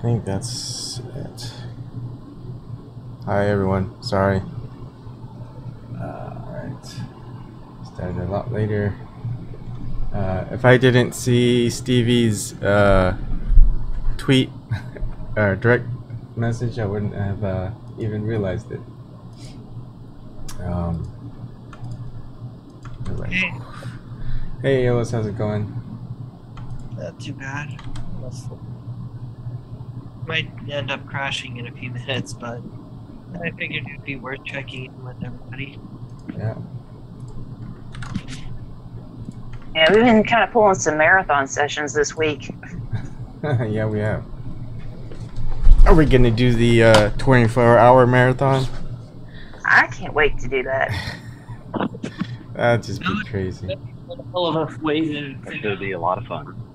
think that's it. Hi everyone. Sorry. Alright. Started a lot later. If I didn't see Stevie's tweet or direct message, I wouldn't have even realized it. Hey. Hey Ellis, how's it going? Not too bad. Might end up crashing in a few minutes, but I figured it'd be worth checking in with everybody. Yeah. Yeah, we've been kind of pulling some marathon sessions this week. Yeah, we have. Are we gonna do the 24-hour marathon? I can't wait to do that. That'd just be crazy. That should be a lot of fun.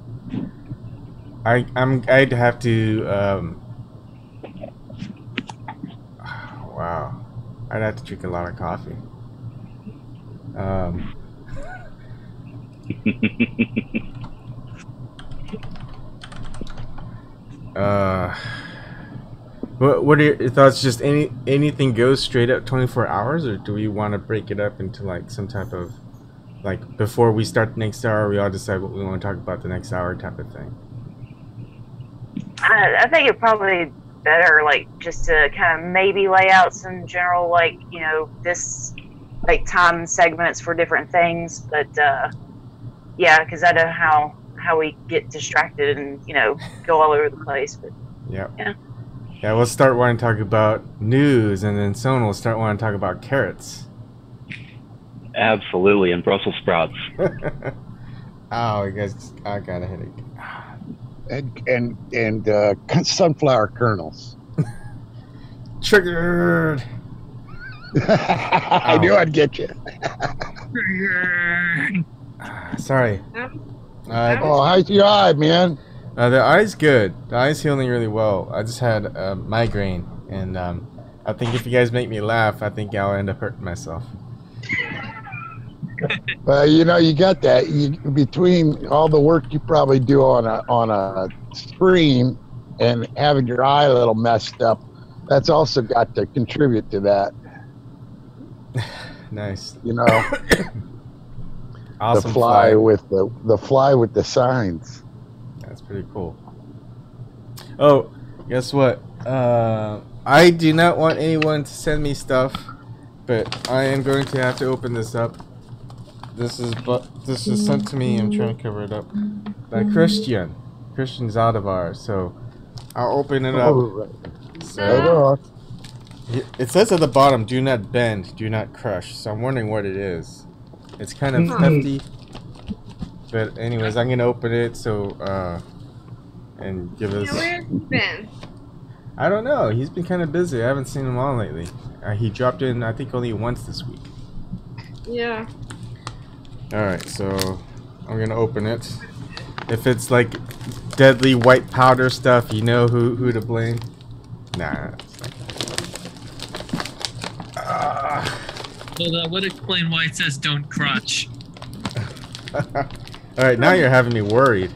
I'd have to wow. I'd have to drink a lot of coffee. What are your thoughts? Just anything goes straight up 24 hours, or do we want to break it up into like some type of, like, before we start the next hour, we all decide what we want to talk about the next hour type of thing? I think it'd probably be better, like, just to kind of maybe lay out some general, like, you know, this, like, time segments for different things. But, yeah, because I know how we get distracted and, you know, go all over the place. But, yeah. Yeah, we'll start wanting to talk about news, and then someone will start wanting to talk about carrots. Absolutely, and Brussels sprouts. Oh, you guys, I got a headache. And sunflower kernels. Triggered. I knew I'd get you. Sorry. Oh, how's your eye, man? The eye's good. The eye's healing really well. I just had a migraine, and I think if you guys make me laugh, I think I'll end up hurting myself. Well, you know, you got that. Between all the work you probably do on a screen and having your eye a little messed up, that's also got to contribute to that. Nice. You know, awesome. the fly with the signs. That's pretty cool. Oh, guess what? I do not want anyone to send me stuff, but I am going to have to open this up. This is sent to me. I'm trying to cover it up by Christian Zadavar. So I'll open it up. Oh, right. So it says at the bottom, "Do not bend, do not crush." So I'm wondering what it is. It's kind of hefty, but anyways, I'm gonna open it. So and give us. Where's Ben? I don't know. He's been kind of busy. I haven't seen him on lately. He dropped in, I think, only once this week. Yeah. Alright, so I'm gonna open it. If it's like deadly white powder stuff, you know who to blame. Nah. Well, that would explain why it says "Don't crutch." Alright, now you're having me worried.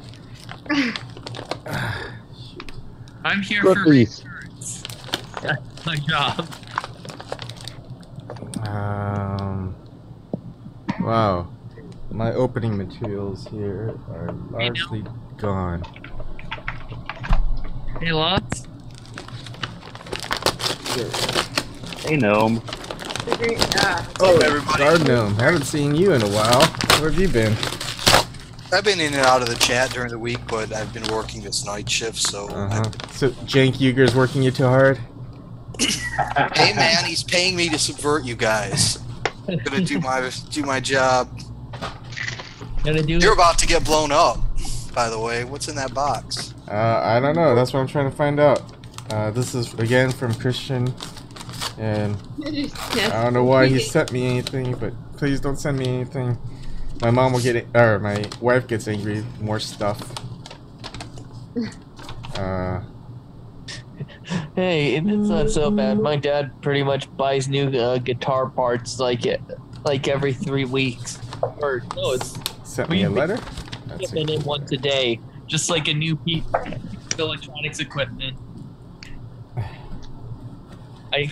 I'm here Cookies. for reassurance. That's my job. Wow. My opening materials here are largely gone. Hey, lots. Hey, Gnome. Oh, everybody. Guard Gnome. Haven't seen you in a while. Where have you been? I've been in and out of the chat during the week, but I've been working this night shift, so... So, Jank Uger's working you too hard? Hey man, he's paying me to subvert you guys. I'm gonna do my job. You're about to get blown up, by the way. What's in that box? I don't know. That's what I'm trying to find out. This is, again, from Christian. And I don't know why he sent me anything, but please don't send me anything. My mom will get it, or my wife gets angry. More stuff. Hey, it's not so bad. My dad pretty much buys new guitar parts like every 3 weeks. Or no, it's sent me a letter. in once a day, just like a new piece. electronics equipment. Me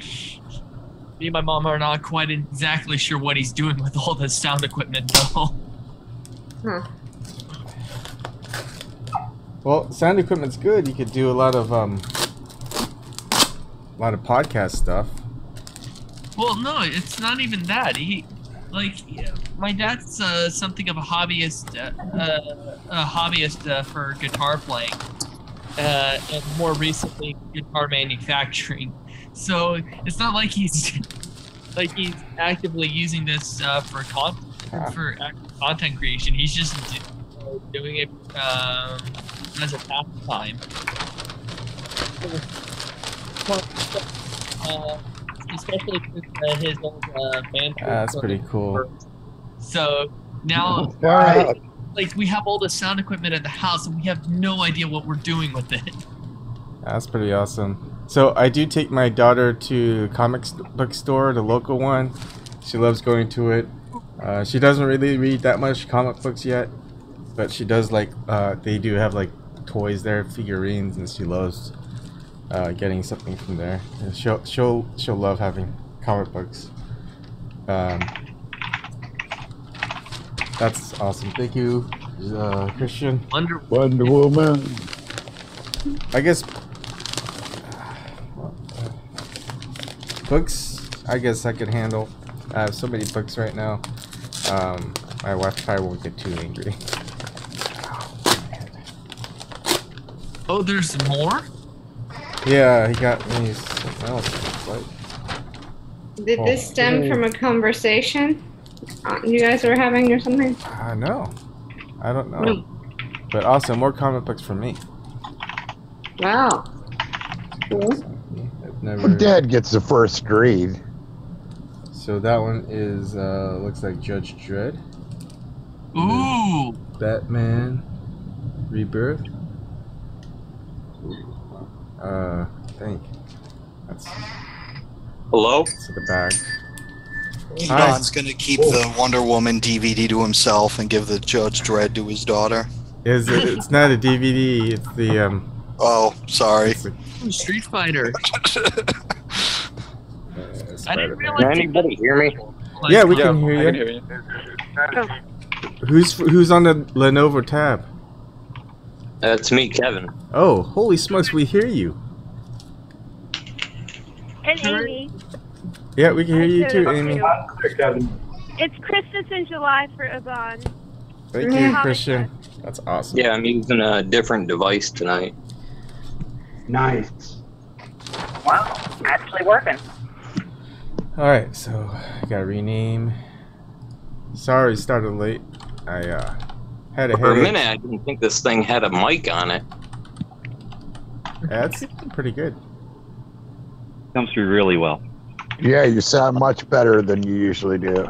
and my mom are not quite exactly sure what he's doing with all this sound equipment, though. Huh. Well, sound equipment's good. You could do a lot of podcast stuff. Well, no, it's not even that. My dad's something of a hobbyist for guitar playing, and more recently guitar manufacturing. So it's not like he's actively using this for content creation. He's just doing it as a pastime. Especially with his old band. That's pretty cool. So now, we have all the sound equipment at the house, and we have no idea what we're doing with it. That's pretty awesome. So I do take my daughter to comic book store, the local one. She loves going to it. She doesn't really read that much comic books yet, but she does like. They do have like toys there, figurines, and she loves getting something from there. And she'll love having comic books. That's awesome. Thank you, Christian. Wonder Woman. I guess books. I guess I could handle. I have so many books right now. My wife probably won't get too angry. Oh, there's more? Yeah, he got me something else. Did this stem from a conversation you guys were having or something? No. I don't know. No. But also, more comic books for me. Wow. Cool. I've never... Well, Dad gets the first read. So that one is, looks like Judge Dredd. Ooh! Batman Rebirth. I think that's Hello? to the back. Ebon's gonna keep the Wonder Woman DVD to himself and give the Judge Dredd to his daughter. It's not a DVD. It's the Oh, sorry. Street Fighter. I didn't realize. Can anybody hear me? Yeah, we can hear you. I can hear you. Who's on the Lenovo tab? That's me, Kevin. Oh, holy smokes, we hear you. And Amy. Yeah, we can hear you too, Amy. It's Christmas in July for Ebon. Thank you, Christian. That's awesome. Yeah, I'm using a different device tonight. Nice. Wow, actually working. Alright, so I gotta rename. Sorry, started late. I had a For a headache. minute, I didn't think this thing had a mic on it. That's pretty good. Comes through really well. Yeah, you sound much better than you usually do.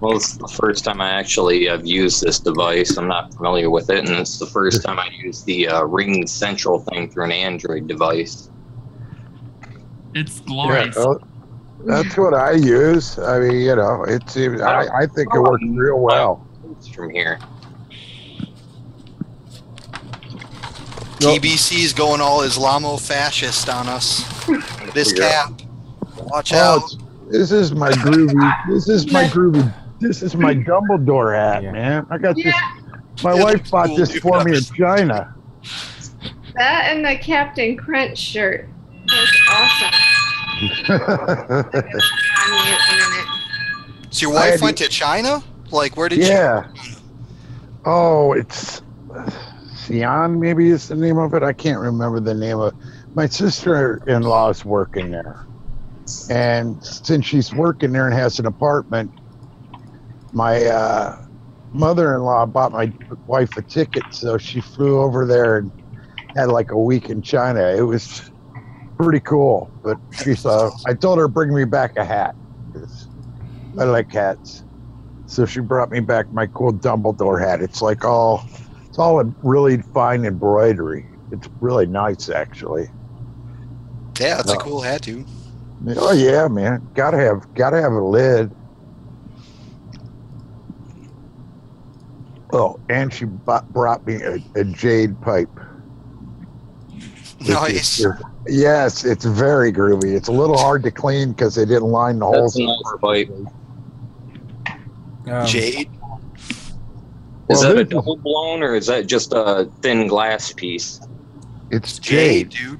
Well, it's the first time I actually have used this device. I'm not familiar with it, and it's the first time I used the Ring Central thing through an Android device. It's glorious. Yeah, that's what I use. I mean, you know, I think it works real well. From here. TBC's going all Islamo-fascist on us. This cap. Watch out. This is my groovy. This is my Dumbledore hat, man. I got this. My wife bought this for me in China. That and the Captain Crunch shirt. That's awesome. So your wife went to China? Like, where did she? Yeah. Oh, it's Xi'an, maybe is the name of it. I can't remember the name of it. My sister-in-law is working there. And since she's working there and has an apartment, my mother-in-law bought my wife a ticket, so she flew over there and had like a week in China. It was pretty cool. But I told her bring me back a hat. I like hats. So she brought me back my cool Dumbledore hat. It's all in really fine embroidery. It's really nice, actually. Yeah, it's a cool hat too. Oh yeah, man. Gotta have a lid. Oh, and she brought me a jade pipe. Nice. Yes, it's very groovy. It's a little hard to clean because they didn't line the holes. That's a nice bite. Jade. Is that a double blown or is that just a thin glass piece? It's Jade, jade. dude.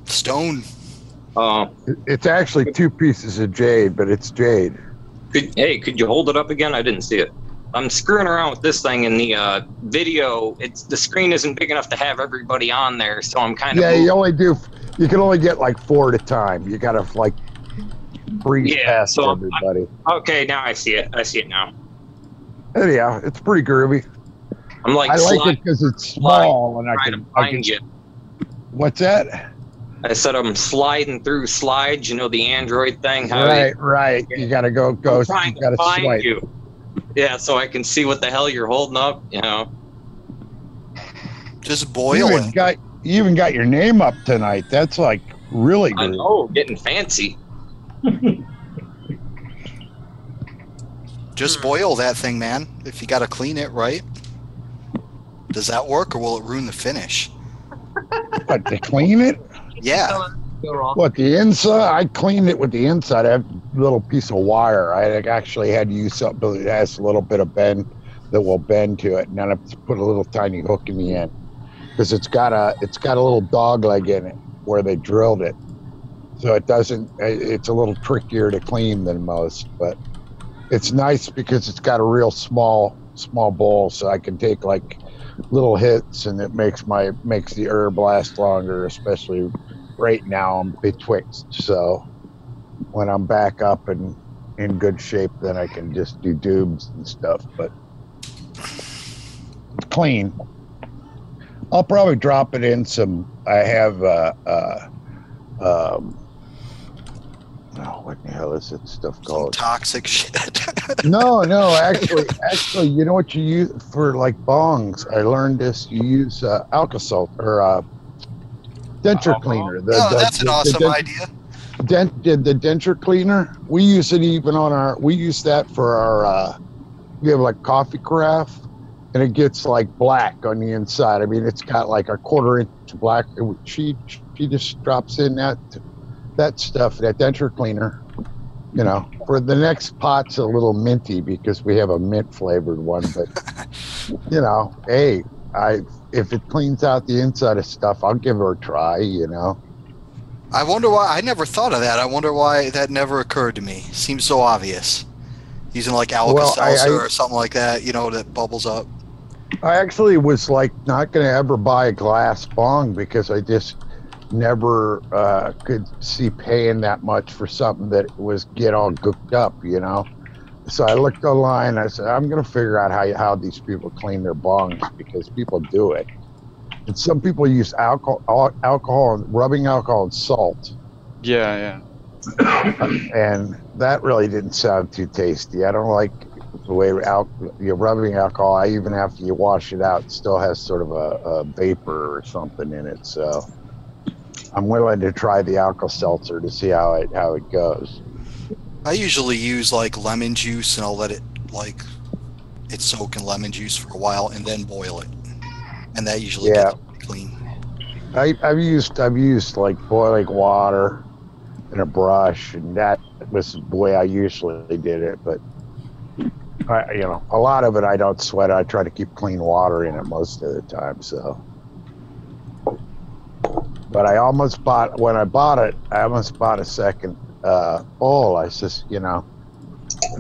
Stone. It's actually 2 pieces of jade, but it's jade. Could you hold it up again? I didn't see it. I'm screwing around with this thing in the video. The screen isn't big enough to have everybody on there, so I'm kind of you can only get like 4 at a time. You gotta like breeze past everybody. Okay, now I see it. I see it now. Anyhow, it's pretty groovy. I'm like, I like it because it's small and I can find you. What's that? I said I'm sliding through slides. You know the Android thing. Right. You gotta go. I'm trying to find you. Yeah, so I can see what the hell you're holding up. You know. Just boil it. You even got your name up tonight. That's like really good. I know, getting fancy. Just boil that thing, man. If you got to clean it, right? Does that work, or will it ruin the finish? What, to clean it? Yeah. What, the inside? I cleaned it with the inside. I have a little piece of wire. I actually had to use something that has a little bit of bend that will bend to it, and then I put a little tiny hook in the end because it's got a little dog leg in it where they drilled it, so it doesn't. It's a little trickier to clean than most, but it's nice because it's got a real small bowl, so I can take like little hits, and it makes the herb last longer, especially right now I'm betwixt. So when I'm back up and in good shape, then I can just do dubs and stuff, but it's clean. I'll probably drop it in some. I have what the hell is it stuff called? Some toxic shit. No, actually, you know what you use for like bongs? I learned this. You use Alka-Seltz or denture cleaner. That's an awesome idea. The denture cleaner. We use it even on we use that for our, we have like coffee carafe, and it gets like black on the inside. I mean, it's got like a 1/4 inch black. She just drops in that stuff, that denture cleaner, you know. For the next pot's a little minty because we have a mint flavored one, but you know, hey, if it cleans out the inside of stuff, I'll give her a try, you know. I wonder why I never thought of that. I wonder why that never occurred to me. Seems so obvious. Using like Alka-Seltz or something like that, you know, that bubbles up. I actually was like not going to ever buy a glass bong because I just never could see paying that much for something that was get all gooked up, you know. So I looked online. I said, I'm going to figure out how these people clean their bongs because people do it. And some people use alcohol, rubbing alcohol and salt. Yeah. And that really didn't sound too tasty. I don't like the way you're rubbing alcohol. Even after you wash it out, it still has sort of a vapor or something in it. So I'm willing to try the Alka-Seltzer to see how it goes. I usually use like lemon juice, and I'll let it it soak in lemon juice for a while, and then boil it, and that usually gets it clean. I've used like boiling water and a brush, and that was the way I usually did it. But a lot of it I don't sweat. I try to keep clean water in it most of the time. So. But I almost bought a second bowl. I says, I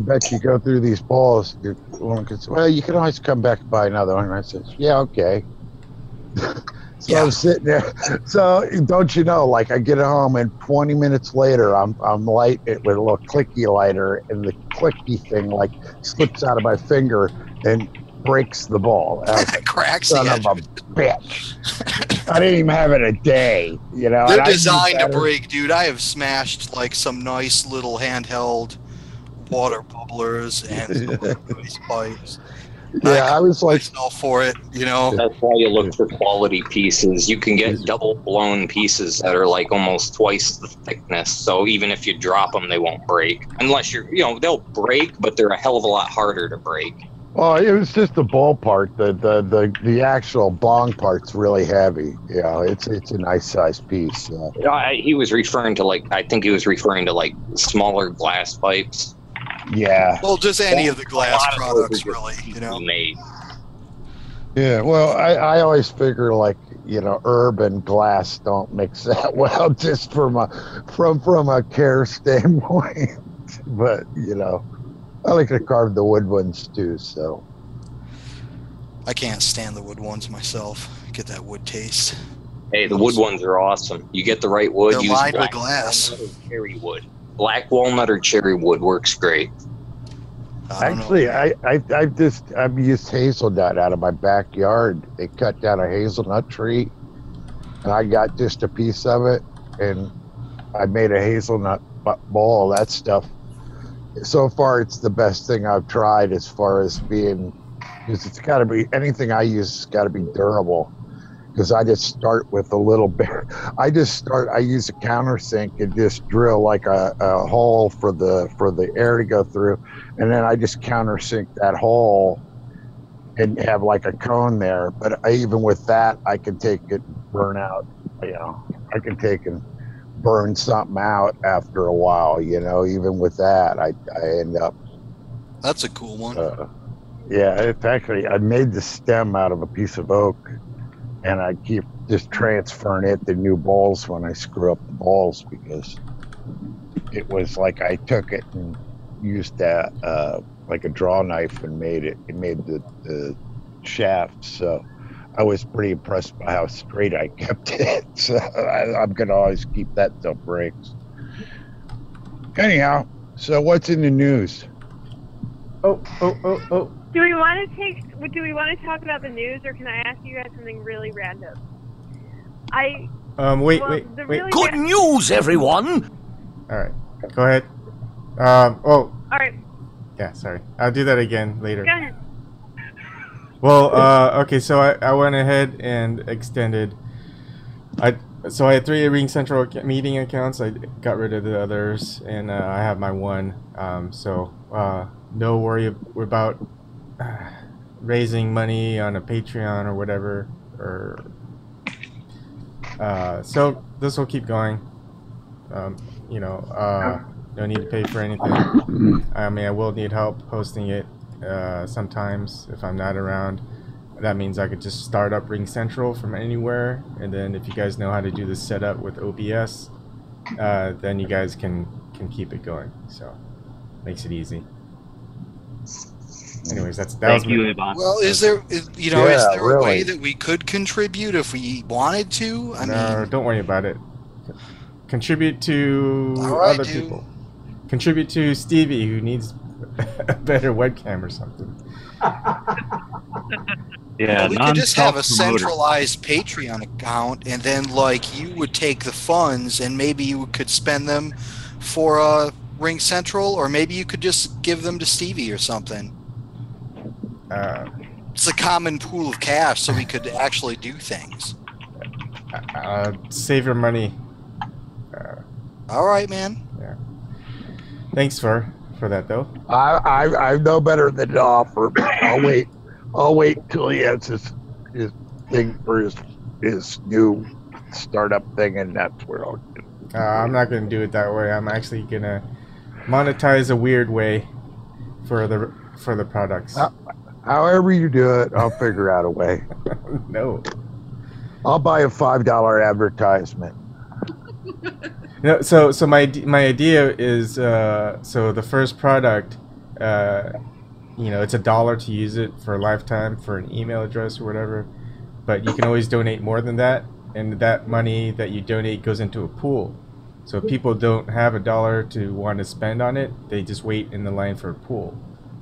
bet you go through these bowls. Well, you can always come back and buy another one. And I said, yeah, okay. So I'm sitting there. So don't you know, like I get home and 20 minutes later, I'm light it with a little clicky lighter, and the clicky thing like slips out of my finger and breaks the bowl. Cracks son of a bitch. I didn't even have it a day, They're designed to break, dude. I have smashed like some nice little handheld water bubblers and nice pipes. Yeah, I was like, for it, That's why you look for quality pieces. You can get double blown pieces that are like almost twice the thickness. So even if you drop them, they won't break. Unless they'll break, but they're a hell of a lot harder to break. Well, it was just the ball part. The actual bong part's really heavy. Yeah, it's a nice sized piece. He was referring to I think he was referring to smaller glass pipes. Yeah. Well, just any of the glass products, really. Made. Yeah. Well, I always figure herb and glass don't mix that well, just from a care standpoint. But I like to carve the wood ones too. So I can't stand the wood ones myself. Get that wood taste. Hey, the wood ones are awesome. You get the right wood. They're use lined with black glass. walnut or cherry wood. Black walnut or cherry wood works great. Actually, I've used hazelnut out of my backyard. They cut down a hazelnut tree, and I got just a piece of it, and I made a hazelnut bowl. That stuff. So far, it's the best thing I've tried as far as being, because it's got to be, anything I use has got to be durable. Because I just start with a little bit. I use a countersink and just drill a hole for the air to go through, and then I just countersink that hole and have a cone there. But even with that, I can take it, burn out. I can take and burn something out after a while. Even with that, I end up. That's a cool one. Yeah, it's actually, I made the stem out of a piece of oak. And I keep just transferring it to new bowls when I screw up the bowls, because it was I took it and used that a draw knife and made the shaft. So I was pretty impressed by how straight I kept it. So I'm gonna always keep that till breaks. Anyhow, so what's in the news? Oh. Do we want to talk about the news, or can I ask you guys something really random? Wait. Good news, everyone! All right, go ahead. All right. Yeah, sorry. I'll do that again later. Go ahead. Well, okay, so I went ahead and extended. I had 3 Ring Central meeting accounts. I got rid of the others, and I have my one. No worry about raising money on a Patreon or whatever, so this will keep going. No need to pay for anything. I mean, I will need help hosting it sometimes if I'm not around. That means I could just start up Ring Central from anywhere, and then if you guys know how to do the setup with OBS, then you guys can keep it going. So makes it easy. Anyways, that was you, Ebon. Well, is there a way that we could contribute if we wanted to? I mean, don't worry about it. Contribute to other people. Contribute to Stevie, who needs a better webcam or something. Yeah, we could just have a centralized Patreon account, and then you would take the funds and maybe you could spend them for Ring Central, or maybe you could just give them to Stevie or something. It's a common pool of cash, so we could actually do things. Save your money. All right, man. Yeah. Thanks for that, though. I know better than to offer. I'll wait till he has his thing for his new startup thing, and that's where I'll do it. I'm not gonna do it that way. I'm actually gonna monetize a weird way for the products. However you do it, I'll figure out a way. No. I'll buy a $5 advertisement. No, so my idea is so the first product, it's $1 to use it for a lifetime for an email address or whatever, but you can always donate more than that, and that money that you donate goes into a pool. So if people don't have $1 to want to spend on it, they just wait in the line for a pool.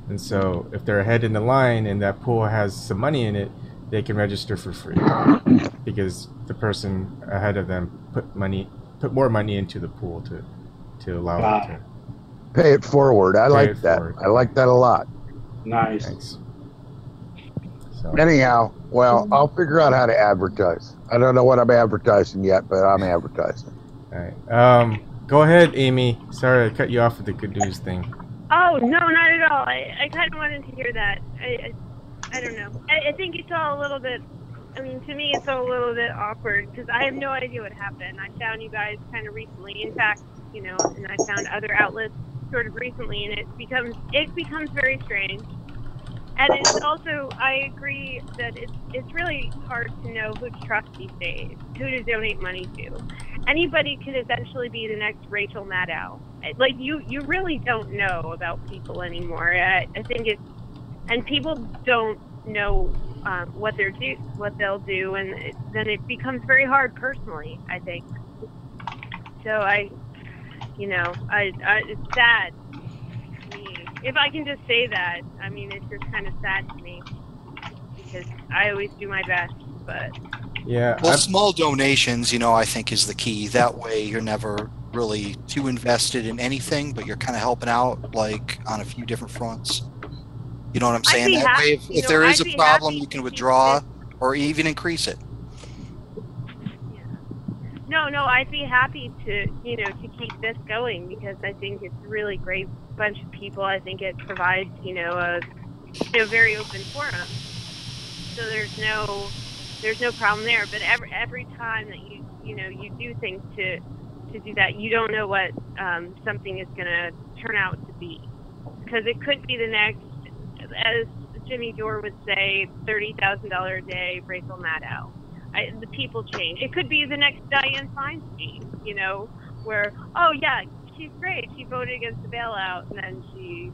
And so if they're ahead in the line and that pool has some money in it, they can register for free because the person ahead of them put more money into the pool to allow them to pay it forward. I like that. I like that a lot. Nice. Thanks. So. Anyhow, well, I'll figure out how to advertise. I don't know what I'm advertising yet, but I'm advertising. All right. Go ahead, Amy. Sorry I cut you off with the good news thing. Oh, no, not at all. I kind of wanted to hear that. I don't know. I think it's all a little bit, I mean, to me, it's all a little bit awkward because I have no idea what happened. I found you guys kind of recently. In fact, you know, and I found other outlets sort of recently, and it becomes very strange. And it's also, I agree that it's really hard to know who to trust these days, who to donate money to. Anybody could eventually be the next Rachel Maddow. Like, you really don't know about people anymore. I think it's, and people don't know what they'll do, and then it becomes very hard personally, I think. So it's sad to me. If I can just say that, I mean, it's just kind of sad to me because I always do my best, but. Yeah. Well, small donations, you know, I think is the key. That way you're never really too invested in anything, but you're kind of helping out, like, on a few different fronts. You know what I'm saying? That way, if there is a problem, you can withdraw or even increase it. Yeah. No, I'd be happy to keep this going because I think it's a really great bunch of people. I think it provides, a very open forum. So there's no problem there. But every time that you do things to do that, you don't know what something is going to turn out to be, because it could be the next, as Jimmy Dore would say, $30,000 a day Rachel Maddow. The people change. It could be the next Dianne Feinstein, where, oh yeah, she's great. She voted against the bailout, and then she,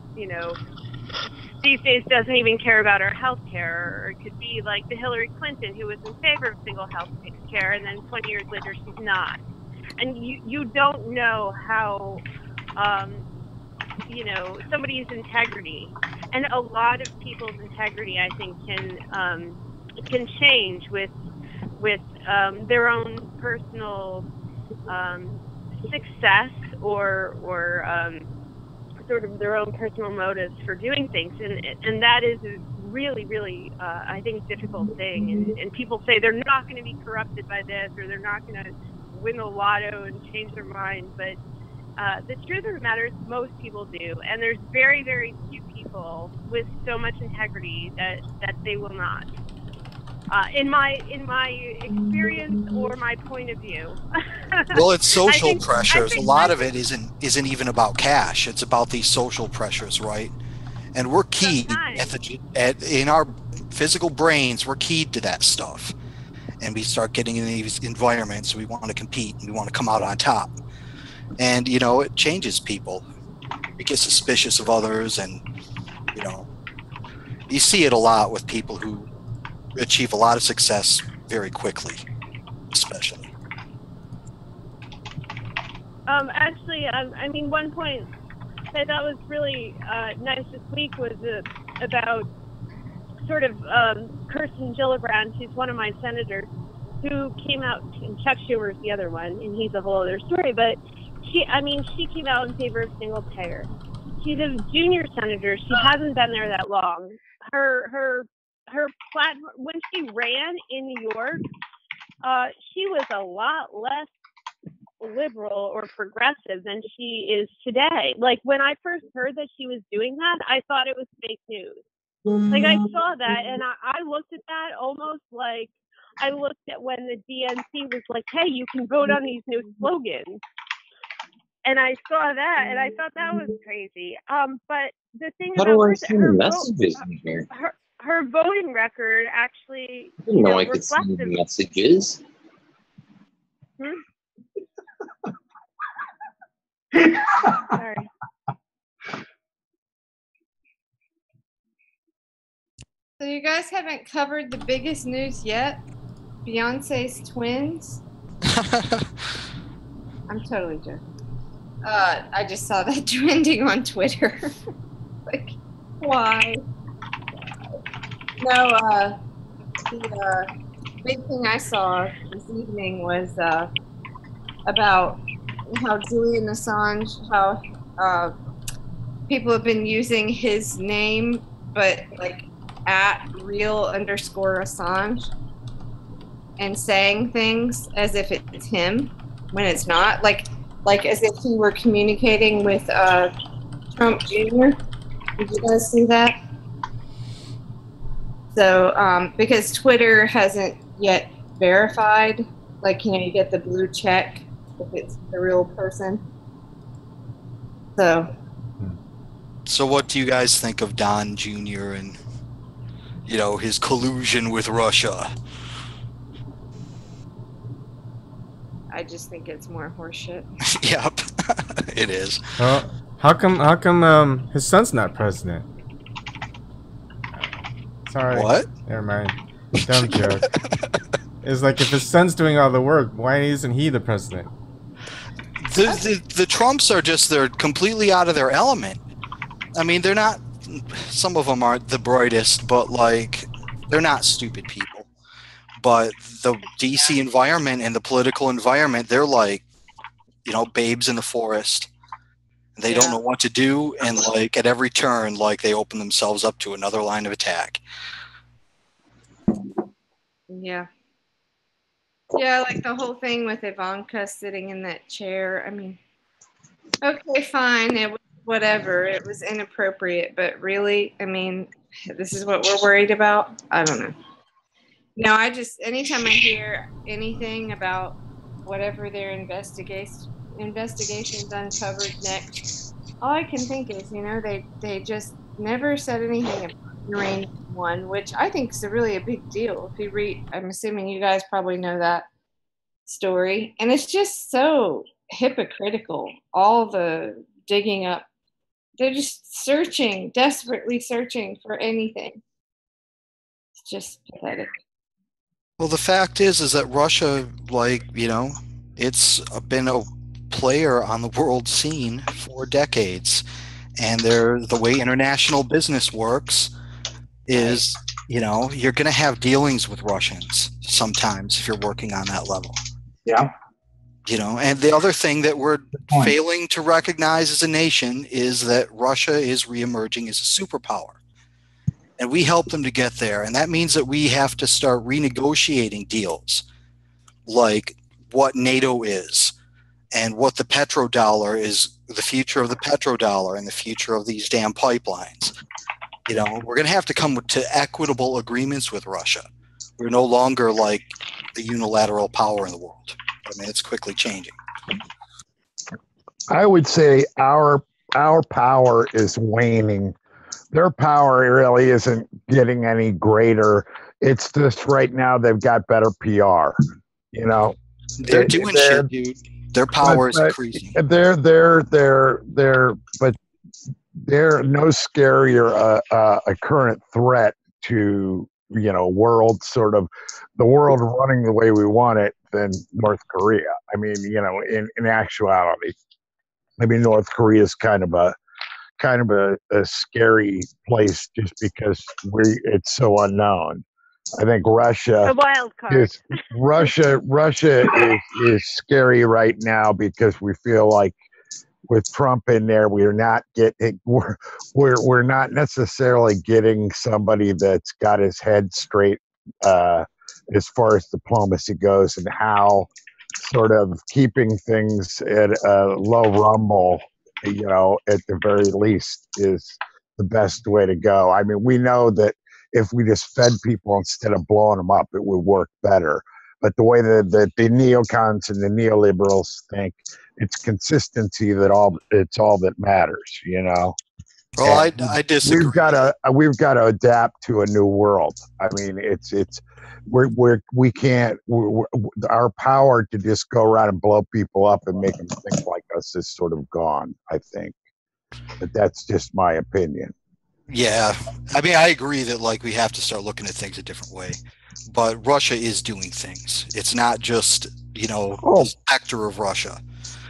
these days doesn't even care about our health care. Or it could be like the Hillary Clinton, who was in favor of single health care, and then 20 years later she's not. And you don't know how, somebody's integrity, and a lot of people's integrity, I think, can change with their own personal success or sort of their own personal motives for doing things, and that is a really, really I think difficult thing. And people say they're not going to be corrupted by this, or they're not going to win the lotto and change their mind, but the truth of the matter is most people do, and there's very, very few people with so much integrity that they will not. In my experience or my point of view. Well, it's social pressures. A lot of it isn't even about cash. It's about these social pressures, right? And we're keyed in our physical brains. We're keyed to that stuff, and we start getting in these environments. We want to compete and we want to come out on top. And it changes people. We get suspicious of others, and you see it a lot with people who achieve a lot of success very quickly, especially. Actually, I mean, one point I thought was really nice this week was about sort of Kirsten Gillibrand. She's one of my senators who came out, and Chuck Schumer's the other one, and he's a whole other story. But she came out in favor of single payer. She's a junior senator. She hasn't been there that long. Her platform, when she ran in New York, she was a lot less liberal or progressive than she is today. Like, when I first heard that she was doing that, I thought it was fake news. Like, I saw that, and I looked at that almost like I looked at when the DNC was like, hey, you can vote on these new slogans. And I saw that, and I thought that was crazy. But the thing How about do I see the messages in here? Her voting record actually, I didn't know I could see the messages. Sorry. So you guys haven't covered the biggest news yet? Beyonce's twins? I'm totally joking. I just saw that trending on Twitter. Like, why? No, the big thing I saw this evening was about how Julian Assange, how people have been using his name, but like at @real_Assange, and saying things as if it's him when it's not. Like as if he were communicating with Trump Jr. Did you guys see that? So, because Twitter hasn't yet verified, like, you get the blue check if it's the real person. So what do you guys think of Don Jr. and, his collusion with Russia? I just think it's more horseshit. Yep, it is. How come his son's not president? Sorry. What? Never mind. Dumb joke. It's like if his son's doing all the work, why isn't he the president? The Trumps are they're completely out of their element. I mean, they're not, some of them aren't the brightest, but they're not stupid people. But the DC environment and the political environment, they're babes in the forest. They don't know what to do, and at every turn, they open themselves up to another line of attack. Yeah. Yeah, like the whole thing with Ivanka sitting in that chair. I mean, okay, fine. It was whatever. It was inappropriate, but really, I mean, this is what we're worried about? I don't know. Anytime I hear anything about whatever their investigation's uncovered next, all I can think is, they just never said anything about uranium one, which I think is really a big deal. If you read, I'm assuming you guys probably know that story, and it's just so hypocritical. All the digging up, they're just desperately searching for anything. It's just pathetic. Well, the fact is that Russia, it's been a player on the world scene for decades, and the way international business works is, you're going to have dealings with Russians sometimes if you're working on that level. Yeah. And the other thing that we're failing to recognize as a nation is that Russia is reemerging as a superpower. And we help them to get there. And that means that we have to start renegotiating deals like what NATO is and what the petrodollar is, the future of the petrodollar and the future of these damn pipelines. We're going to have to come to equitable agreements with Russia. We're no longer the unilateral power in the world. I mean, it's quickly changing. I would say our power is waning. Their power really isn't getting any greater. It's just right now they've got better PR. They're doing shit, dude. Their power is increasing. They're no scarier a current threat to world the world running the way we want it than North Korea. I mean, in actuality, I mean, North Korea is kind of a scary place just because it's so unknown. I think Russia, a wild card. Russia is scary right now because we feel like with Trump in there, we're not necessarily getting somebody that's got his head straight as far as diplomacy goes, and how sort of keeping things at a low rumble, at the very least, is the best way to go. I mean, we know that if we just fed people instead of blowing them up, it would work better. But the way that the neocons and the neoliberals think, it's consistency it's all that matters, Well, I disagree. We've got to adapt to a new world. I mean, we can't. Our power to just go around and blow people up and make them think like us is sort of gone, I think. But that's just my opinion. Yeah, I mean, I agree that we have to start looking at things a different way. But Russia is doing things. It's not just the actor of Russia.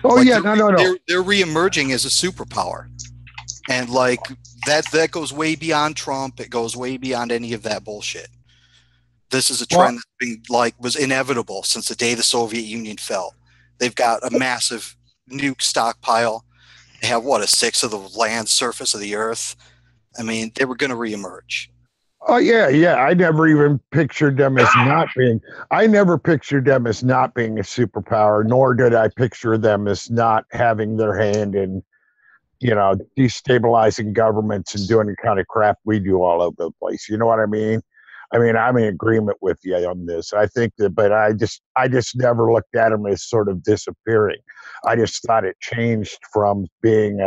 Oh yeah, no. They're reemerging as a superpower, and that goes way beyond Trump. It goes way beyond any of that bullshit. This is a trend that's been was inevitable since the day the Soviet Union fell. They've got a massive nuke stockpile. They have a sixth of the land surface of the Earth. I mean, they were going to reemerge. Oh yeah. I never even pictured them as not being. I never pictured them as not being a superpower, nor did I picture them as not having their hand in destabilizing governments and doing the kind of crap we do all over the place. You know what I mean? I mean, I'm in agreement with you on this. I think that, but I just never looked at them as sort of disappearing. I just thought it changed from being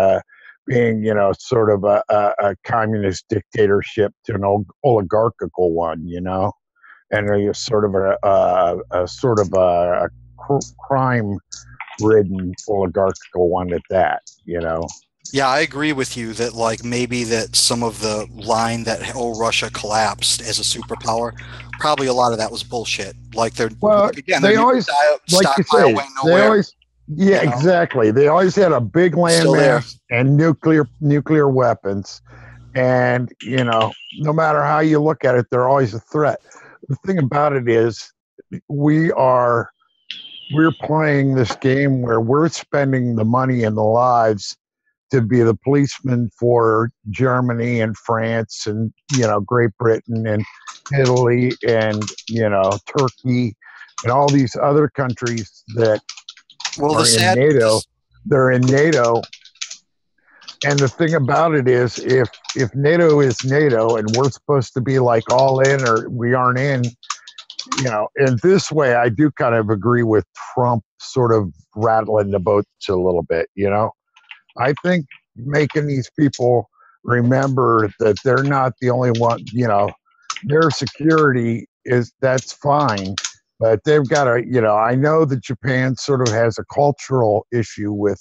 sort of a communist dictatorship to an oligarchical one, and a sort of a crime-ridden oligarchical one at that, Yeah, I agree with you that like maybe that some of the line that Russia collapsed as a superpower, probably a lot of that was bullshit. Like they always, like you say, they always, exactly. They always had a big landmass and nuclear weapons, and no matter how you look at it, they're always a threat. The thing about it is, we're playing this game where we're spending the money and the lives to be the policeman for Germany and France and Great Britain and Italy and Turkey and all these other countries that are in NATO. They're in NATO, and the thing about it is, if NATO is NATO and we're supposed to be like all in or we aren't in, in this way, I do kind of agree with Trump sort of rattling the boats a little bit. I think making these people remember that they're not the only one, their security that's fine, but they've got to, I know that Japan sort of has a cultural issue with,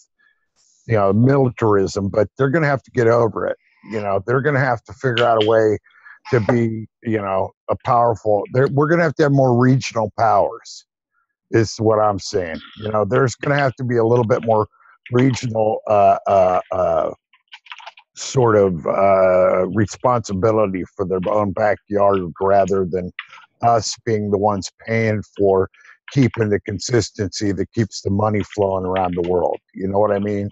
militarism, but they're going to have to get over it. They're going to have to figure out a way to be, a powerful, we're going to have more regional powers is what I'm saying. There's going to have to be a little bit more regional sort of responsibility for their own backyard rather than us being the ones paying for keeping the consistency that keeps the money flowing around the world. You know what I mean?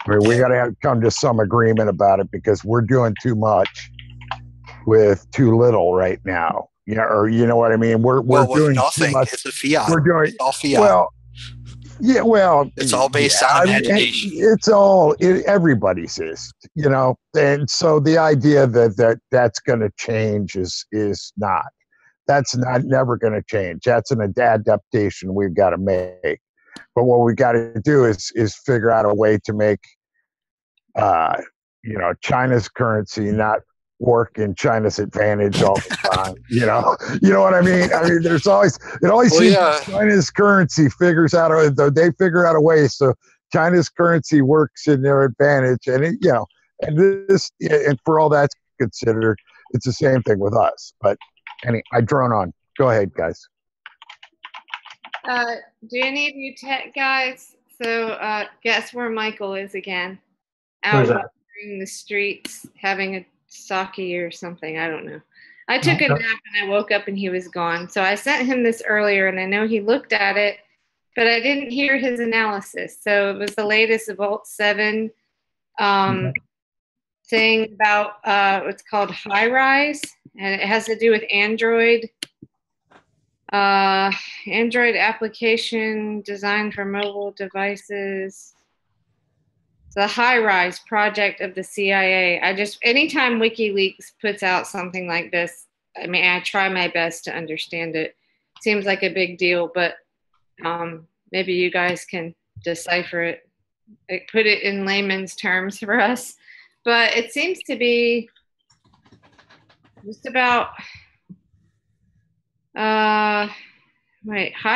We got to come to some agreement about it because we're doing too much with too little right now. Or you know what I mean? We're doing nothing. Too much. It's a fiat. We're doing it's all fiat. It's all based on imagination. Everybody's is, and so the idea that's going to change is not. That's never going to change. That's an adaptation we've got to make. But what we got to do is figure out a way to make, China's currency not work in China's advantage all the time. You know what I mean? There's always seems China's currency figure out a way so China's currency works in their advantage, and and for all that's considered, it's the same thing with us. But I drone on. Go ahead, guys. Do any of you tech guys? So guess where Michael is again? Out wandering the streets, having a sake or something. I don't know. I took a nap and I woke up and he was gone. So I sent him this earlier and I know he looked at it, but I didn't hear his analysis. So it was the latest Vault 7 thing about what's called high rise, and it has to do with Android application designed for mobile devices. The high rise project of the CIA. Anytime WikiLeaks puts out something like this, I try my best to understand it. Seems like a big deal, but maybe you guys can decipher it, put it in layman's terms for us. But it seems to be just about, high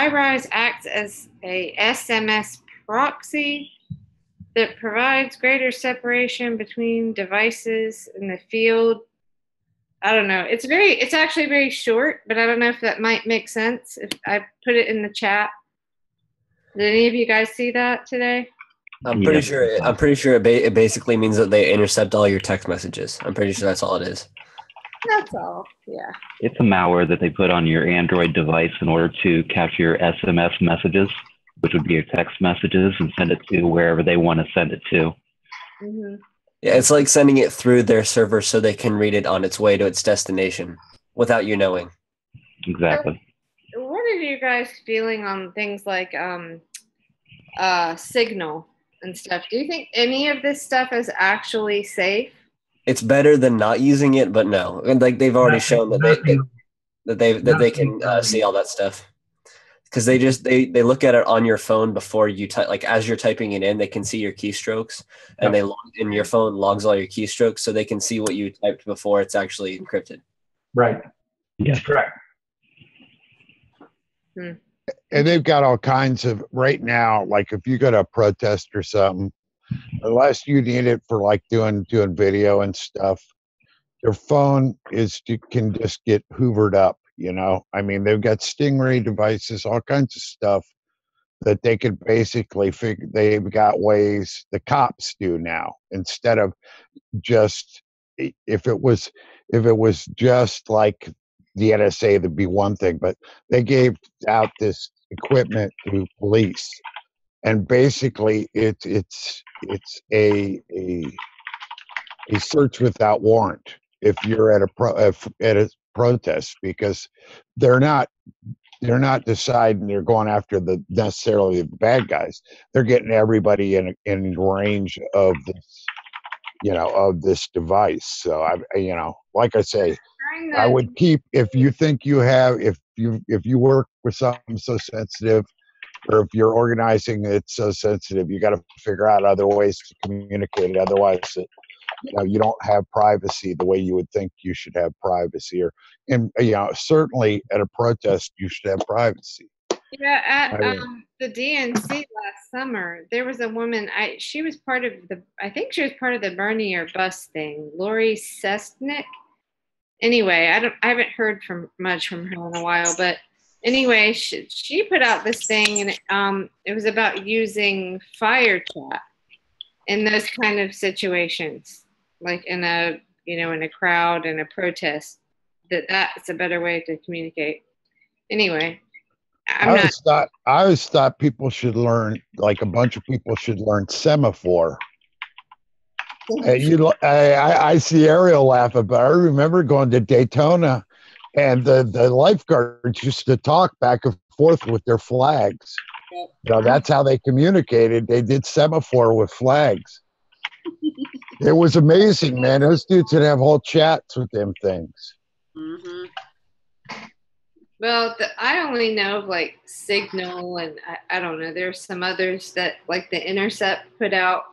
rise acts as a SMS proxy that provides greater separation between devices in the field. I don't know. It's actually very short, but I don't know if that might make sense if I put it in the chat. Did any of you guys see that today? I'm pretty sure it basically means that they intercept all your text messages. I'm pretty sure that's all it is. That's all, yeah. It's a malware that they put on your Android device in order to capture your SMS messages, which would be your text messages, and send it to wherever they want to send it to. Mm-hmm. Yeah, it's like sending it through their server so they can read it on its way to its destination without you knowing. Exactly. What are you guys feeling on things like Signal? and stuff. Do you think any of this stuff is actually safe? It's better than not using it, but no. And like they've already shown that they can see all that stuff. Because they look at it on your phone before you type, like as you're typing it in, they can see your keystrokes, and your phone logs all your keystrokes, so they can see what you typed before it's actually encrypted. Right. Yes, correct. And they've got all kinds of right now. Like if you go to a protest or something, unless you need it for like doing video and stuff, your phone can just get hoovered up. You know, I mean, they've got stingray devices, all kinds of stuff that they could basically figure. They've got ways the cops do now, instead of just if it was just like the NSA, that'd be one thing, but they gave out this equipment to police, and basically it's a search without warrant if you're at a protest, because they're not deciding they're going after necessarily the bad guys. They're getting everybody in range of this device. So like I say, I would keep, if you think if you work with something so sensitive, or if you're organizing it so sensitive, you got to figure out other ways to communicate it. Otherwise, you don't have privacy the way you would think you should have privacy. And certainly at a protest, you should have privacy. Yeah, at the DNC last summer, there was a woman. She was part of I think she was part of the Bernie or Bust thing. Lori Sestnick. Anyway, I haven't heard much from her in a while, but anyway, she put out this thing, and it was about using fire chat in those kind of situations, like in a crowd, in a protest. That's a better way to communicate. Anyway. I always thought people should learn, like a bunch of people should learn semaphore. I see Ariel laughing, but I remember going to Daytona, and the lifeguards used to talk back and forth with their flags. That's how they communicated. They did semaphore with flags. It was amazing, man. Those dudes would have whole chats with them things. Mm-hmm. Well, I only know of like Signal, and I don't know. There's some others that like the Intercept put out.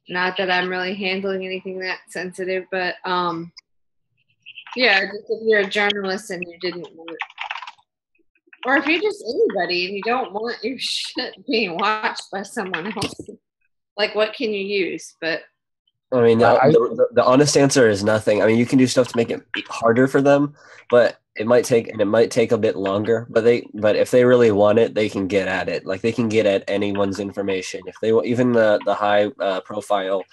Not that I'm really handling anything that sensitive, but yeah, just if you're a journalist and you didn't want, or if you're just anybody and you don't want your shit being watched by someone else, like what can you use? But I mean, the honest answer is nothing. I mean, you can do stuff to make it harder for them, but it might take a bit longer. But if they really want it, they can get at it. Like they can get at anyone's information. If they even the high profile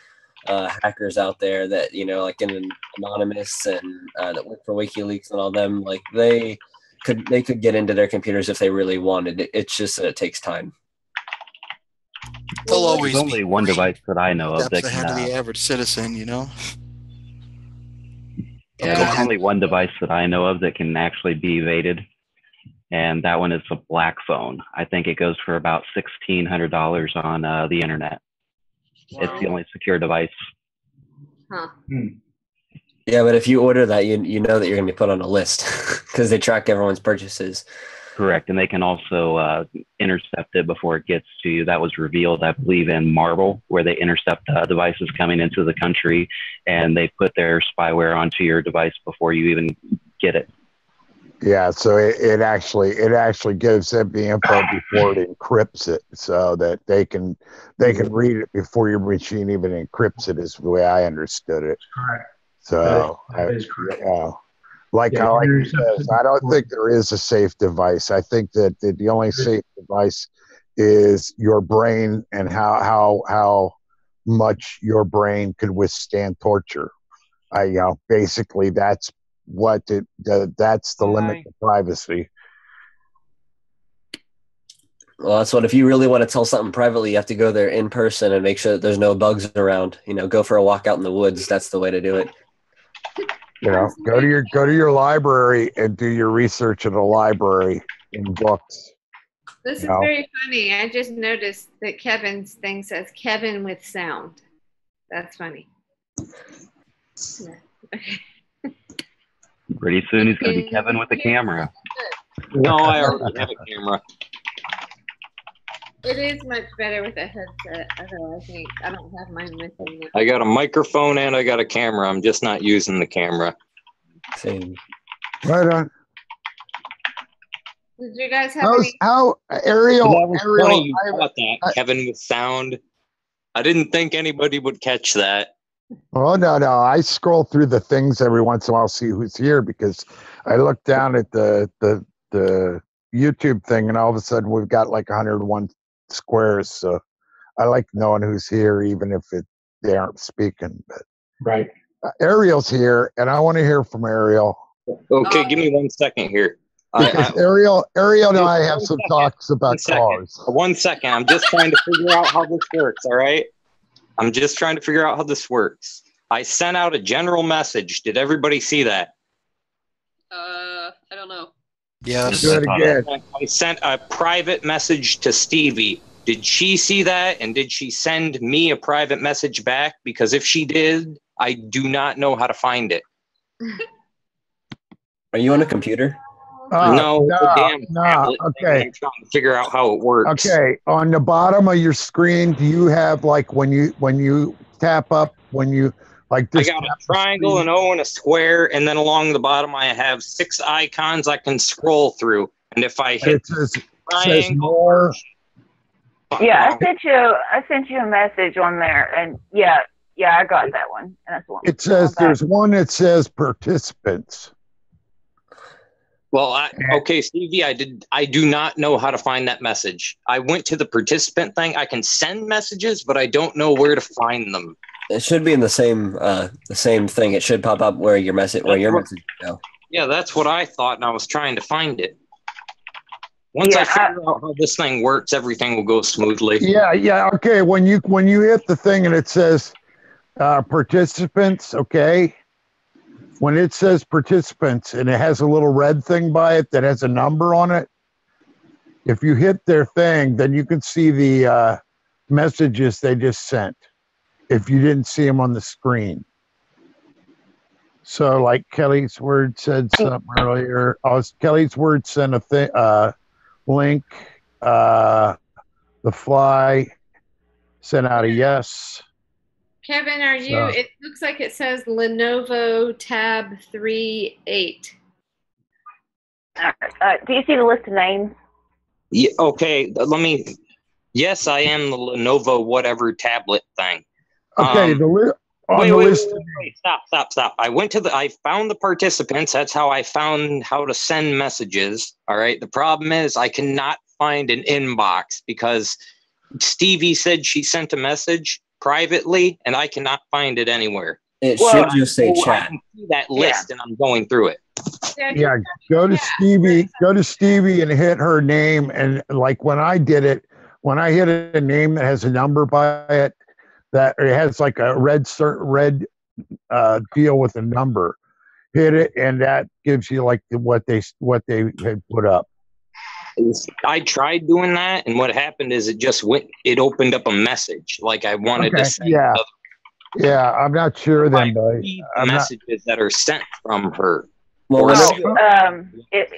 hackers out there that like in Anonymous and that work for WikiLeaks and all them, like they could get into their computers if they really wanted it. It's just that it takes time. There's only one device that I know of that can. The average citizen, There's only one device that I know of that can actually be evaded, and that one is a black phone. I think it goes for about $1,600 on the internet. Wow. It's the only secure device. Huh. Yeah, but if you order that, you know that you're going to be put on a list because they track everyone's purchases. Correct, and they can also intercept it before it gets to you. That was revealed, I believe, in Marvel, where they intercept devices coming into the country, and they put their spyware onto your device before you even get it. Yeah, so it actually gives them the info before it encrypts it, so that they can read it before your machine even encrypts it. Is the way I understood it. Correct. So that is correct. Like says, I don't think there is a safe device. I think that the only safe device is your brain and how much your brain could withstand torture. Basically that's what that's the limit to privacy. Well, that's what, if you really want to tell something privately, you have to go there in person and make sure that there's no bugs around. Go for a walk out in the woods. That's the way to do it. Go to your library and do your research in the library in books. This is No. very funny. I just noticed that Kevin's thing says Kevin with sound. That's funny. Yeah. Okay. Pretty soon he's going to be Kevin with a camera. No, I already have a camera. It is much better with a headset. Although I think I don't have mine with me. I got a microphone and I got a camera. I'm just not using the camera. Same. Right on. Did you guys have any? How Ariel? That was Ariel, funny you caught that, Kevin with sound. I didn't think anybody would catch that. Oh no. I scroll through the things every once in a while, see who's here, because I look down at the YouTube thing, and all of a sudden we've got like 101 squares. So I like knowing who's here, even if they aren't speaking. But Right. Ariel's here, and I want to hear from Ariel. Okay, give me 1 second here. Because Ariel and I have some talks about cars. 1 second. I'm just trying to figure out how this works, all right? I'm just trying to figure out how this works. I sent out a general message. Did everybody see that? I don't know. Yes. Do it again. I sent a private message to Stevie. Did she see that? And did she send me a private message back? Because if she did, I do not know how to find it. Are you on a computer? No, damn tablet thing. Okay. I'm trying to figure out how it works. Okay, on the bottom of your screen, do you have like when you tap up, when you like this? I got a triangle, an O, and a square, and then along the bottom I have 6 icons I can scroll through. And if I hit It says triangle, more. Yeah, I sent you a message on there, and yeah, I got that one. And that's the one. It says there's one that says participants. well, okay, Stevie, I do not know how to find that message. I went to the participant thing. I can send messages, but I don't know where to find them. It should be in the same thing. It should pop up where your message go. Yeah, that's what I thought, and I was trying to find it. Once I figure out how this thing works, everything will go smoothly. Yeah. Okay, when you hit the thing and it says participants, okay. When it says participants and it has a little red thing by it that has a number on it, if you hit their thing, then you can see the messages they just sent. If you didn't see them on the screen. So, like Kelly's Word said something earlier. Kelly's Word sent a link. The Fly sent out a yes. Kevin, are you? So- It looks like it says Lenovo Tab 3.8. Do you see the list of names? Yeah, okay, yes, I am the Lenovo whatever tablet thing. Okay, Wait, stop. I found the participants. That's how I found how to send messages. All right. The problem is I cannot find an inbox because Stevie said she sent a message privately and I cannot find it anywhere. It should just say I chat. can see that list and I'm going through it. Yeah, go to Stevie and hit her name. And like when I did it, when I hit a name that has a number by it, that it has like a red deal with a number, hit it, and that gives you like what they had put up. I tried doing that, and what happened is it opened up a message like I wanted to send. Yeah, I'm not sure then, but I'm messages that are sent from her. Well, maybe Maybe if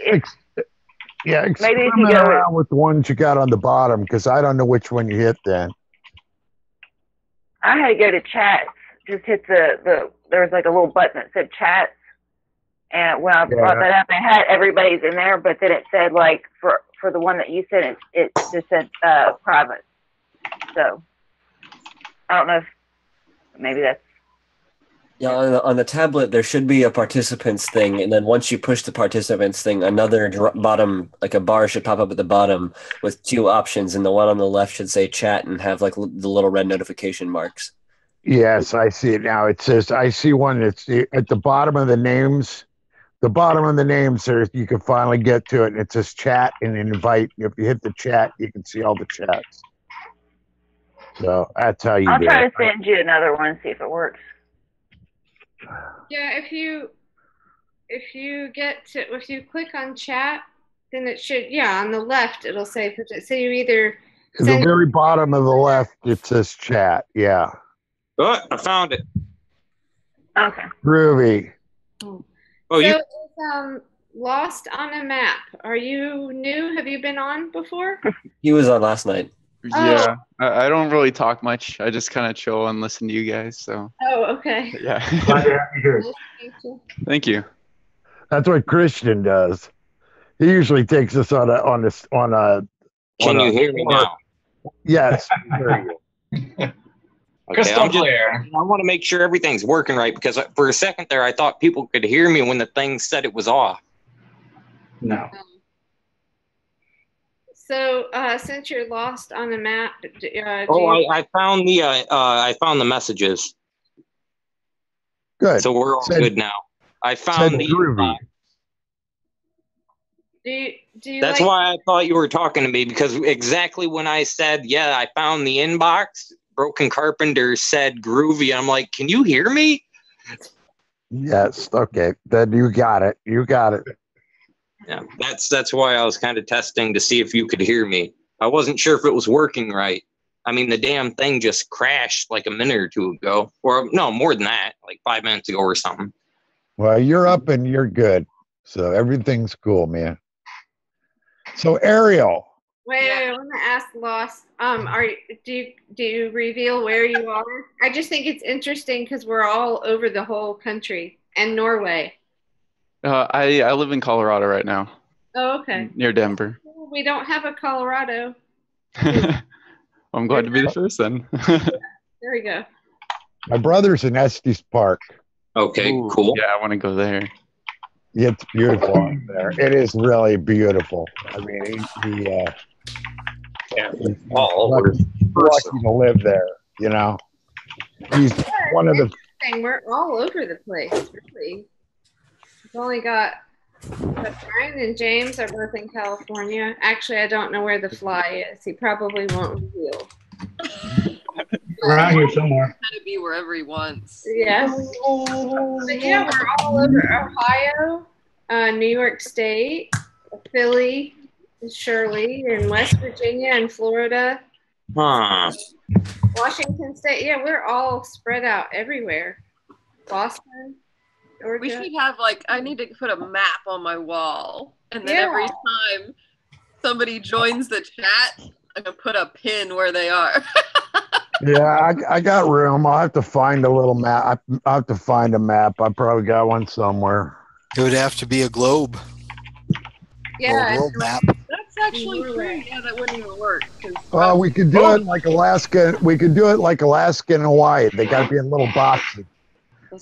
you experiment go around with the ones you got on the bottom, because I don't know which one you hit then. I had to go to chats. Just hit there was like a little button that said chats, and when I brought that up, it had everybody's in there, but then it said like for the one that you sent, it just said private. So I don't know if maybe that's. Yeah, on the tablet, there should be a participants thing, and then once you push the participants thing, another bottom, like a bar should pop up at the bottom with 2 options, and the one on the left should say chat and have like the little red notification marks. Yes, I see it now. It says, I see one that's at the bottom of the names. The bottom of the names, there you can finally get to it, and it says chat and invite. If you hit the chat, you can see all the chats. So that's how you I'll do try it. to send you another one and see if it works. Yeah, if you click on chat, then it should, yeah, on the left it'll say, so you either At the very bottom of the left, it says chat. Yeah. Oh, I found it. Okay. Groovy. Oh, so you. It's Lost on a Map. Are you new? Have you been on before? He was on last night. Yeah, I don't really talk much. I just kind of chill and listen to you guys. So. Oh, okay. Yeah. Glad to have you here. Thank you. That's what Christian does. He usually takes us on a. Can you hear me now? Yes. Okay, Crystal clear. I want to make sure everything's working right because for a second there, I thought people could hear me when the thing said it was off. No. So since you're lost on a map, I found the messages. Good. So we're all good now. I found the groovy. Do you That's why I thought you were talking to me, because exactly when I said, yeah, I found the inbox, Broken Carpenter said groovy. I'm like, can you hear me? Yes. Okay. Then you got it. You got it. Yeah, that's why I was kind of testing to see if you could hear me. I wasn't sure if it was working right. I mean, the damn thing just crashed like a minute or two ago. Or no, more than that, like 5 minutes ago or something. Well, you're up and you're good. So everything's cool, man. So Ariel. Wait, I want to ask Lost. Do you reveal where you are? I just think it's interesting because we're all over the whole country and Norway. I live in Colorado right now. Oh, okay. Near Denver. We don't have a Colorado. I'm glad to be the first then. There we go. My brother's in Estes Park. Okay, cool. Yeah, I want to go there. It's beautiful out there. It is really beautiful. I mean, he's lucky to live there, you know. He's one of the... We're all over the place, really. We've only got Bryan and James are both in California. Actually, I don't know where the Fly is. He probably won't reveal. Around here somewhere. Kind of be wherever he wants. Yes. But yeah, we're all over Ohio, New York State, Philly, Shirley, and West Virginia and Florida. Huh. Washington State. Yeah, we're all spread out everywhere. Boston. Georgia. We should have I need to put a map on my wall, and then every time somebody joins the chat, I'm gonna put a pin where they are. Yeah, I got room. I'll have to find a little map. I'll have to find a map. I probably got one somewhere. It would have to be a globe. Yeah. A world map. That's actually true. Yeah, that wouldn't even work. Well, we could do it like Alaska. We could do it like Alaska and Hawaii. They got to be in little boxes.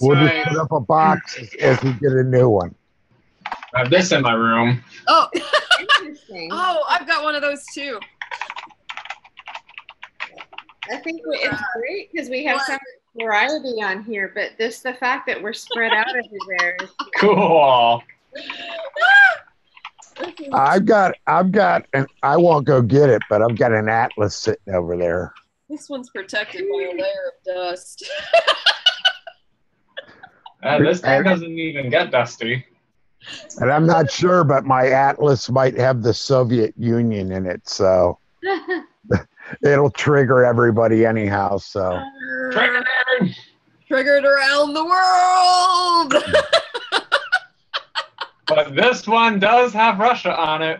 We'll just put up a box as we get a new one. I have this in my room. Oh, interesting. Oh, I've got one of those too. I think it's great because we have some variety on here, but the fact that we're spread out everywhere is cool. I've got, and I won't go get it, but I've got an atlas sitting over there. This one's protected by a layer of dust. This thing doesn't even get dusty. And I'm not sure, but my atlas might have the Soviet Union in it, so it'll trigger everybody anyhow. So Triggered around the world. But this one does have Russia on it.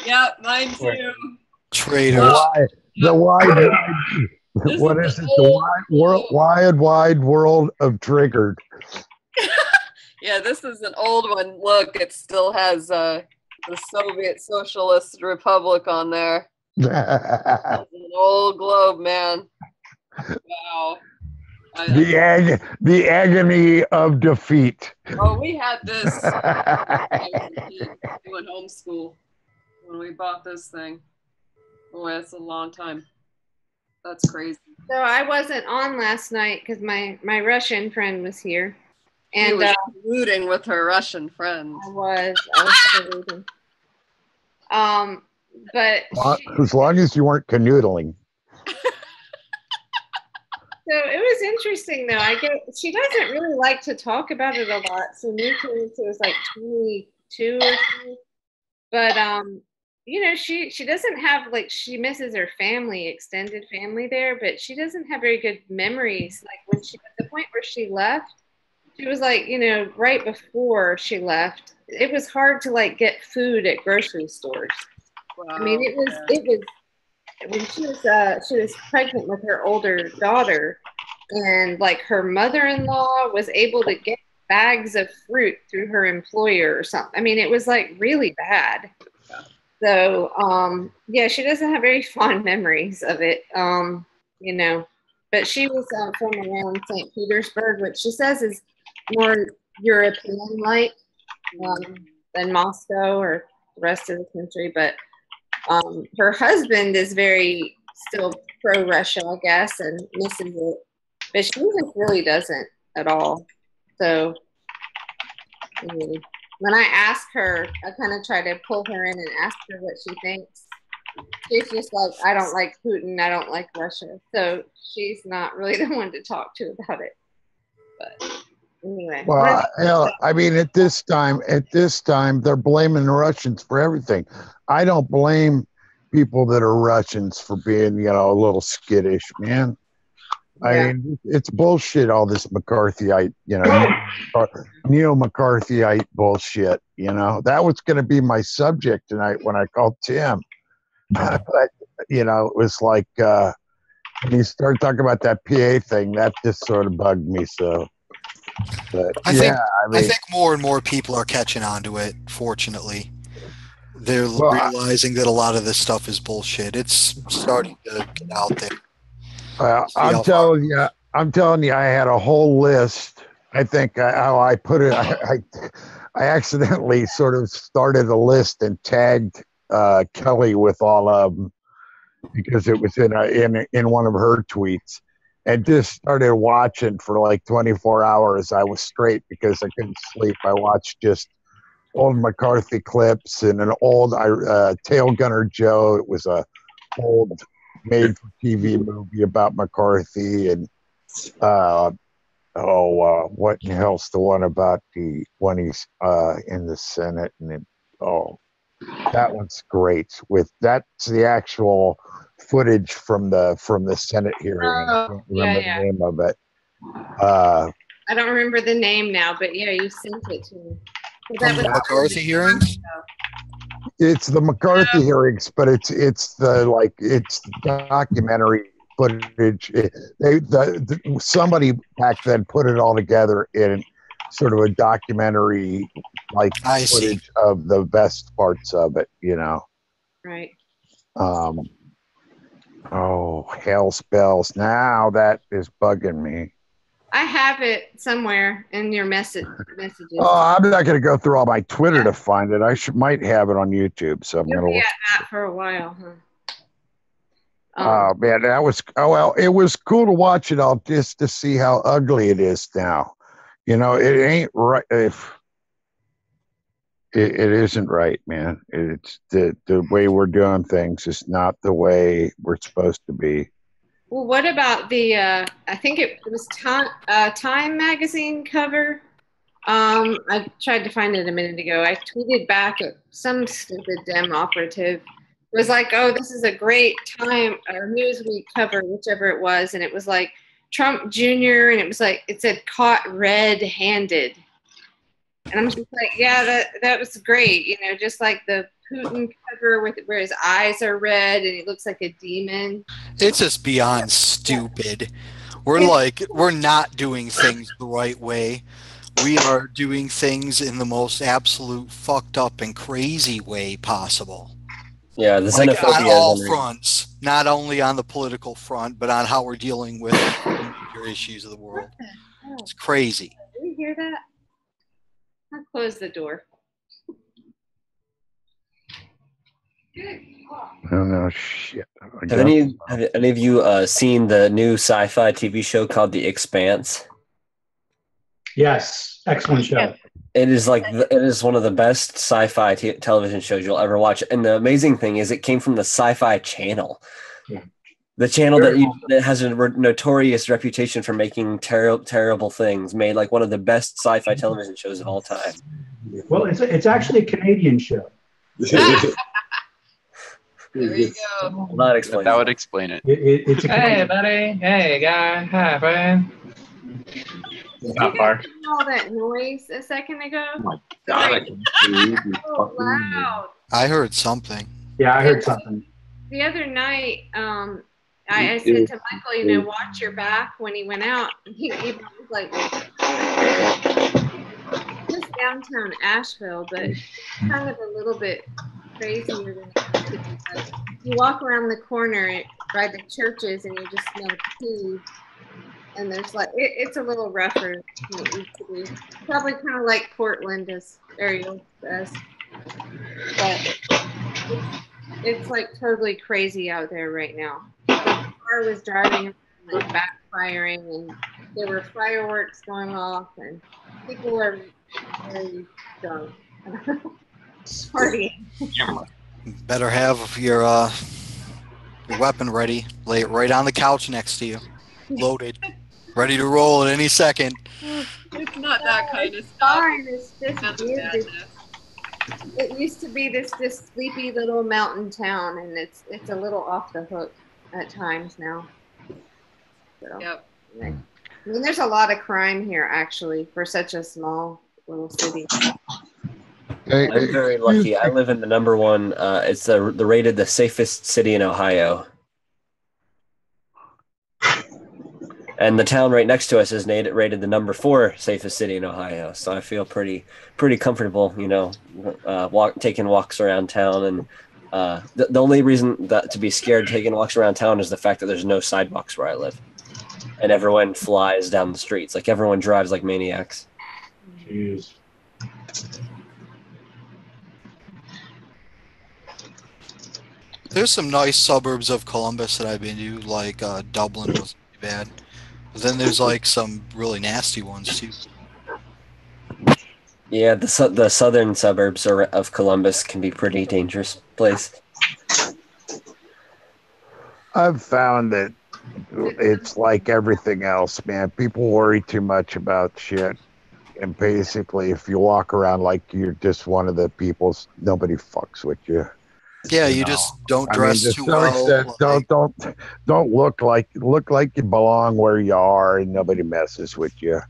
Yep, mine too. Traitors. What is it? The wide world of triggered. Yeah, this is an old one. Look, it still has the Soviet Socialist Republic on there. It's an old globe, man. Wow. The agony of defeat. Oh, we had this doing homeschool when we bought this thing. Oh, that's a long time. That's crazy. So I wasn't on last night because my Russian friend was here. And she was colluding with her Russian friend. I was colluding. But as long as you weren't canoodling. So it was interesting though. She doesn't really like to talk about it a lot. So maybe it was like 22 or something. But you know, she doesn't have like she misses her family, extended family there, but she doesn't have very good memories. Like when she at the point where she left, she was like, you know, right before she left, it was hard to like get food at grocery stores. Wow. I mean, it was when she was pregnant with her older daughter, and like her mother-in-law was able to get bags of fruit through her employer or something. I mean, it was like really bad. So yeah, she doesn't have very fond memories of it. You know, but she was from around St. Petersburg, which she says is more European-like than Moscow or the rest of the country. But her husband is very still pro-Russia, I guess, and misses it. But she just really doesn't at all. So when I ask her, I kind of try to pull her in and ask her what she thinks. She's just like, I don't like Putin, I don't like Russia. So she's not really the one to talk to about it. But anyway. Well, hell, I mean, at this time, they're blaming the Russians for everything. I don't blame people that are Russians for being, you know, a little skittish, man. Yeah. I mean, it's bullshit, all this McCarthyite, you know, neo-McCarthyite bullshit, you know. That was going to be my subject tonight when I called Tim. But, you know, it was like, when you started talking about that PA thing, that just sort of bugged me, so. But, I think more and more people are catching on to it, fortunately. They're realizing that a lot of this stuff is bullshit. It's starting to get out there. I'm telling you, I had a whole list. I think how I put it, I accidentally sort of started a list and tagged Kelley with all of them because it was in one of her tweets, and just started watching for like 24 hours. I was straight because I couldn't sleep. I watched just old McCarthy clips and an old Tail Gunner Joe. It was a old made-for-TV movie about McCarthy, and what the hell's the one about when he's in the Senate, and that one's great. That's the actual footage from the Senate hearing. I can't remember the name of it. I don't remember the name now, but yeah, you sent it to me. From the McCarthy hearings? It's the McCarthy hearings, but it's the documentary footage. Somebody back then put it all together in sort of a documentary footage of the best parts of it, you know. Right. Hell's bells. Now that is bugging me. I have it somewhere in your messages. I'm not going to go through all my Twitter to find it. I might have it on YouTube, so I'm going to look at that for a while, huh? Oh man, it was cool to watch it all just to see how ugly it is now. You know, it ain't right. If it isn't right, man. It's the way we're doing things is not the way we're supposed to be. Well, what about the, I think it was Time magazine cover. I tried to find it a minute ago. I tweeted back at some stupid Dem operative. It was like, oh, this is a great Time or Newsweek cover, whichever it was. And it was like Trump Jr. And it was like, it said caught red-handed. And I'm just like, yeah, that was great. You know, just like the Putin cover where his eyes are red and he looks like a demon. It's just beyond stupid. We're not doing things the right way. We are doing things in the most absolute fucked up and crazy way possible. Yeah, the xenophobia on all fronts, not only on the political front, but on how we're dealing with the major issues of the world. It's crazy. Did you hear that? I'll close the door. Oh no, shit. Have any of you seen the new sci-fi TV show called The Expanse? Yes, excellent show. It is one of the best sci-fi television shows you'll ever watch. And the amazing thing is, it came from the Sci-Fi Channel, the channel that has a notorious reputation for making terrible things. Made like one of the best sci-fi television shows of all time. Well, it's actually a Canadian show. There you go. Well, that explains That it. would explain it. It's hey, buddy. Hey, guy. Hi, Bryan. It's not far. All that noise a second ago. Oh my God. So loud. I heard something. Yeah, I heard something. The other night, I said to Michael, you know, watch your back when he went out. He was like, just downtown Asheville, but kind of a little bit crazier than it used to be. Like, you walk around the corner by the churches and you just smell pee. And there's like, it's a little rougher than it used to be. Probably kind of like Portland, as Ariel says. But it's like totally crazy out there right now. The car was driving, like backfiring, and there were fireworks going off, and people were very drunk. Partying. Better have your weapon ready. Lay it right on the couch next to you, loaded, ready to roll at any second. It's not that kind of stuff. Fine. It's just weird. It used to be this sleepy little mountain town, and it's a little off the hook at times now. So, yep. I mean, there's a lot of crime here actually for such a small little city. I'm very lucky. I live in the number one. It's the rated the safest city in Ohio, and the town right next to us is rated the number 4 safest city in Ohio. So I feel pretty comfortable, you know, taking walks around town. And the only reason that to be scared taking walks around town is the fact that there's no sidewalks where I live, and everyone flies down the streets. Like everyone drives like maniacs. Jeez. There's some nice suburbs of Columbus that I've been to, like Dublin wasn't too bad. But then there's like some really nasty ones too. Yeah, the southern suburbs of Columbus can be pretty dangerous place. I've found that it's like everything else, man. People worry too much about shit. And basically, if you walk around like you're just one of the people, nobody fucks with you. Yeah, you just don't dress too well. Don't look like you belong where you are, and nobody messes with you.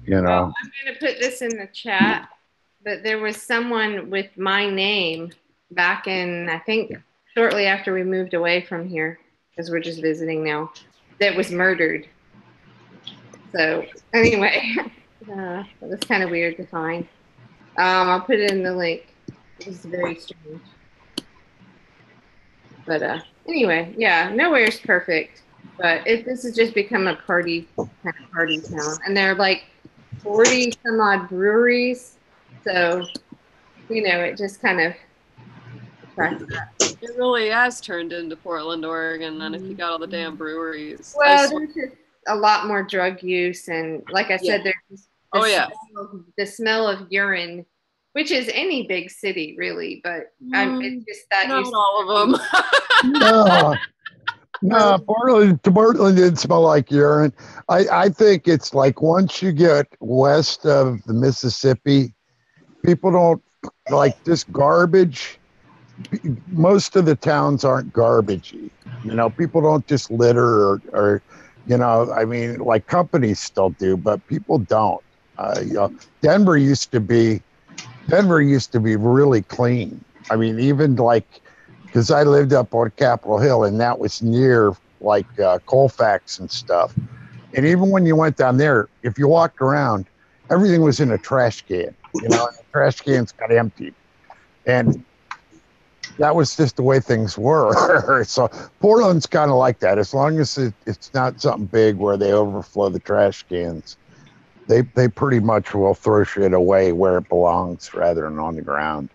You know. Well, I'm going to put this in the chat, but there was someone with my name back in, I think, shortly after we moved away from here, because we're just visiting now, that was murdered. So anyway, it was kind of weird to find. I'll put it in the link. It was very strange. But anyway, yeah, nowhere's perfect. But this has just become a party town. And there are like 40 some odd breweries. So, you know, it just kind of attracts that. It really has turned into Portland, Oregon, then if you got all the damn breweries. Well, there's just a lot more drug use. And like I said, there's the smell of urine, which is any big city, really, but it's just that. Not all of them. No, Portland didn't smell like urine. I think it's like once you get west of the Mississippi, people don't like this garbage. Most of the towns aren't garbagey. You know, people don't just litter or you know, I mean, like companies still do, but people don't. You know, Denver used to be really clean. I mean, even like, because I lived up on Capitol Hill, and that was near like Colfax and stuff. And even when you went down there, if you walked around, everything was in a trash can. You know, and the trash cans got emptied, and that was just the way things were. So Portland's kind of like that. As long as it's not something big where they overflow the trash cans. They pretty much will throw shit away where it belongs rather than on the ground.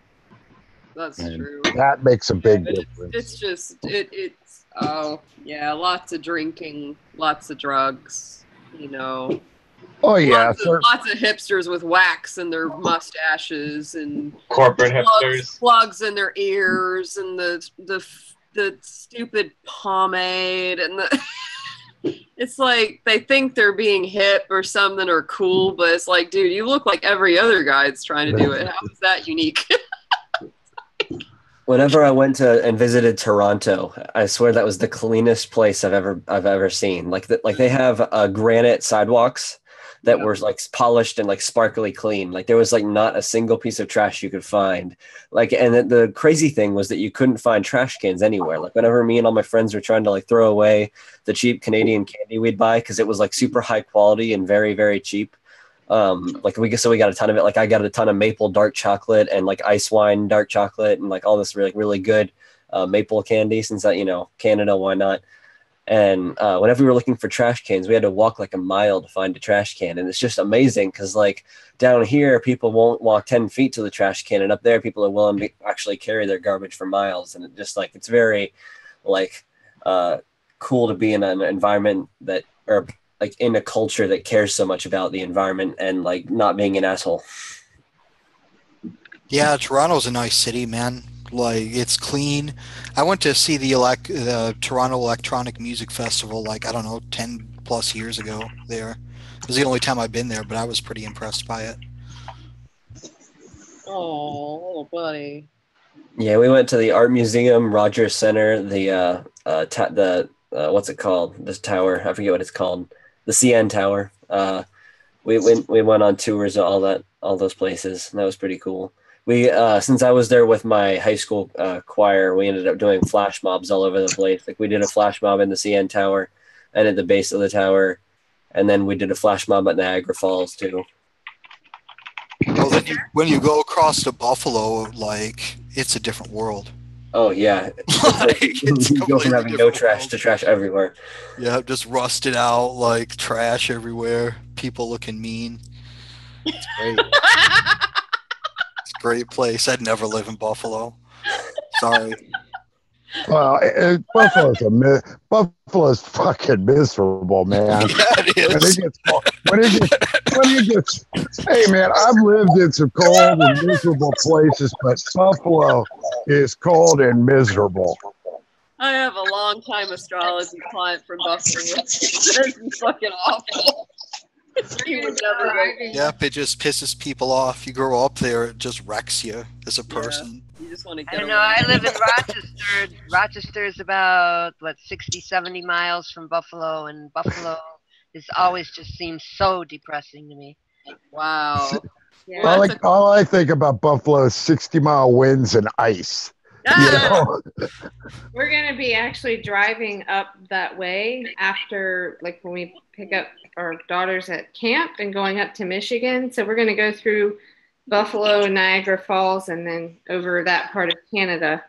That's true. That makes a big difference. It's just it's lots of drinking, lots of drugs, you know. Oh yeah, lots of hipsters with wax in their mustaches and corporate hipsters, plugs in their ears, and the stupid pomade and the. It's like they think they're being hip or something or cool, but it's like, dude, you look like every other guy that's trying to do it. How is that unique? Whenever I went to and visited Toronto, I swear that was the cleanest place I've ever seen. Like they have granite sidewalks that were like polished and like sparkly clean. Like there was like not a single piece of trash you could find. Like, and the crazy thing was that you couldn't find trash cans anywhere. Like whenever me and all my friends were trying to like throw away the cheap Canadian candy we'd buy because it was like super high quality and very, very cheap. Like we got a ton of it. Like I got a ton of maple dark chocolate and like ice wine dark chocolate and like all this really, really good maple candy since that, Canada, why not? And whenever we were looking for trash cans, we had to walk like a mile to find a trash can. And it's just amazing because like down here, people won't walk 10 feet to the trash can. And up there, people are willing to actually carry their garbage for miles. And it just like, it's very like cool to be in an environment that, or like in a culture that cares so much about the environment and like not being an asshole. Yeah, Toronto's a nice city, man. Like it's clean. I went to see the Toronto Electronic Music Festival, like I don't know, 10 plus years ago. There, it was the only time I've been there, but I was pretty impressed by it. Oh, little buddy. Yeah, we went to the Art Museum, Rogers Center, the what's it called? This tower, I forget what it's called. The CN Tower. We went on tours of all those places. And that was pretty cool. We since I was there with my high school choir, we ended up doing flash mobs all over the place. Like we did a flash mob in the CN Tower and at the base of the tower, and then we did a flash mob at Niagara Falls too. Well, then when you go across to Buffalo, like it's a different world. Oh yeah, you go from having no trash to trash everywhere. Yeah, just rusted out, like trash everywhere. People looking mean. It's great. It's a great place. I'd never live in Buffalo. Sorry. Well, Buffalo's fucking miserable, man. Yeah, it is. When it gets, hey man, I've lived in some cold and miserable places, but Buffalo is cold and miserable. I have a long-time astrology client from Buffalo. This is fucking awful. He would never go. Yep, it just pisses people off. You grow up there, it just wrecks you as a person. You just want to get I don't know. I live in Rochester. Rochester's about 60, 70 miles from Buffalo, and Buffalo is always just seems so depressing to me. Wow. Yeah. All I think about Buffalo is 60-mile winds and ice. We're going to be actually driving up that way after, like, when we pick up our daughters at camp and going up to Michigan. So we're going to go through Buffalo and Niagara Falls and then over that part of Canada.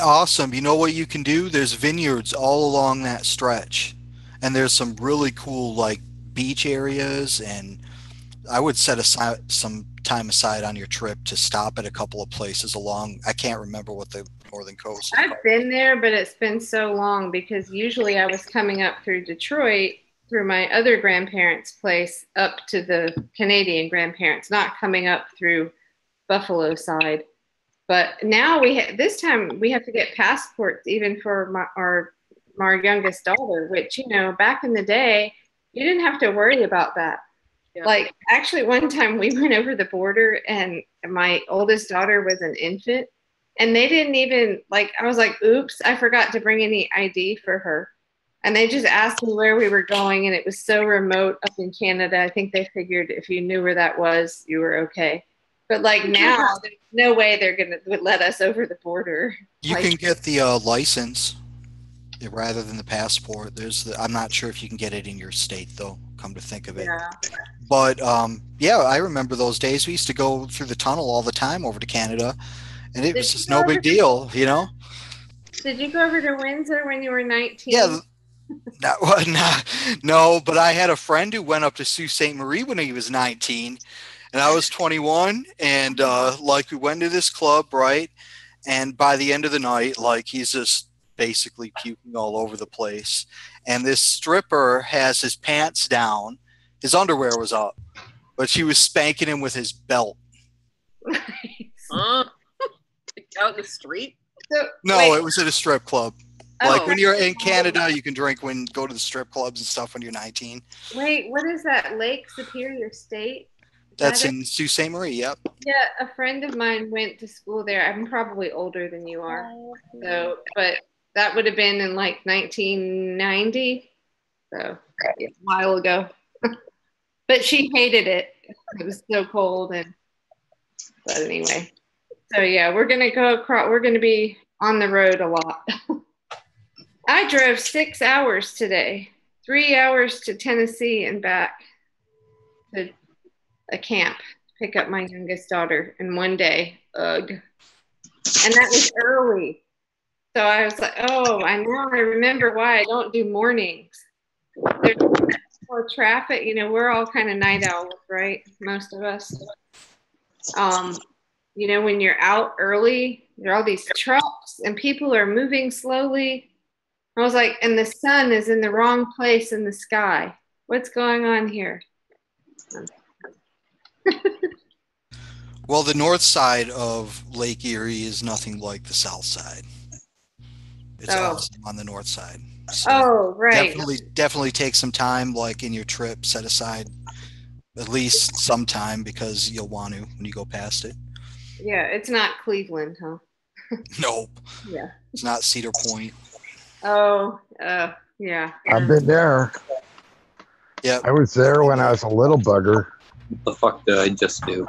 Awesome. You know what you can do? There's vineyards all along that stretch. And there's some really cool, like, beach areas. And I would set aside some time aside on your trip to stop at a couple of places along. I can't remember what the northern coast is. I've been there, but it's been so long because usually I was coming up through Detroit through my other grandparents' place up to the Canadian grandparents, not coming up through Buffalo side. But now this time we have to get passports even for our youngest daughter, which, back in the day, you didn't have to worry about that. Yeah. Like, actually, one time we went over the border and my oldest daughter was an infant and they didn't even, I was like, oops, I forgot to bring any ID for her. And they just asked me where we were going, and it was so remote up in Canada. I think they figured if you knew where that was, you were okay. But now, there's no way they're would let us over the border. You can get the license rather than the passport. I'm not sure if you can get it in your state though. Come to think of it. Yeah. But I remember those days. We used to go through the tunnel all the time over to Canada, and it was just no big deal, Did you go over to Windsor when you were 19? Yeah. No, but I had a friend who went up to Sault Ste. Marie when he was 19, and I was 21, and we went to this club, right? And by the end of the night, he's just basically puking all over the place. And this stripper has his pants down, his underwear was up, but she was spanking him with his belt. Out in the street? No, it was at a strip club. When you're in Canada, you can go to the strip clubs and stuff when you're 19. Wait, what is that? Lake Superior State? That's in Sault Ste. Marie, yep. Yeah, a friend of mine went to school there. I'm probably older than you are. So, but that would have been in like 1990. So, a while ago. But she hated it. It was so cold but anyway. So yeah, we're going to go across, we're going to be on the road a lot. I drove 6 hours today. 3 hours to Tennessee and back to a camp. Pick up my youngest daughter in one day. Ugh. And that was early. So I was like, oh, I remember why I don't do mornings. There's more traffic. You know, we're all kind of night owls, right? Most of us. You know, when you're out early, there are all these trucks and people are moving slowly. I was like, and the sun is in the wrong place in the sky. What's going on here? Well, the north side of Lake Erie is nothing like the south side. It's awesome on the north side. So right. Definitely take some time, like in your trip, set aside at least some time because you'll want to when you go past it. Yeah, it's not Cleveland, huh? Nope. Yeah. It's not Cedar Point. Oh, yeah. I've been there. Yeah. I was there when I was a little bugger. What the fuck did I just do?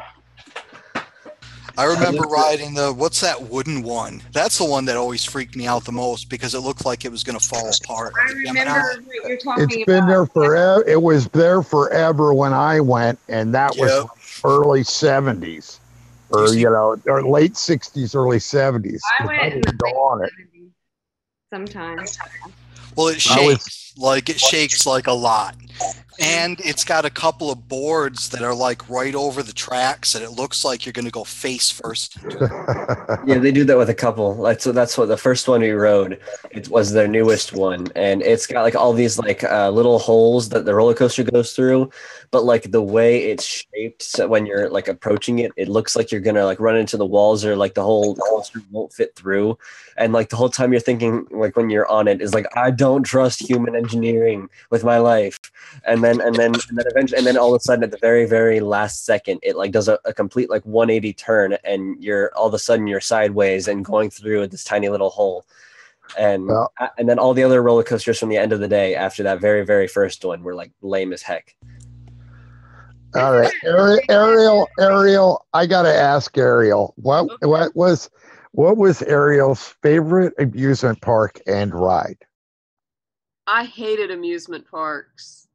I remember riding what's that wooden one? That's the one that always freaked me out the most because it looked like it was going to fall apart. I remember what you're talking about. It's been there forever. It was there forever when I went, and that was early 70s. Or, or late 60s, early 70s. I went in the go on it. Sometimes. Well, it shakes. It shakes like a lot. And it's got a couple of boards that are like right over the tracks, and it looks like you're going to go face first. Yeah, they do that with a couple. That's what the first one we rode. It was their newest one, and it's got like all these like little holes that the roller coaster goes through. But like the way it's shaped, so when you're like approaching it, it looks like you're gonna like run into the walls, or like the whole coaster won't fit through. And like the whole time you're thinking, like when you're on it, is like, I don't trust human engineering with my life. And then eventually, and then all of a sudden at the very, very last second, it like does a complete like 180 turn, and you're all of a sudden you're sideways and going through this tiny little hole. And then all the other roller coasters from the end of the day after that very, very first one were like lame as heck. All right, Ariel, I gotta ask Ariel, what was Ariel's favorite amusement park and ride? I hated amusement parks.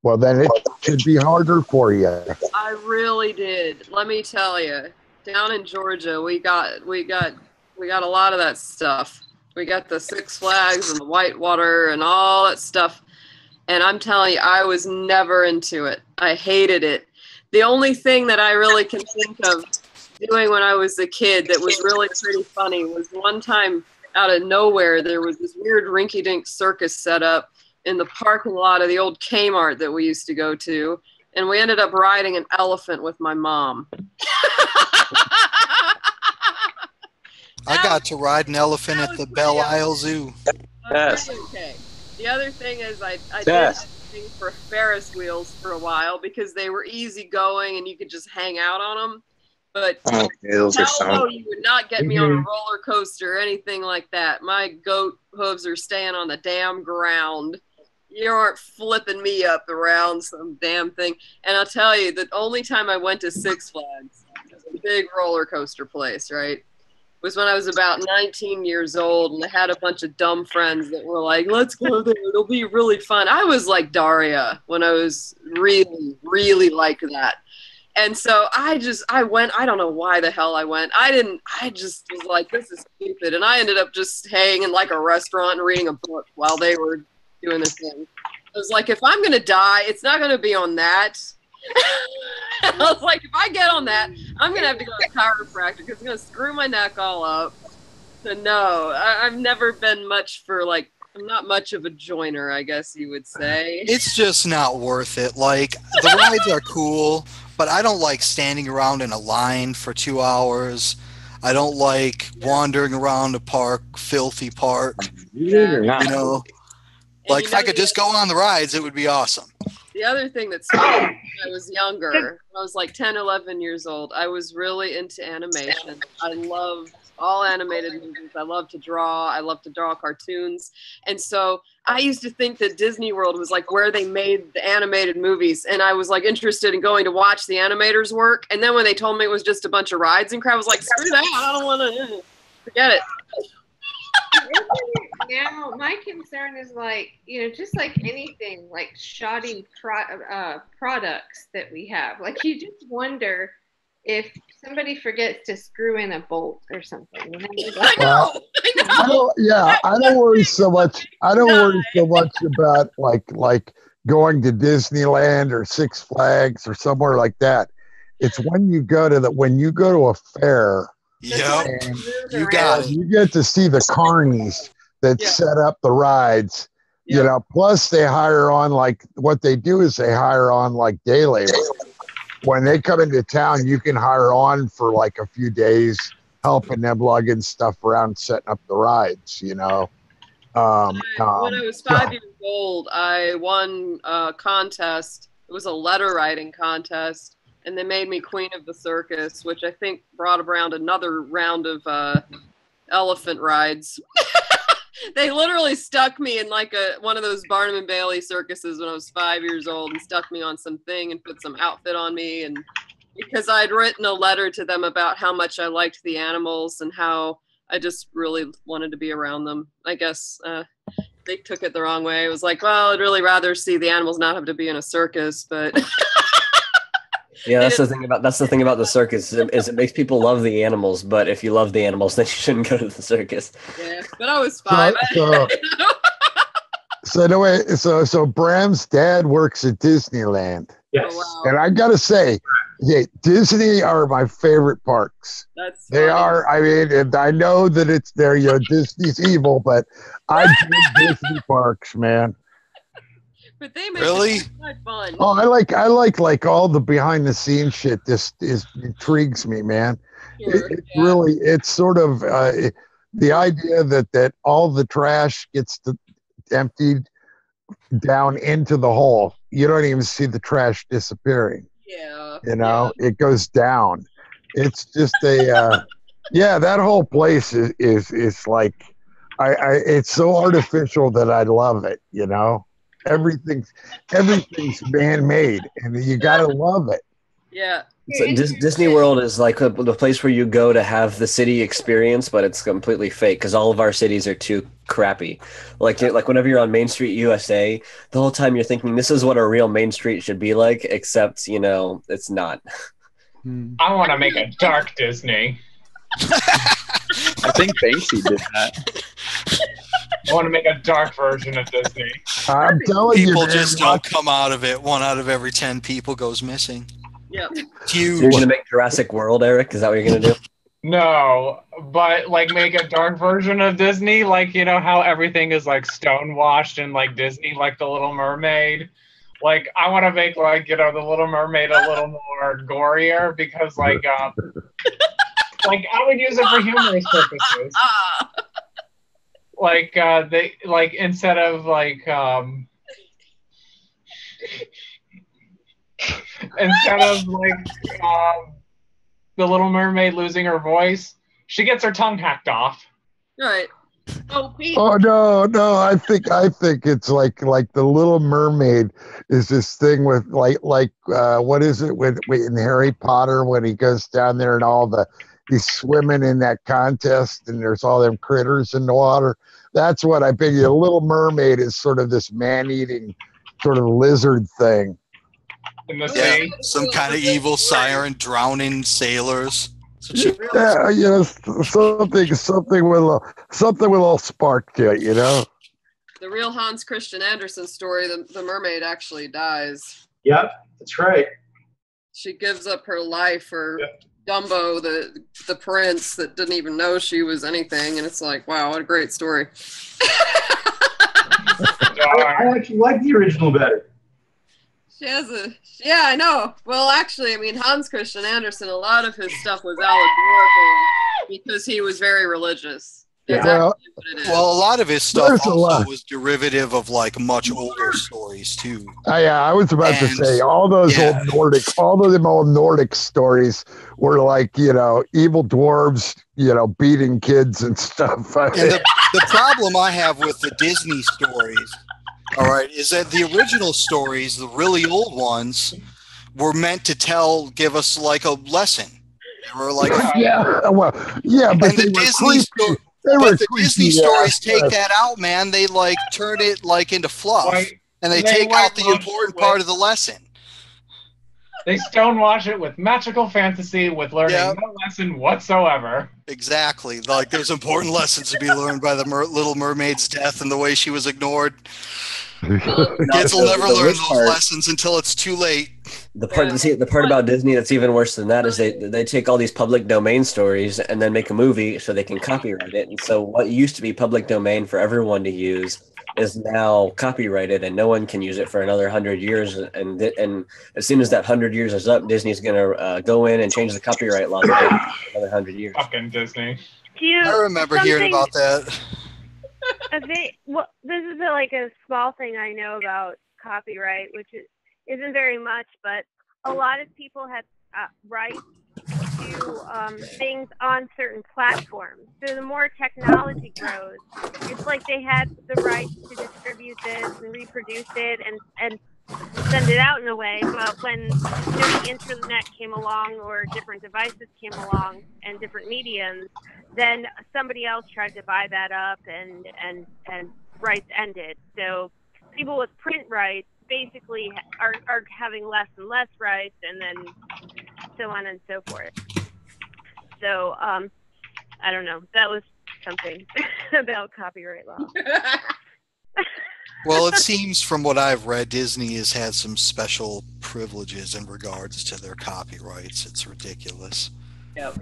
Well, then it should be harder for you. I really did. Let me tell you, down in Georgia, we got a lot of that stuff. We got the Six Flags and the Whitewater and all that stuff. And I'm telling you, I was never into it. I hated it. The only thing that I really can think of doing when I was a kid that was really pretty funny was one time out of nowhere, there was this weird rinky-dink circus set up in the parking lot of the old Kmart that we used to go to. And we ended up riding an elephant with my mom. I got to ride an elephant at the Belle Isle Zoo. Yes. Okay. The other thing is I did thing for Ferris wheels for a while because they were easy going and you could just hang out on them. But you would not get me on a roller coaster or anything like that. My goat hooves are staying on the damn ground. You aren't flipping me up around some damn thing. And I'll tell you, the only time I went to Six Flags, a big roller coaster place, right, was when I was about 19 years old, and I had a bunch of dumb friends that were like, let's go there, it'll be really fun. I was like Daria when I was really, really like that. And so I went, I don't know why the hell I went. I just was like, this is stupid. And I ended up just staying in like a restaurant and reading a book while they were doing this thing. I was like, if I'm going to die, it's not going to be on that. I was like, if I get on that, I'm going to have to go to chiropractic because it's going to screw my neck all up. So no, I've never been much for like, I'm not much of a joiner, I guess you would say. It's just not worth it. Like, the rides are cool, but I don't like standing around in a line for 2 hours. I don't like wandering around a park, filthy park. You know, like if I could just go on the rides, it would be awesome. The other thing that's funny I was younger. When I was like 10, 11 years old. I was really into animation. I loved all animated movies. I love to draw. I love to draw cartoons. And so I used to think that Disney World was like where they made the animated movies. And I was like interested in going to watch the animators work. And then when they told me it was just a bunch of rides and crap, I was like, screw that. I don't want to forget it. Now, my concern is like, just like anything, like shoddy products that we have. Like, you just wonder if somebody forgets to screw in a bolt or something. I don't worry so much. I don't worry so much about like going to Disneyland or Six Flags or somewhere like that. It's when you go to a fair. Yeah, you get to see the carnies that set up the rides. Plus they hire on what they do is they hire on day laborers. When they come into town, you can hire on for a few days, helping them lugging stuff around, setting up the rides. When I was 5 years old, I won a contest. It was a letter writing contest. And they made me queen of the circus, which I think brought around another round of elephant rides. They literally stuck me in one of those Barnum and Bailey circuses when I was 5 years old and stuck me on some thing and put some outfit on me. And because I'd written a letter to them about how much I liked the animals and how I just really wanted to be around them. I guess they took it the wrong way. It was like, well, I'd really rather see the animals not have to be in a circus, but... Yeah, that's the thing about the circus is it makes people love the animals, but if you love the animals, then you shouldn't go to the circus. Yeah, but I was 5. So Bram's dad works at Disneyland. Yes. Oh, wow. And I gotta say, Disney are my favorite parks. They are. I mean, and I know that Disney's evil, but I dig Disney parks, man. But they make it fun. Oh, I like all the behind the scenes shit. This intrigues me, man. Sure, It's sort of the idea that all the trash gets emptied down into the hole. You don't even see the trash disappearing. Yeah. It goes down. It's just that whole place is like, it's so artificial that I love it. Everything's man-made, and you gotta love it. Yeah. So Disney World is like the place where you go to have the city experience, but it's completely fake because all of our cities are too crappy. Like whenever you're on Main Street USA, the whole time you're thinking this is what a real Main Street should be like, except it's not. I want to make a dark Disney. I think Banksy did that. I want to make a dark version of Disney. I'm telling you, people just don't come out of it. 1 out of every 10 people goes missing. Yep. Huge. So you're gonna make Jurassic World, Eric? Is that what you're gonna do? No, but make a dark version of Disney, how everything is stonewashed in Disney, like the Little Mermaid. I want to make the Little Mermaid a little more gorier because I would use it for humorous purposes. Instead of the Little Mermaid losing her voice, she gets her tongue hacked off. Right. Oh, Pete. Oh no! I think it's like the Little Mermaid is this thing with what is it with in Harry Potter when he goes down there and he's swimming in that contest and there's all them critters in the water. That's what I figure. The Little Mermaid is sort of this man-eating sort of lizard thing. Some kind of evil siren drowning sailors. Yeah, something with a little spark to it, The real Hans Christian Andersen story, the mermaid actually dies. Yep, that's right. She gives up her life for Dumbo, the prince that didn't even know she was anything, and it's like, wow, what a great story. I actually like the original better. I know. Well, actually, Hans Christian Andersen, a lot of his stuff was allegorical because he was very religious. Well, Well, a lot of his stuff There's a also lot. was derivative of like much older stories too. Yeah, I was about to say all those old Nordic, all of them old Nordic stories were like, evil dwarves, beating kids and stuff. And the problem I have with the Disney stories, all right, is that the original stories, the really old ones, were meant to give us like a lesson. They were like, but and they the were Disney creepy. They were the Disney creepy, stories take yes. that out, man. They like turn it like into fluff, and they they take out the whitewash important part of the lesson. They stonewash it with magical fantasy with learning no lesson whatsoever. Exactly. Like there's important lessons to be learned by the Little Mermaid's death and the way she was ignored. Kids will never learn those lessons until it's too late. The part about Disney that's even worse than that is they take all these public domain stories and then make a movie so they can copyright it. And so what used to be public domain for everyone to use is now copyrighted, and no one can use it for another 100 years. And as soon as that 100 years is up, Disney's gonna go in and change the copyright law for another 100 years. Fucking Disney. I remember hearing about that. This is like a small thing I know about copyright, which isn't very much, but a lot of people have rights to things on certain platforms. So the more technology grows, it's like they had the rights to distribute this and reproduce it and send it out in a way. But when the internet came along or different devices came along and different mediums, then somebody else tried to buy that up and rights ended. So people with print rights basically are having less and less rights, and then so on and so forth. So I don't know. That was something about copyright law. Well, it seems from what I've read, Disney has had some special privileges in regards to their copyrights. It's ridiculous. Yep.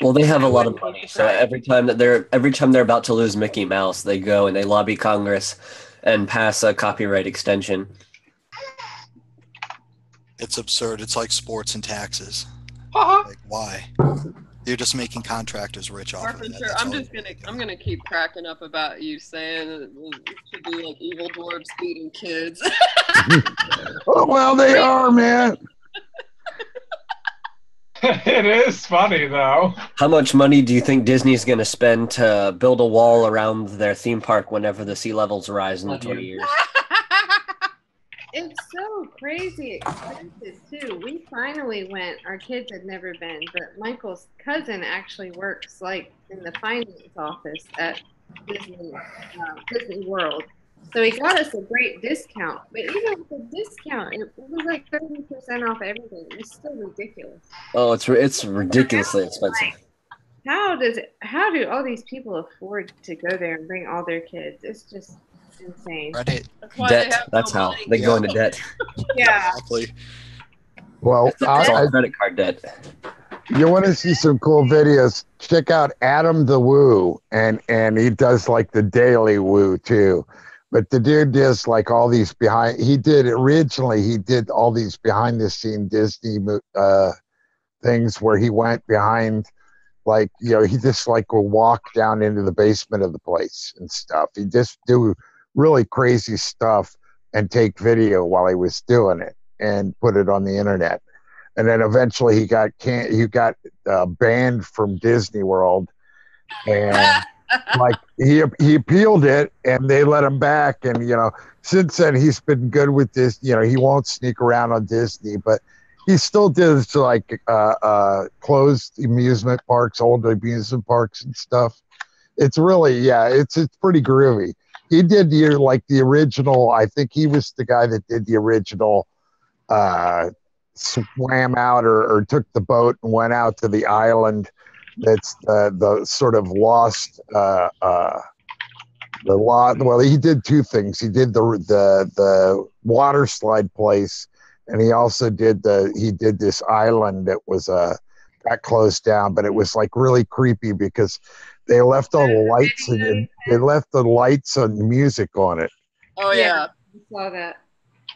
Well, they have a lot of money, so every time they're about to lose Mickey Mouse, they go and they lobby Congress and pass a copyright extension. It's absurd. It's like sports and taxes. Like, why? You're just making contractors rich off of that. I'm gonna keep cracking up about you saying that it should be like evil dwarves beating kids. Oh, well, they are, man. It is funny, though. How much money do you think Disney's going to spend to build a wall around their theme park whenever the sea levels rise in 20 years? It's so crazy expensive, too. We finally went. Our kids had never been, but Michael's cousin actually works like in the finance office at Disney World. So he got us a great discount. But even with the discount, it was like 30% off everything. It's still ridiculous. Oh, it's ridiculously expensive. How do all these people afford to go there and bring all their kids? It's just insane. Debt. That's how they go into debt. Yeah. Exactly. Well, It's all credit card debt. You want to see some cool videos? Check out Adam the Woo, and he does like the daily woo too. But the dude does like all these he did all these behind the scene Disney things where he went behind, like, he just like will walk down into the basement of the place and stuff. He just do really crazy stuff and take video while he was doing it and put it on the internet. And then eventually he got banned from Disney World, and like he appealed it and they let him back. And since then he's been good with this. He won't sneak around on Disney, but he still does like closed amusement parks, old amusement parks and stuff. It's really it's pretty groovy. He did the original. I think he was the guy that did the original. Swam out or took the boat and went out to the island that's the sort of lost well, he did two things. He did the water slide place, and he also did this island that was got closed down, but it was like really creepy because they left all the lights and they left the lights and music on it. Oh yeah, I saw that.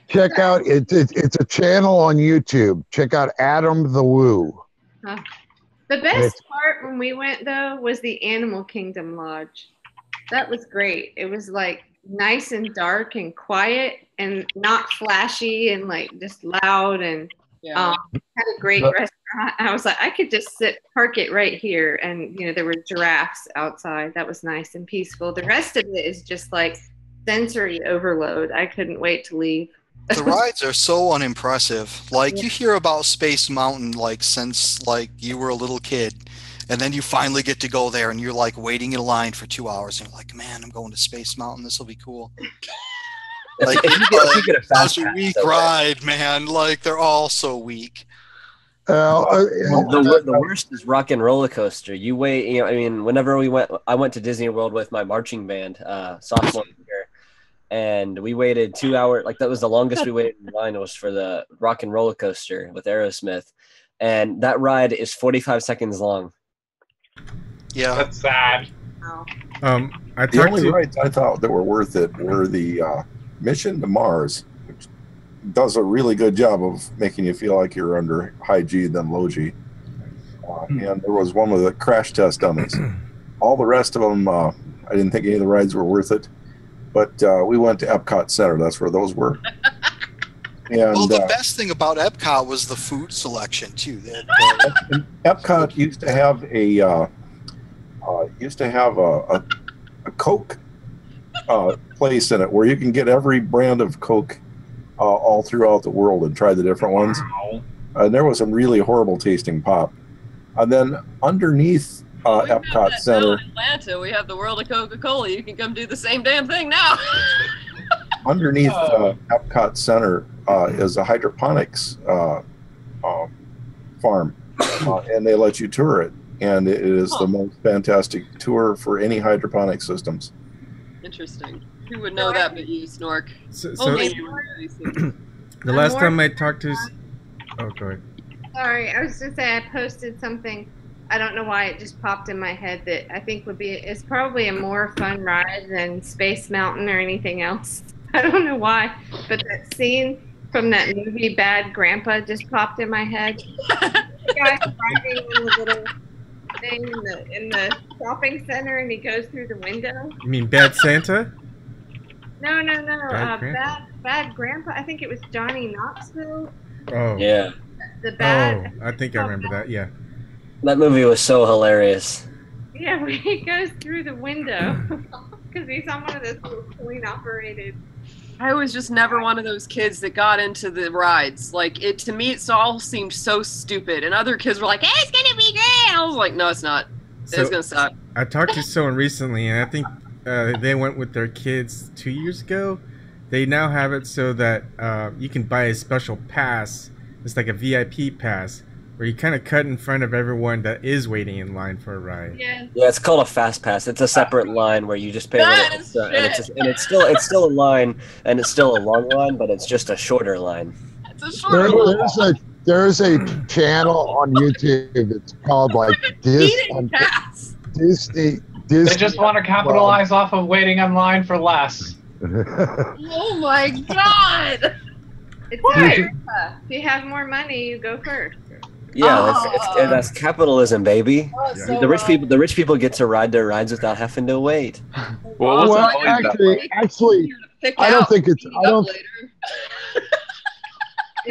Check out it's a channel on YouTube. Check out Adam the Woo. Huh. The best part when we went though was the Animal Kingdom Lodge. That was great. It was like nice and dark and quiet and not flashy and like just loud and had a great restaurant. I was like, I could just park it right here, and there were giraffes outside. That was nice and peaceful. The rest of it is just like sensory overload. I couldn't wait to leave. The rides are so unimpressive. Like you hear about Space Mountain like since like you were a little kid, and then you finally get to go there, and you're like waiting in line for 2 hours, and you're like, man, I'm going to Space Mountain. This will be cool. Like you get a fast such a pass, weak so ride, man. Like they're all so weak. The worst is Rock and Roller Coaster. You wait, I mean, whenever I went to Disney World with my marching band, sophomore year, and we waited 2 hours. Like that was the longest we waited in line was for the Rock and Roller Coaster with Aerosmith, and that ride is 45 seconds long. Yeah, that's sad. The only rides I thought that were worth it were the Mission to Mars, which does a really good job of making you feel like you're under high G than low G. And there was one with a crash test dummies. All the rest of them, I didn't think any of the rides were worth it. But we went to Epcot Center. That's where those were. And, well, the best thing about Epcot was the food selection too. Epcot used to have a Coke place in it where you can get every brand of Coke all throughout the world and try the different ones. And there was some really horrible tasting pop. And then underneath Epcot Center, in Atlanta, we have the World of Coca-Cola. You can come do the same damn thing now. underneath Epcot Center is a hydroponics farm, and they let you tour it. And it is the most fantastic tour for any hydroponic systems. Interesting. Who would know that but you, Snork? So Only the last time I talked to... Oh, go ahead. Sorry, I was going to say I posted something. I don't know why it just popped in my head that I think is probably a more fun ride than Space Mountain or anything else. I don't know why, but that scene from that movie Bad Grandpa just popped in my head. The guy riding in the little thing in the shopping center, and he goes through the window. You mean Bad Santa? No. Bad Grandpa? Bad Grandpa. I think it was Johnny Knoxville. Oh yeah. The bad. Oh, I think I remember that. Yeah. That movie was so hilarious. Yeah, when he goes through the window because he's on one of those little coin-operated. I was just never one of those kids that got into the rides. Like, to me, it all seemed so stupid. And other kids were like, hey, it's going to be great. I was like, no, it's not. It's going to suck. I talked to someone recently, and I think they went with their kids 2 years ago. They now have it so that you can buy a special pass. It's like a VIP pass, where you kind of cut in front of everyone that is waiting in line for a ride. Yeah, it's called a fast pass. It's a separate line where you just pay a little extra, and it's still a line, and it's still a long line, but it's just a shorter line. It's a shorter line. There's a channel on YouTube. It's called like Disney. They just want to capitalize off of waiting in line for less. Oh my God! It's America. If you have more money, you go first. Yeah, that's capitalism, baby. Oh, so the rich people get to ride their rides without having to wait. Actually, I don't think it's.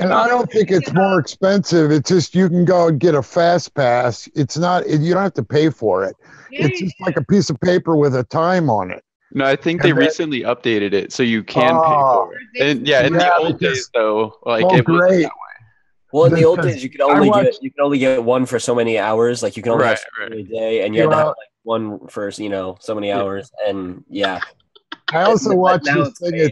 I don't think it's more expensive. It's just you can go and get a fast pass. It's not. You don't have to pay for it. It's just like a piece of paper with a time on it. No, I think they recently updated it so you can pay for it. And in the old days though, like it wasn't that way. Well, in the old days, you could only get one for so many hours. Like you can only have every day, and you had to have like one for so many hours. And yeah, I also watch this thing.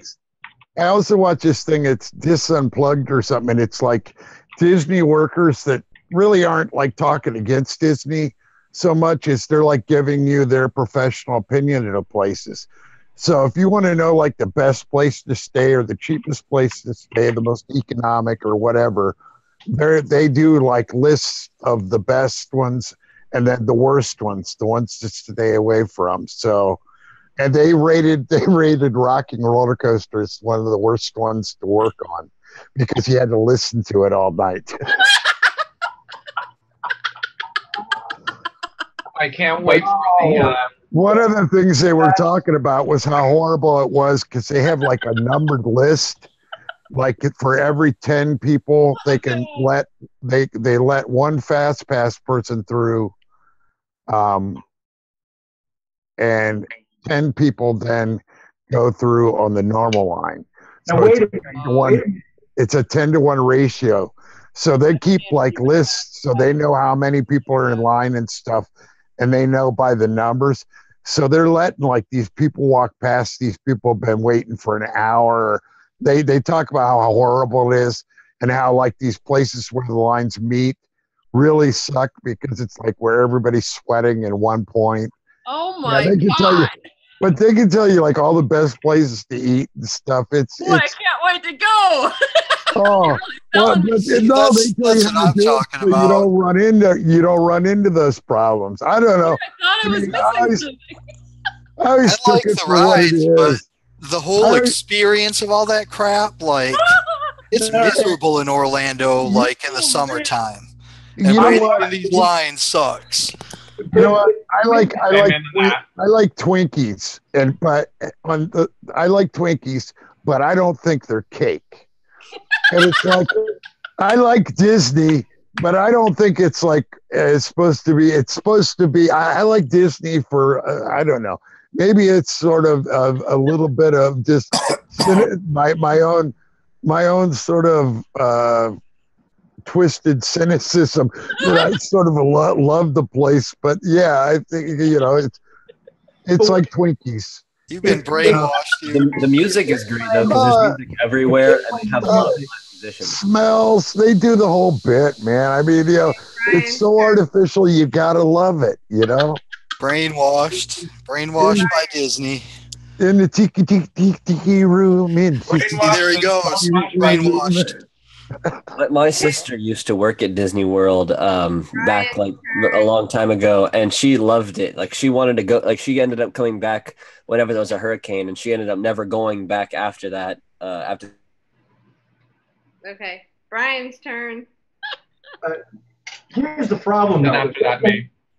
I also watch this thing. It's Dis Unplugged or something, and it's like Disney workers that really aren't like talking against Disney so much as they're like giving you their professional opinion of the places. So if you want to know like the best place to stay or the cheapest place to stay, the most economic or whatever, they do like lists of the best ones and then the worst ones, the ones to stay away from. So, and they rated Rocking Roller Coaster as one of the worst ones to work on because you had to listen to it all night. I can't wait for the. One of the things they were talking about was how horrible it was because they have like a numbered list. Like for every 10 people, they can let they let one fast pass person through, and 10 people then go through on the normal line. So Now, it's a 10-to-1. It's a 10-to-1 ratio. So they keep like lists so they know how many people are in line and stuff, and they know by the numbers. So they're letting like these people walk past. These people have been waiting for an hour. They talk about how horrible it is and how like these places where the lines meet really suck because it's like where everybody's sweating in one point. Oh my they can God. tell you, but they can tell you like all the best places to eat and stuff. Boy, I can't wait to go. Oh, well, they tell you how to do it so you don't run into those problems. I don't know. I thought I was missing something. I always I like took it the for what it rides, but is. the whole experience of all that crap, like, it's miserable in Orlando, like in the summertime. And You know waiting what? in these lines sucks. You know what? I like Twinkies, I like Twinkies, but I don't think they're cake. And it's like I like Disney, but I don't think it's like it's supposed to be. It's supposed to be. I like Disney for I don't know. Maybe it's sort of a little bit of just my own sort of twisted cynicism that I sort of love the place. But yeah, I think it's like Twinkies. You've been brainwashed. The music is great though because there's music everywhere and they have a lot of live musicians. Smells. They do the whole bit, man. I mean, it's so artificial. You gotta love it. Brainwashed by Disney. In the tiki room. There he goes. Brainwashed. My sister used to work at Disney World back like a long time ago, and she loved it. Like she wanted to go. Like she ended up coming back whenever there was a hurricane, and she ended up never going back after that. Okay, Brian's turn. Here's the problem, though.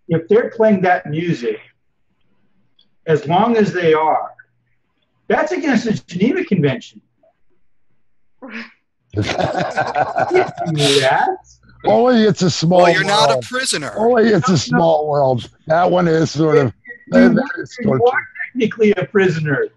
If they're playing that music, as long as they are, that's against the Geneva Convention. Only it's a small Well, you're not a world. prisoner. Only it's a small world. That one is sort of. You are technically a prisoner.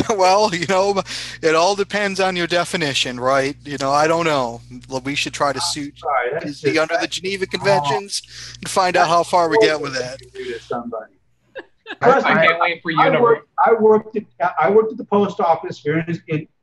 Well, it all depends on your definition, right? I don't know. We should try to suit Disney under the Geneva Conventions and find out how far we get with that. I can't wait for you I worked at the post office here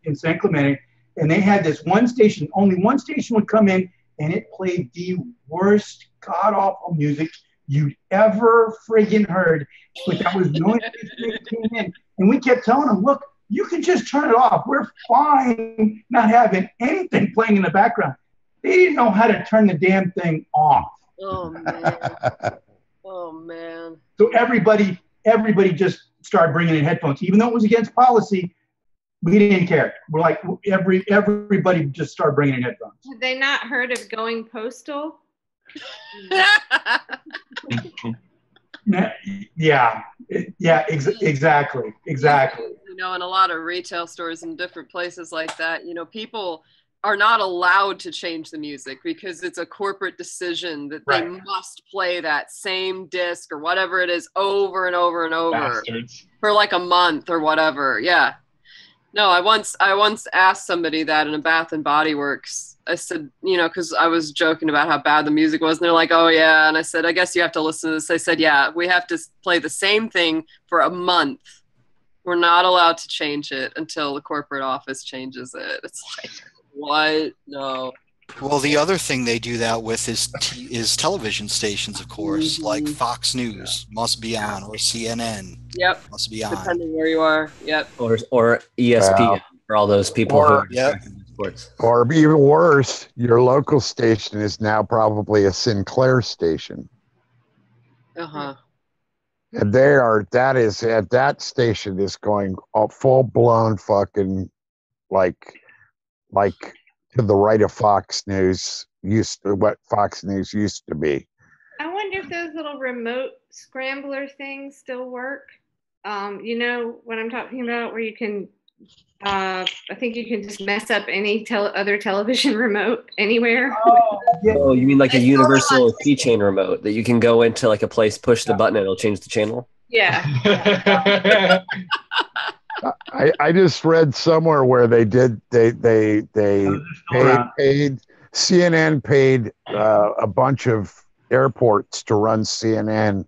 in San Clemente, and they had this one station. Only one station would come in, and it played the worst god-awful music you'd ever friggin' heard. But that was the only station that came in. And we kept telling them, look, you can just turn it off. We're fine not having anything playing in the background. They didn't know how to turn the damn thing off. Oh, man. Oh, man. So everybody just started bringing in headphones. Even though it was against policy, we didn't care. We're like, everybody just started bringing in headphones. Have they not heard of going postal? Yeah, exactly. In a lot of retail stores and different places like that, people are not allowed to change the music because it's a corporate decision that they must play that same disc or whatever it is over and over and over. Bastards. For like a month or whatever. Yeah. No, I once asked somebody that in a Bath and Body Works. I said, because I was joking about how bad the music was, and they're like, "Oh yeah," and I said, "I guess you have to listen to this." They said, "Yeah, we have to play the same thing for a month. We're not allowed to change it until the corporate office changes it." It's like, what? No. Well, the other thing they do that with is television stations, of course, like Fox News must be on, or CNN must be on. Depending where you are. Yep. Or ESPN for all those people who are sports. Or even worse, your local station is now probably a Sinclair station. Uh-huh. And that station is going full blown fucking like to the right of Fox News what Fox News used to be. I wonder if those little little remote scrambler things still work? You know what I'm talking about, where you can, I think you can just mess up any other television remote anywhere. Oh, you mean like a universal keychain remote that you can go into like a place, push the button, and it'll change the channel? Yeah. I just read somewhere where they paid CNN paid a bunch of airports to run CNN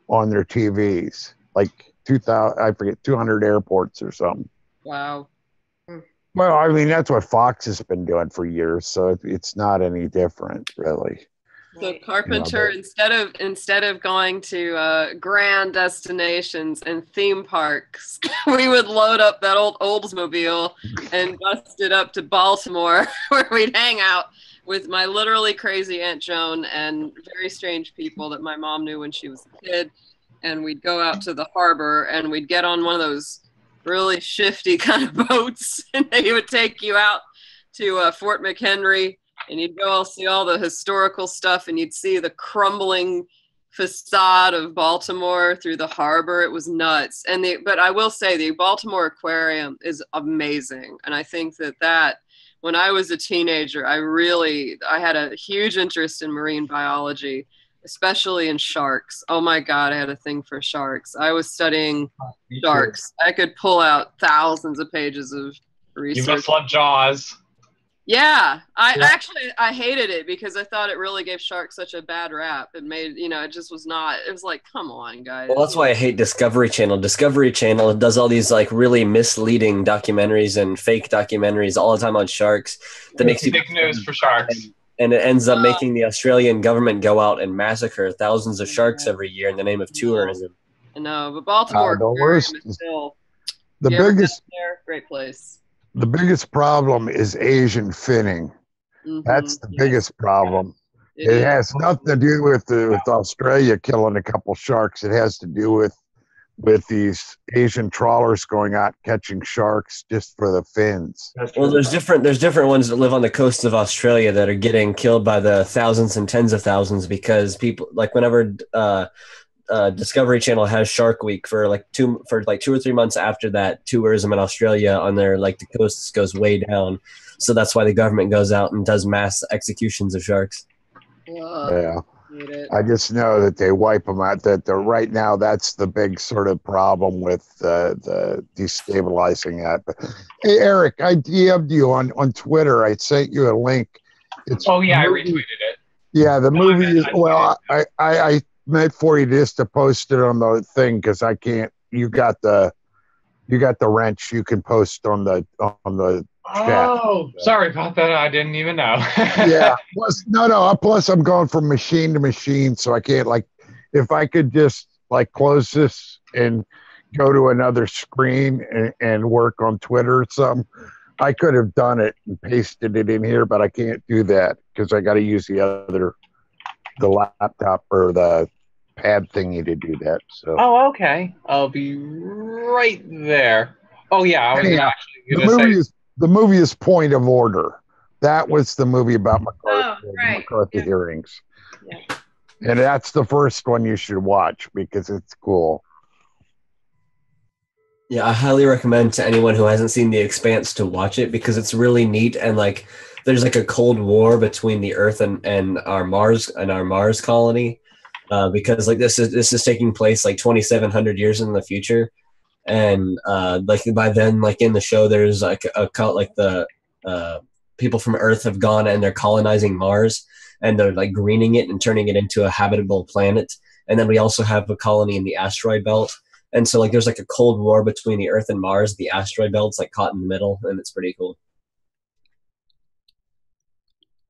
on their TVs, like 200 airports or something. Wow. Well, I mean, that's what Fox has been doing for years, so it's not any different, really. So Carpenter, instead of going to grand destinations and theme parks, we would load up that old Oldsmobile and bust it up to Baltimore, where we'd hang out with my literally crazy Aunt Joan and very strange people that my mom knew when she was a kid. And we'd go out to the harbor and we'd get on one of those really shifty kind of boats, and they would take you out to Fort McHenry. And you'd go see all the historical stuff, and you'd see the crumbling facade of Baltimore through the harbor. It was nuts. But I will say the Baltimore Aquarium is amazing. And I think that when I was a teenager, I had a huge interest in marine biology, especially in sharks. Oh my God, I had a thing for sharks. I was studying sharks. I could pull out thousands of pages of research. You must love Jaws. Yeah, I hated it because I thought it really gave sharks such a bad rap. It made, it just was not, it was like, come on, guys. Well, that's why I hate Discovery Channel. Discovery Channel does all these like really misleading documentaries and fake documentaries all the time on sharks. That makes you big news for sharks. And it ends up making the Australian government go out and massacre thousands of sharks every year in the name of tourism. I know, but Baltimore is still the biggest great place. The biggest problem is Asian finning. That's the biggest problem. It has nothing to do with Australia killing a couple sharks. It has to do with these Asian trawlers going out catching sharks just for the fins. Well, there's different ones that live on the coast of Australia that are getting killed by the thousands and tens of thousands because people, like whenever Discovery Channel has Shark Week for like 2 or 3 months after that, tourism in Australia on their like the coasts goes way down. So that's why the government goes out and does mass executions of sharks. Yeah. I just know that they wipe them out. Right now, that's the big sort of problem with the destabilizing that. But, hey, Erik, I DM'd you on Twitter. I sent you a link. I retweeted it. Yeah, the movie is. Well, I meant for you just to post it on the thing because I can't. You got the wrench. You can post on the chat. Oh, sorry about that. I didn't even know. Yeah. Plus, I'm going from machine to machine, so I can't if I could just close this and go to another screen and work on Twitter or something, I could have done it and pasted it in here, but I can't do that because I got to use the laptop or the pad thingy to do that. So. Oh, okay. I'll be right there. Oh yeah, I was actually going to say. The movie is Point of Order. That was the movie about McCarthy hearings. Yeah. And that's the first one you should watch because it's cool. Yeah, I highly recommend to anyone who hasn't seen The Expanse to watch it because it's really neat and there's a Cold War between the Earth and our Mars colony because this is taking place 2,700 years in the future. And by then, in the show, there's a cult the people from Earth have gone and they're colonizing Mars, and they're greening it and turning it into a habitable planet. And then we also have a colony in the asteroid belt, and so there's a Cold War between the Earth and Mars. The asteroid belt's caught in the middle, and it's pretty cool.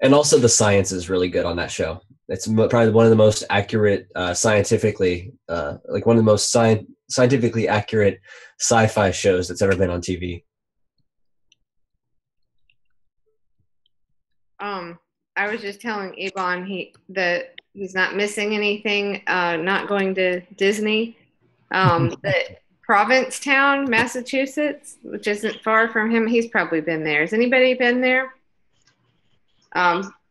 And also, the science is really good on that show. It's probably one of the most accurate scientifically accurate sci-fi shows that's ever been on TV. I was just telling Ebon that he's not missing anything, not going to Disney. That Provincetown, Massachusetts, which isn't far from him, he's probably been there. Has anybody been there?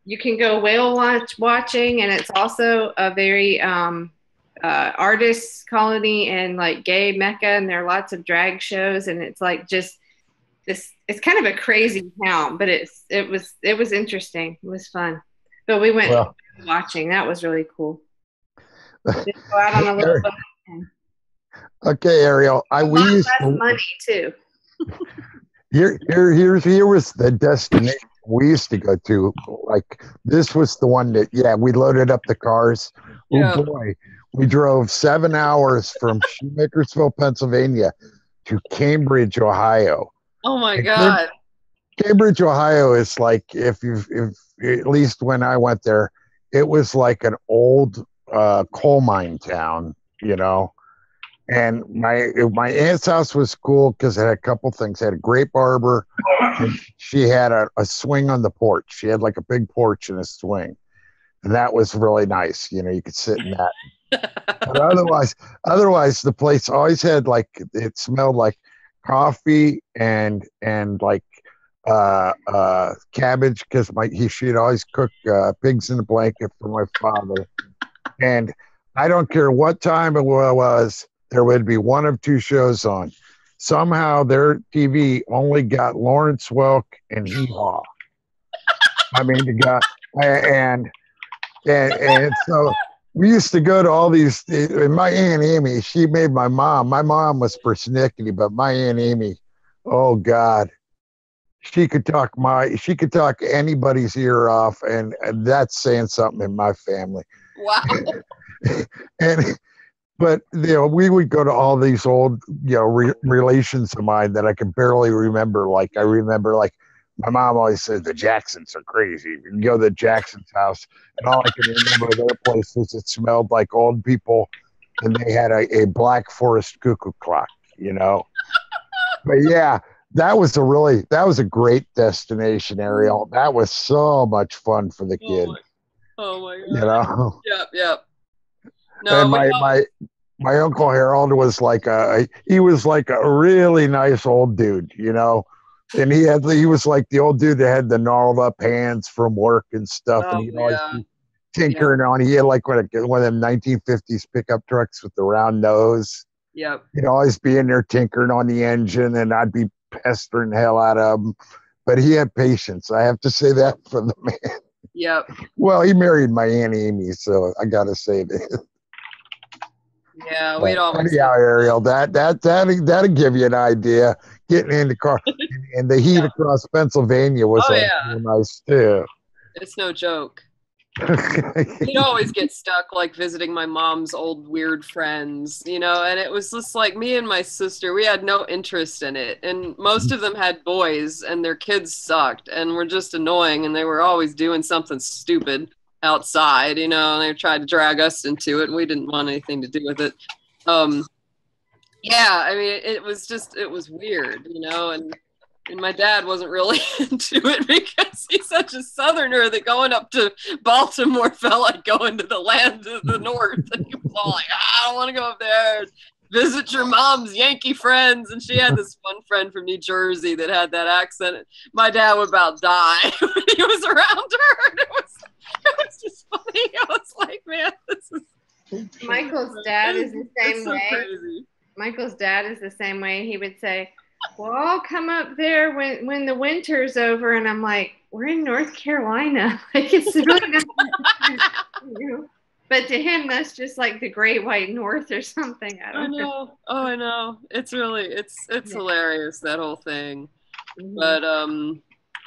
You can go whale watching, and it's also a very artists colony and like gay mecca, and there are lots of drag shows, and it's like just this. It's kind of a crazy town, but it was interesting. It was fun. But we went watching. That was really cool. Just go out on a little boat. Okay, Ariel. We used less money too. Here was the destination we used to go to. Like this was the one that we loaded up the cars. Yeah. Oh boy, we drove 7 hours from Shoemakersville, Pennsylvania, to Cambridge, Ohio. Oh my God. Cambridge, Ohio is like if at least when I went there, it was like an old coal mine town, you know. And my aunt's house was cool because it had a couple things. It had a great barber. And she had a swing on the porch. She had like a big porch and a swing. And that was really nice. You know, you could sit in that. But otherwise, the place always had like, it smelled like coffee and like cabbage because she'd always cook pigs in a blanket for my father. And I don't care what time it was, there would be one of two shows on. Somehow their TV only got Lawrence Welk and Hee Haw. I mean, and so we used to go to all these. And my Aunt Amy, she made my mom. My mom was persnickety, but my Aunt Amy, oh God, she could talk anybody's ear off, and that's saying something in my family. Wow. But you know, we would go to all these old, you know, relations of mine that I can barely remember. Like I remember, like my mom always said, the Jacksons are crazy. You can go to the Jacksons' house, and all I can remember of their place was it smelled like old people, and they had a Black Forest cuckoo clock, you know. But yeah, that was a great destination, Ariel. That was so much fun for the kids. Oh my God. You know. Yep. No, and my Uncle Harold was like he was like a really nice old dude, you know, and he was like the old dude that had the gnarled up hands from work and stuff, and he'd always be tinkering on. He had like one of them 1950s pickup trucks with the round nose. Yep. He'd always be in there tinkering on the engine, and I'd be pestering the hell out of him, but he had patience. I have to say that for the man. Yep. Well, he married my Aunt Amy, so I gotta say that. Yeah, we'd always. Anyhow, Ariel, that'll give you an idea. Getting in the car and the heat across Pennsylvania was nice too. It's no joke. You'd always get stuck like visiting my mom's old weird friends, you know, and it was just like me and my sister, we had no interest in it. And most of them had boys and their kids sucked and were just annoying, and they were always doing something stupid outside, you know, and they tried to drag us into it, and we didn't want anything to do with it. Yeah, I mean, it was weird, you know, and my dad wasn't really into it because he's such a southerner that going up to Baltimore felt like going to the land of the north, and he was all like, I don't want to go up there and visit your mom's Yankee friends. And she had this one friend from New Jersey that had that accent. My dad would about die when he was around her, and it was just funny. I was like, man, this is Michael's dad is the same so way. crazy. Michael's dad is the same way. He would say, well, I'll come up there when the winter's over. And I'm like, we're in North Carolina. Like, it's really not, you know? But to him, that's just like the Great White North or something. I don't know. Oh, I know. It's really, it's hilarious, that whole thing. Mhm. But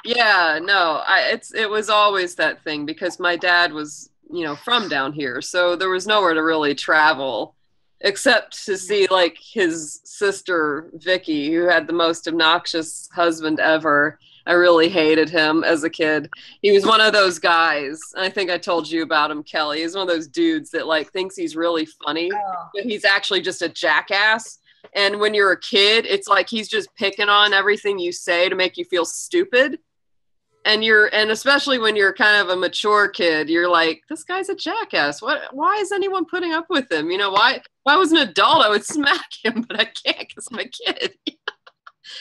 yeah, no, it was always that thing because my dad was, you know, from down here, so there was nowhere to really travel except to see like his sister Vicky, who had the most obnoxious husband ever. I really hated him as a kid. He was one of those guys. I think I told you about him, Kelley. He's one of those dudes that like thinks he's really funny, but he's actually just a jackass. And when you're a kid, it's like he's just picking on everything you say to make you feel stupid. And especially when you're kind of a mature kid, you're like, this guy's a jackass. Why is anyone putting up with him? You know, why? If I was an adult, I would smack him, but I can't because I'm a kid.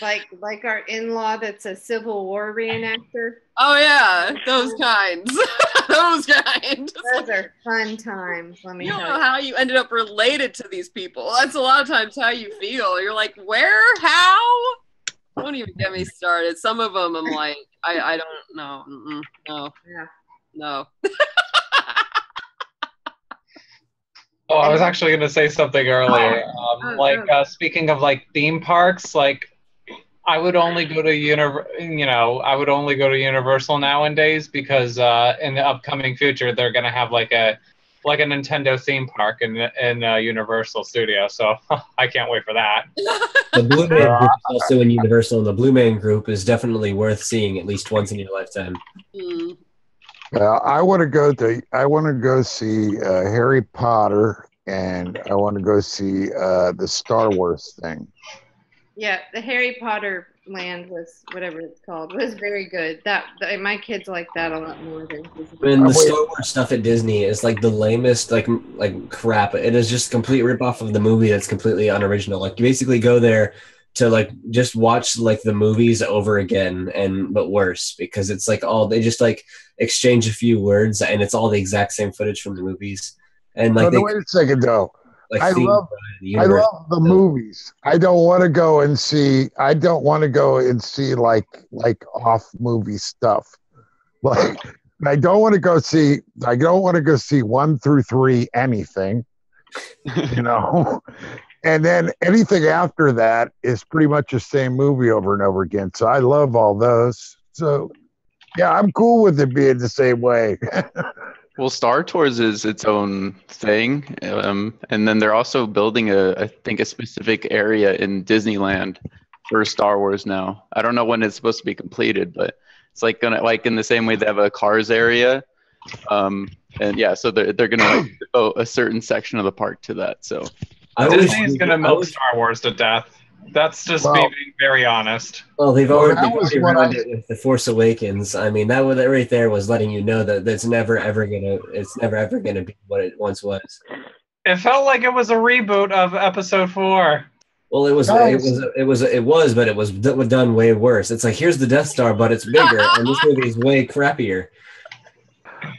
Like our in-law that's a Civil War reenactor. Oh yeah, those kinds. Those kinds. Those are fun times, let me You don't tell know you. how you ended up related to these people. That's a lot of times how you feel. You're like, where? How? Don't even get me started. Some of them I'm like, I don't know. No. Yeah. No. Oh, I was actually going to say something earlier. Speaking of like theme parks, like I would only go to I would only go to Universal nowadays because in the upcoming future they're going to have like a Nintendo theme park in Universal Studios. So I can't wait for that. The Blue Man Group is also in Universal, and the Blue Man Group is definitely worth seeing at least once in your lifetime. I want to go see Harry Potter, and I want to go see the Star Wars thing. Yeah, the Harry Potter land was whatever it's called was very good. My kids like that a lot more than And the Star Wars stuff at Disney is like the lamest, like crap. It is just a complete ripoff of the movie that's completely unoriginal. Like you basically go there to like just watch like the movies over again, but worse, because it's like they just like exchange a few words and it's all the exact same footage from the movies. And like wait a second though. Like I love the movies. I don't want to go and see like off movie stuff. Like I don't want to go see 1 through 3 anything. And then anything after that is pretty much the same movie over and over again. So I love all those. So yeah, I'm cool with it being the same way. Well, Star Tours is its own thing, and then they're also building I think a specific area in Disneyland for Star Wars now. I don't know when it's supposed to be completed, but it's like gonna in the same way they have a Cars area, and yeah, so they're gonna devote a certain section of the park to that. So Disney's gonna milk Star Wars to death. That's just me being very honest. Well, they've already ruined it with The Force Awakens. I mean, that right there was letting you know that it's never ever gonna be what it once was. It felt like it was a reboot of Episode 4. Well, it was, but it was done way worse. It's like, here's the Death Star, but it's bigger, and this movie is way crappier.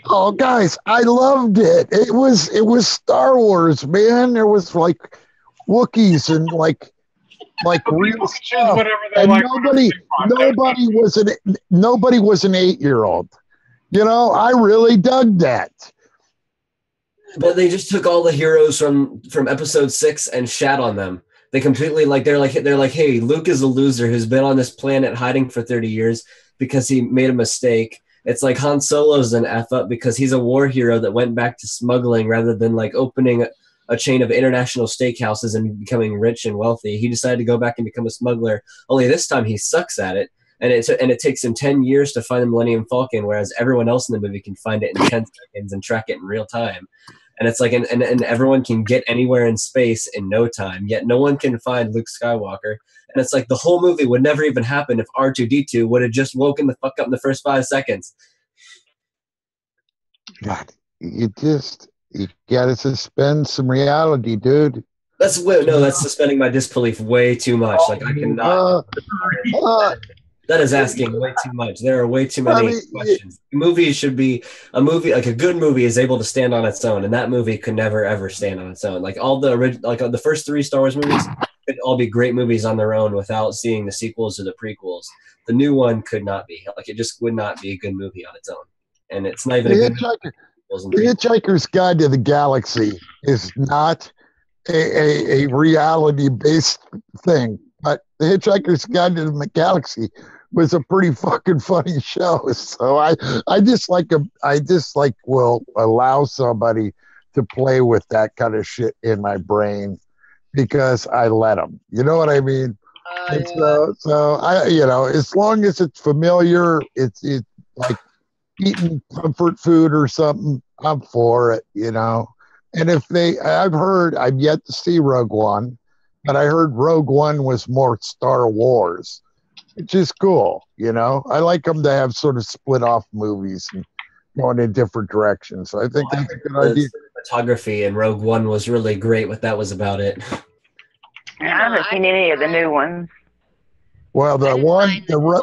Oh, guys, I loved it. It was Star Wars, man. There was like Wookiees and like real stuff. And nobody was an 8-year-old. I really dug that. But they just took all the heroes from Episode 6 and shat on them. They completely they're like, hey, Luke is a loser who's been on this planet hiding for 30 years because he made a mistake. It's like Han Solo's an F up because he's a war hero that went back to smuggling rather than like opening a chain of international steakhouses and becoming rich and wealthy. He decided to go back and become a smuggler. Only this time he sucks at it, and it takes him 10 years to find the Millennium Falcon, whereas everyone else in the movie can find it in 10 seconds and track it in real time. And it's like, and everyone can get anywhere in space in no time, yet no one can find Luke Skywalker. And it's like the whole movie would never even happen if R2-D2 would have just woken the fuck up in the first 5 seconds. God, you gotta suspend some reality, dude. That's suspending my disbelief way too much. Like I cannot. That is asking way too much. There are way too many questions. Movies should be a movie. Like a good movie is able to stand on its own, and that movie could never ever stand on its own. Like all the the first 3 Star Wars movies could all be great movies on their own without seeing the sequels or the prequels. The new one could not be. Like it just would not be a good movie on its own, and it's not even a good movie. The Hitchhiker's Guide to the Galaxy is not a reality-based thing, but The Hitchhiker's Guide to the Galaxy was a pretty fucking funny show. So I just will allow somebody to play with that kind of shit in my brain because I let them. You know what I mean? So I, as long as it's familiar, it's like eating comfort food or something, I'm for it, And I've yet to see Rogue One, but I heard Rogue One was more Star Wars, which is cool, I like them to have sort of split off movies and going in different directions. So I think that's a good idea. Photography in Rogue One was really great, but that was about it. I haven't seen any of the new ones. Well, the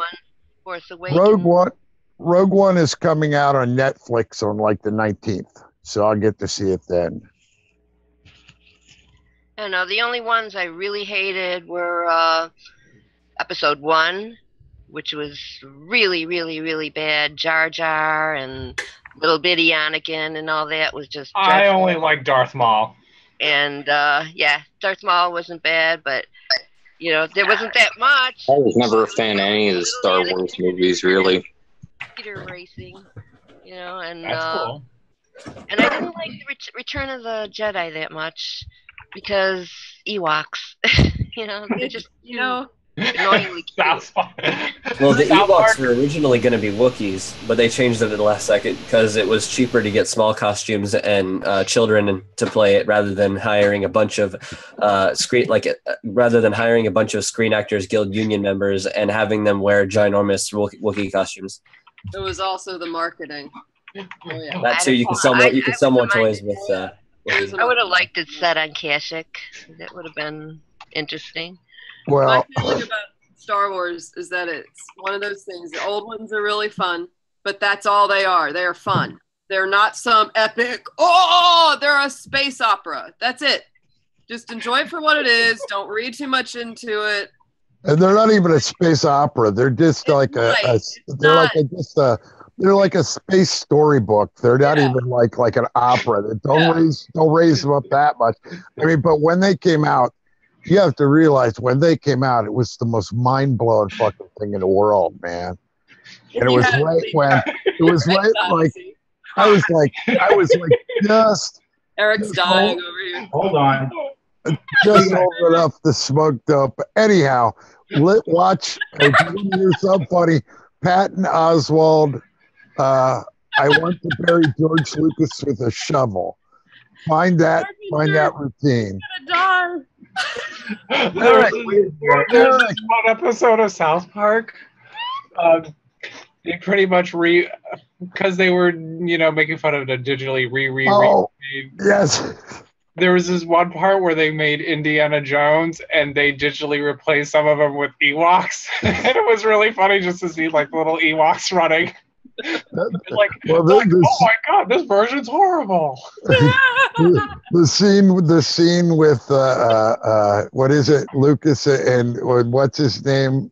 Force Awakens. Rogue One is coming out on Netflix on like the 19th, so I'll get to see it then. I know the only ones I really hated were Episode 1, which was really, really, really bad. Jar Jar and little bitty Anakin and all that was just dreadful. I only like Darth Maul. And Darth Maul wasn't bad, but there wasn't that much. I was never a fan of any of the Star Wars movies, really. Peter racing, and That's cool. And I didn't like the Return of the Jedi that much because Ewoks, they're just annoyingly cute. Well, the Ewoks were originally going to be Wookiees, but they changed it at the last second because it was cheaper to get small costumes and children to play it rather than hiring a bunch of Screen Actors Guild union members and having them wear ginormous Wookiee costumes. It was also the marketing. Oh, yeah. That too, you can sell more. You can sell more toys with. I would have liked it set on Kashyyyk. That would have been interesting. Well, my feeling about Star Wars is that it's one of those things. The old ones are really fun, but that's all they are. They are fun. They're not some epic. Oh, they're a space opera. That's it. Just enjoy it for what it is. Don't read too much into it. And they're not even a space opera. They're just like they're like a space storybook. They're not even like an opera. Don't raise them up that much. I mean, but when they came out, you have to realize when they came out, it was the most mind-blowing fucking thing in the world, man. And it was I was like just Eric's dying over here. Hold on. Just old enough to smoke dope. Anyhow, watch. If you want to hear something funny, Patton Oswalt. I want to bury George Lucas with a shovel. Find that routine. There's this one episode of South Park. They pretty much because they were making fun of the digitally yes. There was this one part where they made Indiana Jones and they digitally replaced some of them with Ewoks. And it was really funny just to see like little Ewoks running. Oh my god, this version's horrible. the scene with what is it, Lucas and what's his name,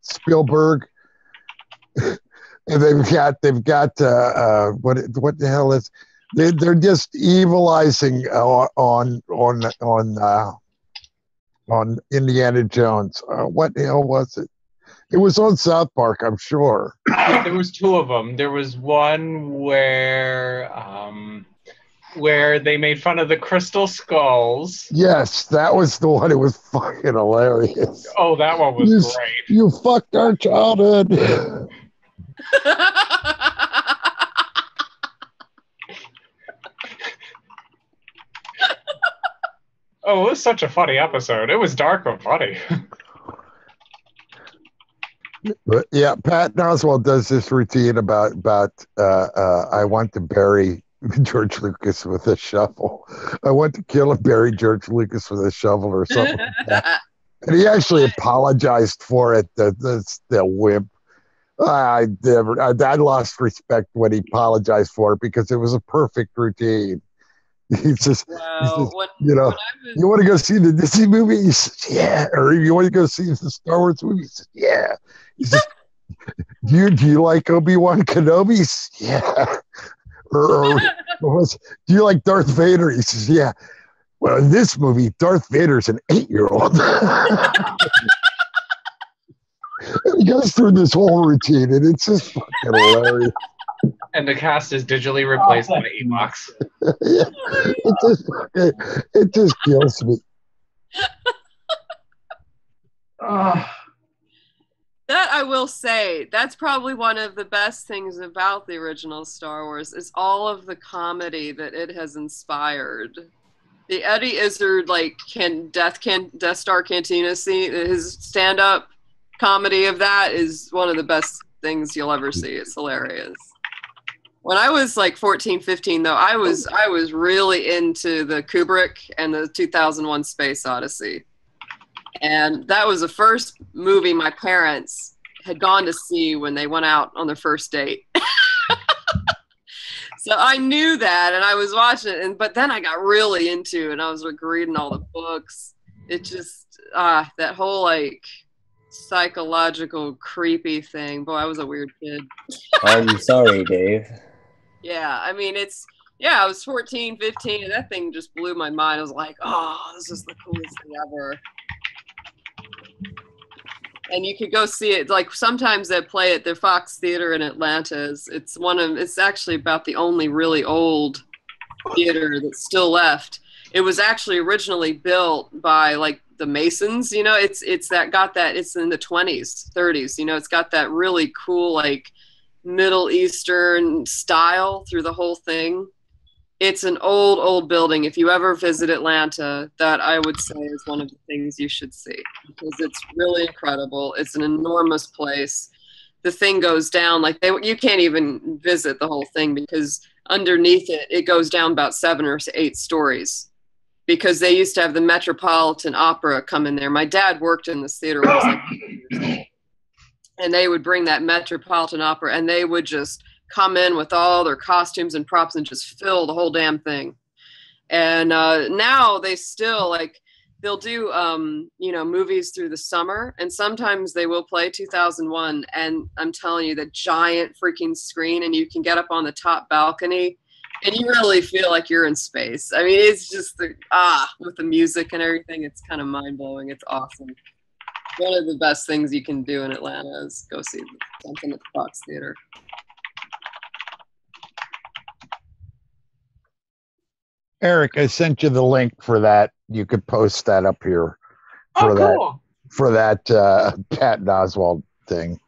Spielberg, and they've got what the hell is. They're just evilizing on Indiana Jones. What the hell was it? It was on South Park, I'm sure. There was two of them. There was one where they made fun of the crystal skulls. Yes, that was the one. It was fucking hilarious. Oh, that one was great. You fucked our childhood. Oh, it was such a funny episode. It was dark but funny. But yeah, Patton Oswalt does this routine about I want to bury George Lucas with a shovel. I want to kill and bury George Lucas with a shovel or something like that. And he actually apologized for it. The wimp. I lost respect when he apologized for it because it was a perfect routine. He's just, you want to go see the Disney movie? He says, yeah. Or you want to go see the Star Wars movie? He says, yeah. He says, do you like Obi-Wan Kenobi? He says, yeah. Or do you like Darth Vader? He says, yeah. Well, in this movie, Darth Vader's an 8-year-old. And he goes through this whole routine, and it's just fucking hilarious. And the cast is digitally replaced by Ewoks. Yeah, it just kills me. That I will say, that's probably one of the best things about the original Star Wars is all of the comedy that it has inspired. The Eddie Izzard Death Star Cantina scene, his stand-up comedy of that is one of the best things you'll ever see. It's hilarious. When I was like 14, 15, though, I was really into the Kubrick and the 2001 Space Odyssey. And that was the first movie my parents had gone to see when they went out on their first date. So I knew that, and I was watching it, but then I got really into it, and I was like reading all the books. It just, that whole like psychological creepy thing. Boy, I was a weird kid. I'm sorry, Dave. Yeah, I mean, I was 14, 15, and that thing just blew my mind. I was like, oh, this is the coolest thing ever. And you could go see it. Like sometimes they play at the Fox Theater in Atlanta. It's actually about the only really old theater that's still left. It was actually originally built by like the Masons, it's in the 20s, 30s, it's got that really cool, like Middle Eastern style through the whole thing. It's an old building. If you ever visit Atlanta, that I would say is one of the things you should see because it's really incredible. It's an enormous place. The thing goes down like you can't even visit the whole thing because underneath it goes down about 7 or 8 stories because they used to have the Metropolitan Opera come in there. My dad worked in this theater when he was like 8 years old. And they would bring that Metropolitan Opera and they would just come in with all their costumes and props and just fill the whole damn thing. And now they still they'll do movies through the summer, and sometimes they will play 2001. And I'm telling you, the giant freaking screen, and you can get up on the top balcony, and you really feel like you're in space. I mean, it's just with the music and everything, it's kind of mind blowing. It's awesome. One of the best things you can do in Atlanta is go see something at the Fox Theater. Erik, I sent you the link for that. You could post that up here for that Patton Oswalt thing.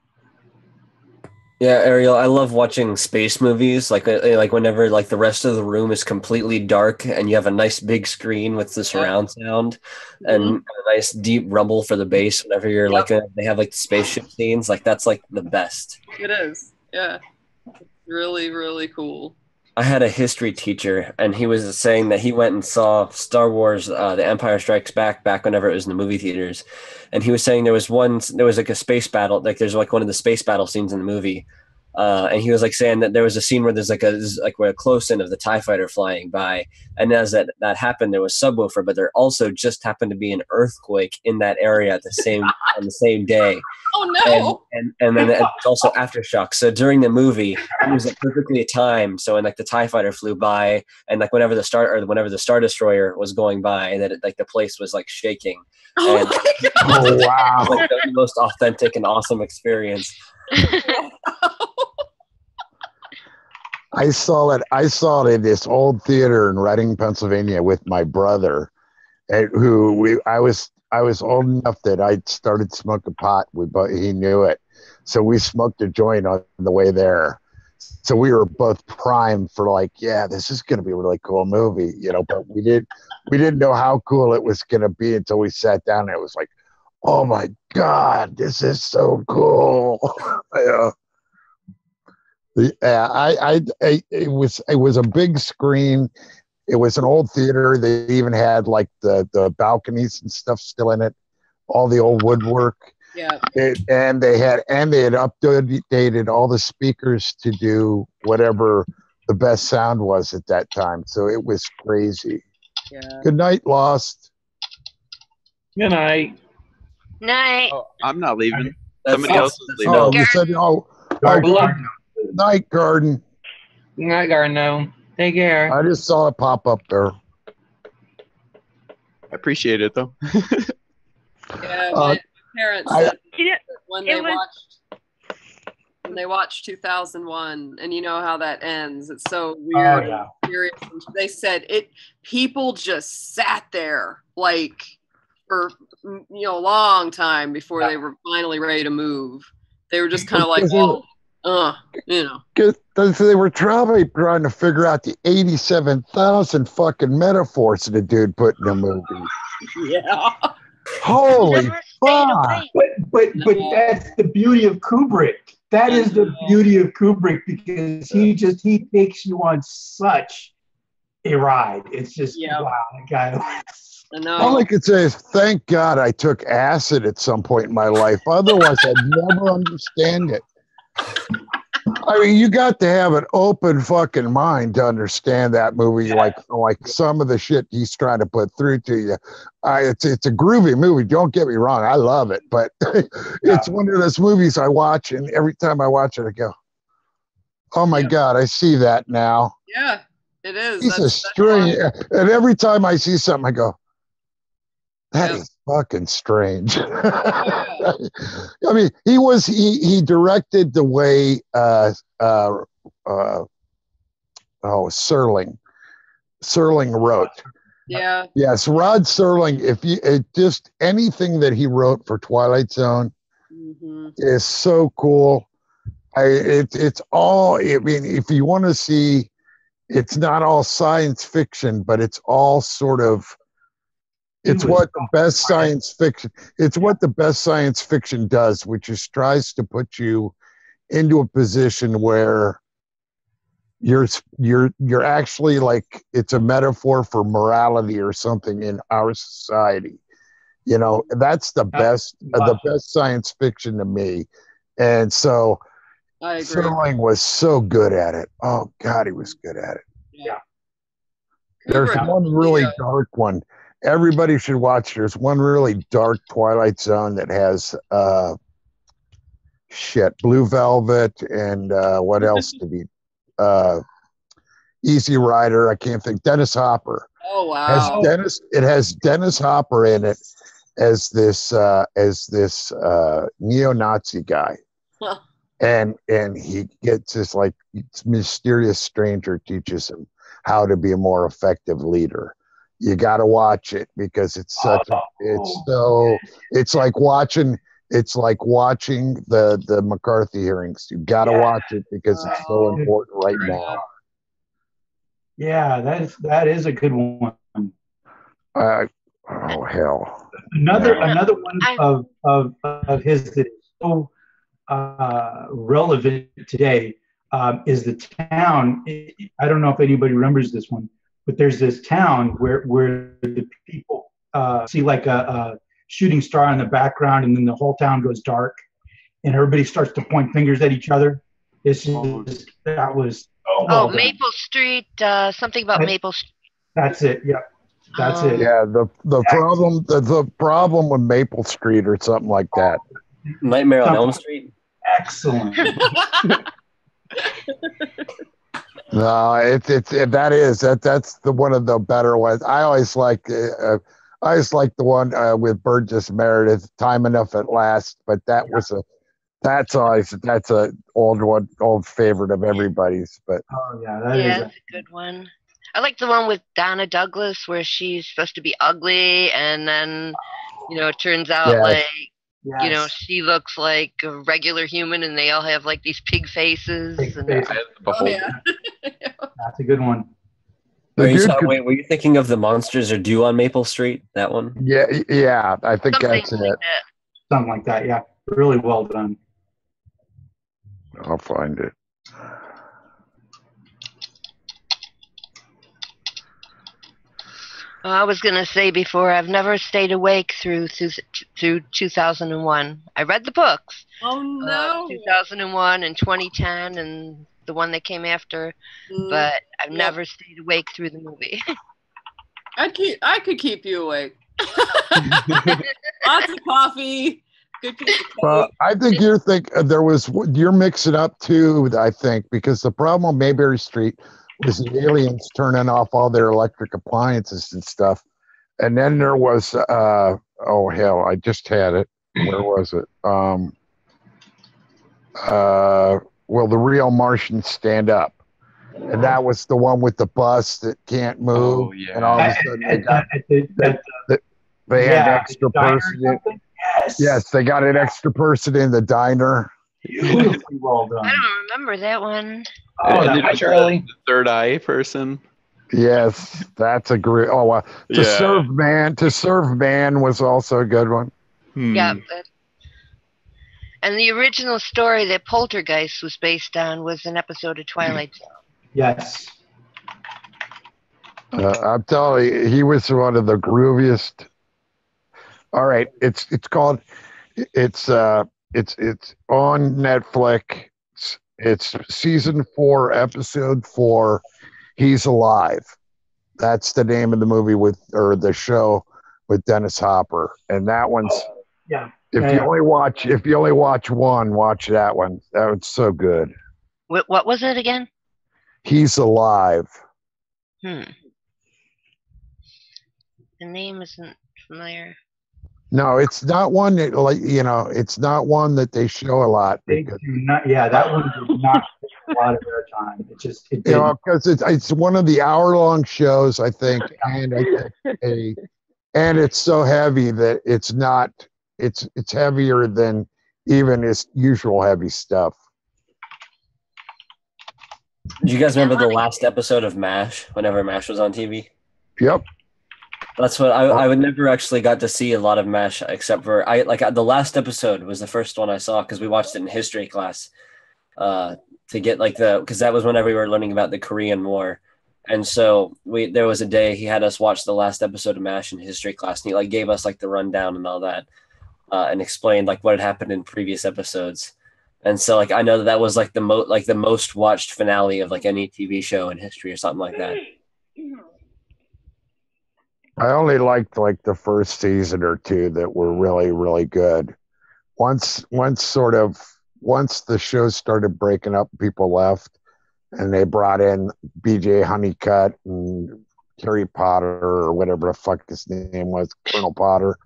Yeah, Ariel, I love watching space movies. Like whenever like the rest of the room is completely dark and you have a nice big screen with the surround sound and a nice deep rumble for the bass. Whenever you're they have like the spaceship scenes, like that's like the best. It is, yeah, it's really really cool. I had a history teacher, and he was saying that he went and saw Star Wars: The Empire Strikes Back whenever it was in the movie theaters, and he was saying there was like a space battle, like there's like one of the space battle scenes in the movie, and he was like saying that there was a scene where there's like a close in of the TIE fighter flying by, and as that happened, there was subwoofer, but there also just happened to be an earthquake in that area on the same day. Oh no! And then it's also aftershock. So during the movie, it was like perfectly timed. So when like the TIE fighter flew by, and like whenever the Star Destroyer was going by, that the place was like shaking. Oh wow! Like the most authentic and awesome experience. I saw it in this old theater in Reading, Pennsylvania, with my brother, I was old enough that I started smoking pot. He knew it, so we smoked a joint on the way there. So we were both primed for this is going to be a really cool movie, But we didn't know how cool it was going to be until we sat down. And it was like, oh my god, this is so cool. It was a big screen. It was an old theater. They even had like the balconies and stuff still in it, all the old woodwork. Yeah. And they had updated all the speakers to do whatever the best sound was at that time. So it was crazy. Yeah. Good night, Lost. Good night. Night. Oh, I'm not leaving. Somebody else is leaving. Oh, you said night, Garden. Night, Garden. No. Take care. I just saw it pop up there. I appreciate it though. Yeah, my parents said when they watched 2001, and you know how that ends. It's so weird. Oh, yeah. And serious. And they said people just sat there like for a long time before they were finally ready to move. They were just kind of like, Because they were trying to figure out the 87,000 fucking metaphors that the dude put in the movie. Yeah. Holy fuck. But that's the beauty of Kubrick. That is the beauty of Kubrick, because he takes you on such a ride. It's just wow, that guy. I know. All I could say is thank God I took acid at some point in my life. Otherwise, I'd never understand it. I mean, you got to have an open fucking mind to understand that movie. Like some of the shit he's trying to put through to you. It's a groovy movie. Don't get me wrong. I love it, but it's one of those movies I watch, and every time I watch it, I go, "Oh my God, I see that now." Yeah, it is. He's a strange, and every time I see something, I go, "That is fucking strange." I mean, he directed the way Serling wrote. Yeah. Yes, Rod Serling. Just anything that he wrote for Twilight Zone is so cool. It's all. I mean, if you want to see, it's not all science fiction, but it's all sort of. It's what the best science fiction. It's what the best science fiction does, which is tries to put you into a position where you're actually like it's a metaphor for morality or something in our society. You know, that's the best science fiction to me. And so I agree. Serling was so good at it. Oh God, he was good at it. Yeah. There's one really dark one. Everybody should watch. There's one really dark Twilight Zone that has Blue Velvet and what else did he Easy Rider, I can't think. Dennis Hopper. Oh wow. It has Dennis Hopper in it as this neo-Nazi guy. Huh. And he gets this like mysterious stranger teaches him how to be a more effective leader. You got to watch it because it's such it's like watching the McCarthy hearings. You got to watch it because it's so important right now. Yeah, that is a good one. Oh hell! Another one of his that is so relevant today is the town. I don't know if anybody remembers this one, but there's this town where the people see like a shooting star in the background, and then the whole town goes dark, and everybody starts to point fingers at each other. That was Maple Street. Something about Maple Street. That's it. Yeah, that's it. Yeah, the problem with Maple Street or something like that. Nightmare on Elm Street. Excellent. No, that's the one of the better ones. I always like the one with Burgess Meredith, Time Enough at Last, but that's a old favorite of everybody's. But that's a good one. I like the one with Donna Douglas where she's supposed to be ugly, and then it turns out she looks like a regular human, and they all have like these pig faces. That's a good one. Were you thinking of The Monsters Are Due on Maple Street? That one? Yeah, I think that's it. Something like that. Yeah, really well done. I'll find it. I was going to say before, I've never stayed awake through 2001. I read the books. Oh, no. 2001 and 2010 and the one that came after, but I've never stayed awake through the movie. I could keep you awake. Lots of coffee. Well, I think you're mixing up too, I think, because the problem on Mayberry Street was the aliens turning off all their electric appliances and stuff. And then there was, I just had it. Where was it? The Real Martians Stand Up. And that was the one with the bus that can't move. Oh, yeah. And all of a sudden they had an extra person in. Yes, they got an extra person in the diner. Beautifully well done. I don't remember that one. Charlie, the third eye person. Yes, that's a great. To Serve Man was also a good one. Yeah. And the original story that Poltergeist was based on was an episode of Twilight Zone. Yes. I'm telling you, he was one of the grooviest. All right, it's on Netflix. It's season 4, episode 4. He's Alive. That's the name of the movie the show with Dennis Hopper, and that one's If you only watch one, watch that one. That was so good. What was it again? He's Alive. The name isn't familiar. No, it's not one that it's not one that they show a lot. Because, that one did not take a lot of their time. It didn't. Because it's one of the hour-long shows, I think, and it's so heavy that it's not. It's heavier than even his usual heavy stuff. Do you guys remember the last episode of MASH? Whenever MASH was on TV. Yep. That's what I would never actually got to see a lot of MASH except for the last episode was the first one I saw because we watched it in history class to get because that was whenever we were learning about the Korean War, and so there was a day he had us watch the last episode of MASH in history class and he gave us the rundown and all that and explained what had happened in previous episodes, and so I know that was the most watched finale of any TV show in history or something like that. I only liked the first season or two that were really, really good. Once the show started breaking up, people left, and they brought in B.J. Honeycutt and Harry Potter or whatever the fuck his name was, Colonel Potter.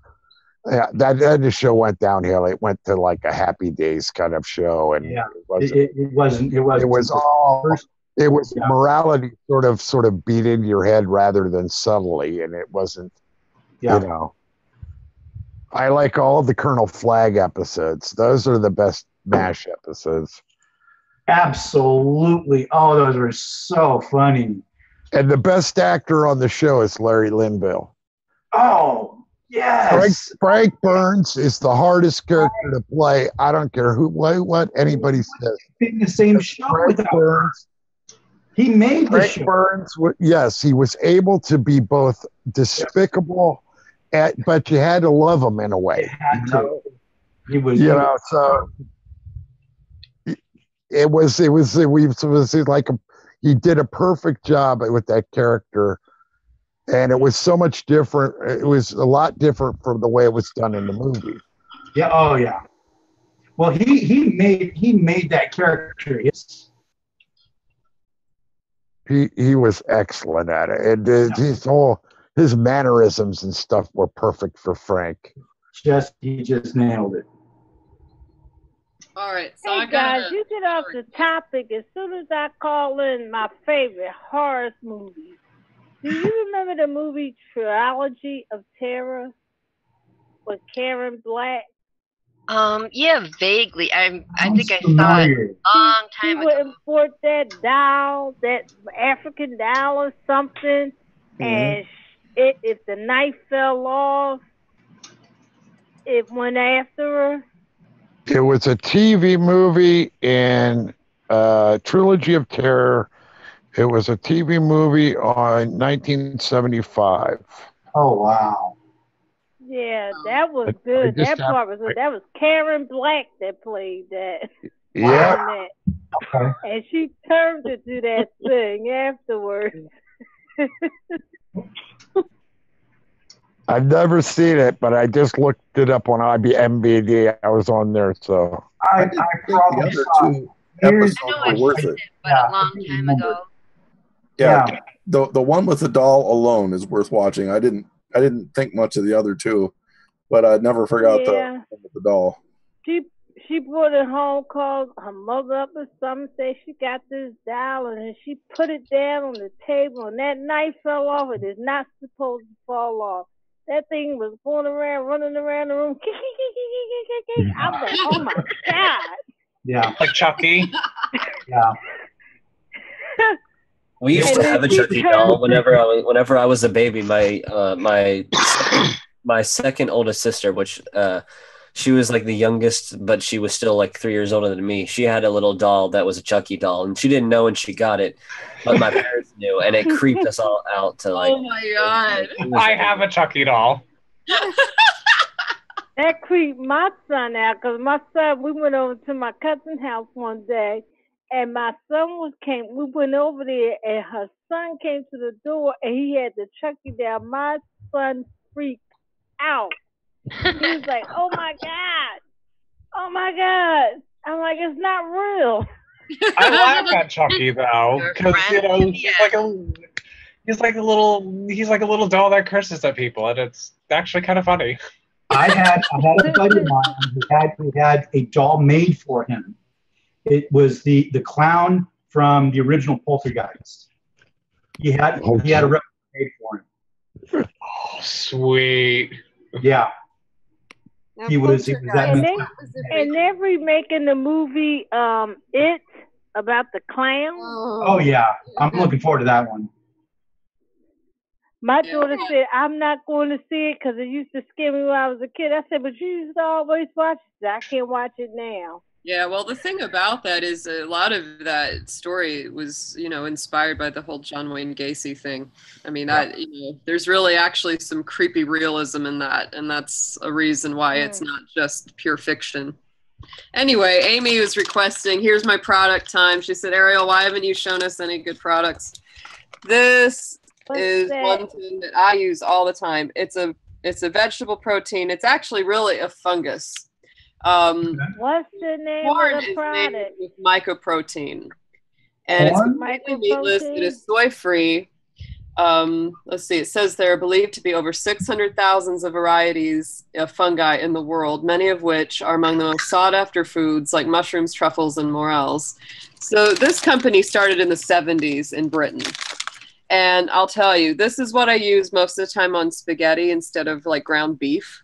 Yeah, that the show went downhill. It went to a Happy Days kind of show, and it was morality sort of beat into your head rather than subtly, and it wasn't. I like all the Colonel Flag episodes. Those are the best MASH episodes. Absolutely. Oh, those were so funny. And the best actor on the show is Larry Linville. Oh, yes. Frank Burns is the hardest character to play. I don't care what anybody says. In the same show with Burns. He made the show. Burns, yes, he was able to be both despicable, but you had to love him in a way. He was, so it was he did a perfect job with that character, and it was so much different. It was a lot different from the way it was done in the movie. Yeah. Oh, yeah. Well, he made that character. He was excellent at it, and his mannerisms and stuff were perfect for Frank. He just nailed it. All right, so hey guys, you get off the topic as soon as I call in my favorite horror movies. Do you remember the movie Trilogy of Terror with Karen Black? Yeah, vaguely. I think I saw it a long time ago. She would import that doll, that African doll or something, and if the knife fell off, it went after her. It was a TV movie in Trilogy of Terror. It was a TV movie on 1975. Oh, wow. Yeah, that was good. That part was good. That was Karen Black that played that. Yeah. Okay. And she turned to do that thing afterwards. I've never seen it, but I just looked it up on IMDb. I was on there, so. I think the other two episodes were worth it. But a long time ago. Yeah. The one with the doll alone is worth watching. I didn't think much of the other two, but I never forgot the one with the doll. She brought it home, called her mother up or something, say she got this doll, and she put it down on the table, and that knife fell off. It is not supposed to fall off. That thing was going around, running around the room. I was like, oh my God. Yeah. Like Chucky. Yeah. We used to have a Chucky doll whenever I was a baby. My second oldest sister, which she was like the youngest, but she was still like 3 years older than me. She had a little doll that was a Chucky doll, and she didn't know when she got it, but my parents knew, and it creeped us all out to like. Oh my god! I have a Chucky doll. That creeped my son out because my son, we went over to my cousin's house one day, and my son we went over there, and her son came to the door, and he had the Chucky doll. My son freaked out. He was like, "Oh my god, oh my god!" I'm like, "It's not real." I laugh at Chucky though, because he's like a little doll that curses at people, and it's actually kind of funny. I had a buddy of mine who had a doll made for him. It was the clown from the original Poltergeist. He had a replica made for him. Oh, sweet. Yeah. He was that. And they're remaking the movie It about the clown. Oh yeah, I'm looking forward to that one. My daughter said, "I'm not going to see it because it used to scare me when I was a kid." I said, "But you used to always watch it." I can't watch it now. Yeah, well, the thing about that is a lot of that story was, inspired by the whole John Wayne Gacy thing. I mean, there's really actually some creepy realism in that, and that's a reason why it's not just pure fiction. Anyway, Amy was requesting, here's my product time. She said, Ariel, why haven't you shown us any good products? This is one thing that I use all the time. It's a vegetable protein. It's actually really a fungus. What's the name of the product? With mycoprotein, and it's completely meatless. It is soy-free. Let's see. It says there are believed to be over 600,000 varieties of fungi in the world, many of which are among the most sought-after foods, like mushrooms, truffles, and morels. So this company started in the 70s in Britain. And I'll tell you, this is what I use most of the time on spaghetti instead of like ground beef.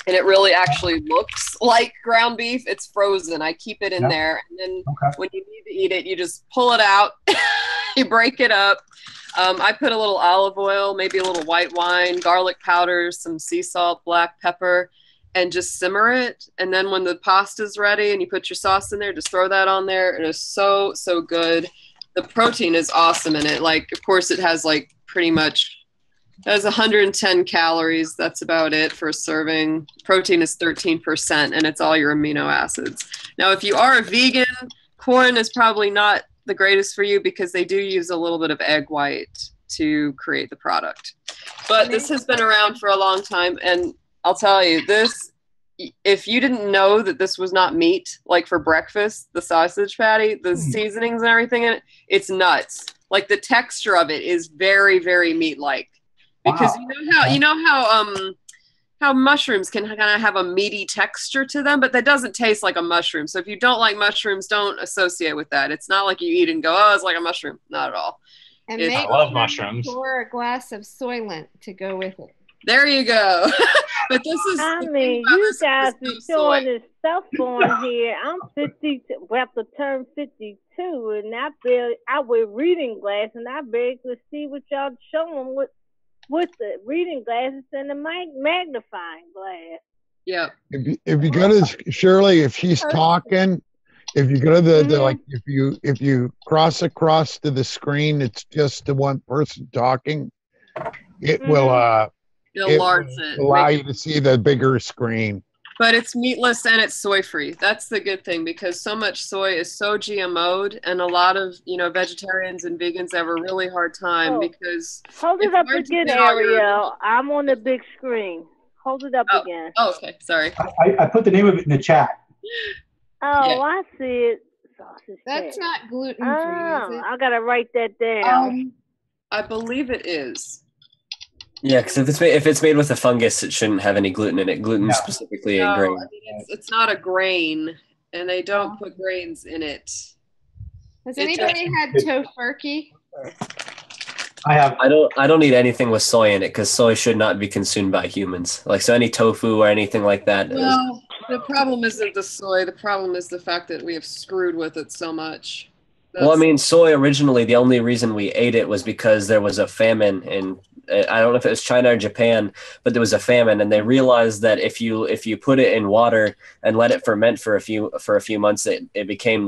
And it really actually looks like ground beef. It's frozen. I keep it in there. And then when you need to eat it, you just pull it out. You break it up. I put a little olive oil, maybe a little white wine, garlic powder, some sea salt, black pepper, and just simmer it. And then when the pasta's ready and you put your sauce in there, just throw that on there. It is so, so good. The protein is awesome in it. Like, of course, it has like pretty much, it has 110 calories. That's about it for a serving. Protein is 13%, and it's all your amino acids. Now, if you are a vegan, corn is probably not the greatest for you because they do use a little bit of egg white to create the product. But this has been around for a long time, and I'll tell you, this, if you didn't know that this was not meat, like for breakfast, the sausage patty, the seasonings and everything in it, it's nuts. Like the texture of it is very, very meat-like. Because you know how mushrooms can kind of have a meaty texture to them, but that doesn't taste like a mushroom. So if you don't like mushrooms, don't associate with that. It's not like you eat and go, oh, it's like a mushroom. Not at all. And I love mushrooms. Pour a glass of Soylent to go with it. There you go. But this is. I mean, you guys are showing this stuff on here. I'm 50, about to turn 52, and I wear reading glasses, and I barely see what y'all showing with the reading glasses and the magnifying glass. Yeah. If you go to Shirley, if she's talking, if you go to the like, if you cross across to the screen, it's just the one person talking. It will allow you to see the bigger screen. But it's meatless and it's soy-free. That's the good thing, because so much soy is so GMO'd, and a lot of vegetarians and vegans have a really hard time because. Hold it up again, Ariel. I'm on the big screen. Hold it up again. Oh, okay. Sorry. I put the name of it in the chat. Oh, Yeah. I see it. That's not gluten-free, is it? I gotta write that down. I believe it is. Yeah, because if it's made with a fungus, it shouldn't have any gluten in it. Gluten specifically a grain. I mean, it's not a grain, and they don't put grains in it. Has anybody had tofurkey? I have. I don't need anything with soy in it because soy should not be consumed by humans. Like, so any tofu or anything like that. Well, the problem isn't the soy. The problem is the fact that we have screwed with it so much. Well, I mean, soy originally, the only reason we ate it was because there was a famine in I don't know if it was China or Japan, but there was a famine, and they realized that if you put it in water and let it ferment for a few months, it became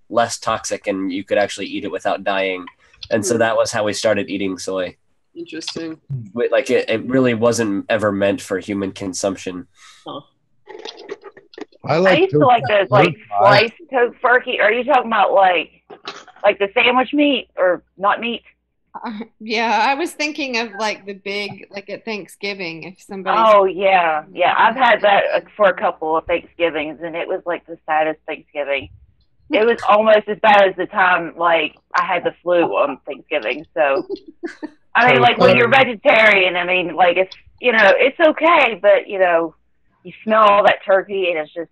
less toxic, and you could actually eat it without dying. And so that was how we started eating soy. Interesting. Like it really wasn't ever meant for human consumption. Huh. I used to like those like sliced turkey. Are you talking about like the sandwich meat or not meat? Yeah, I was thinking of like the big, like at Thanksgiving, if somebody. Oh yeah, yeah. I've had that for a couple of Thanksgivings, and it was like the saddest Thanksgiving. It was almost as bad as the time like I had the flu on Thanksgiving. So, I mean, like when you're vegetarian, I mean, like it's it's okay, but you smell all that turkey, and it's just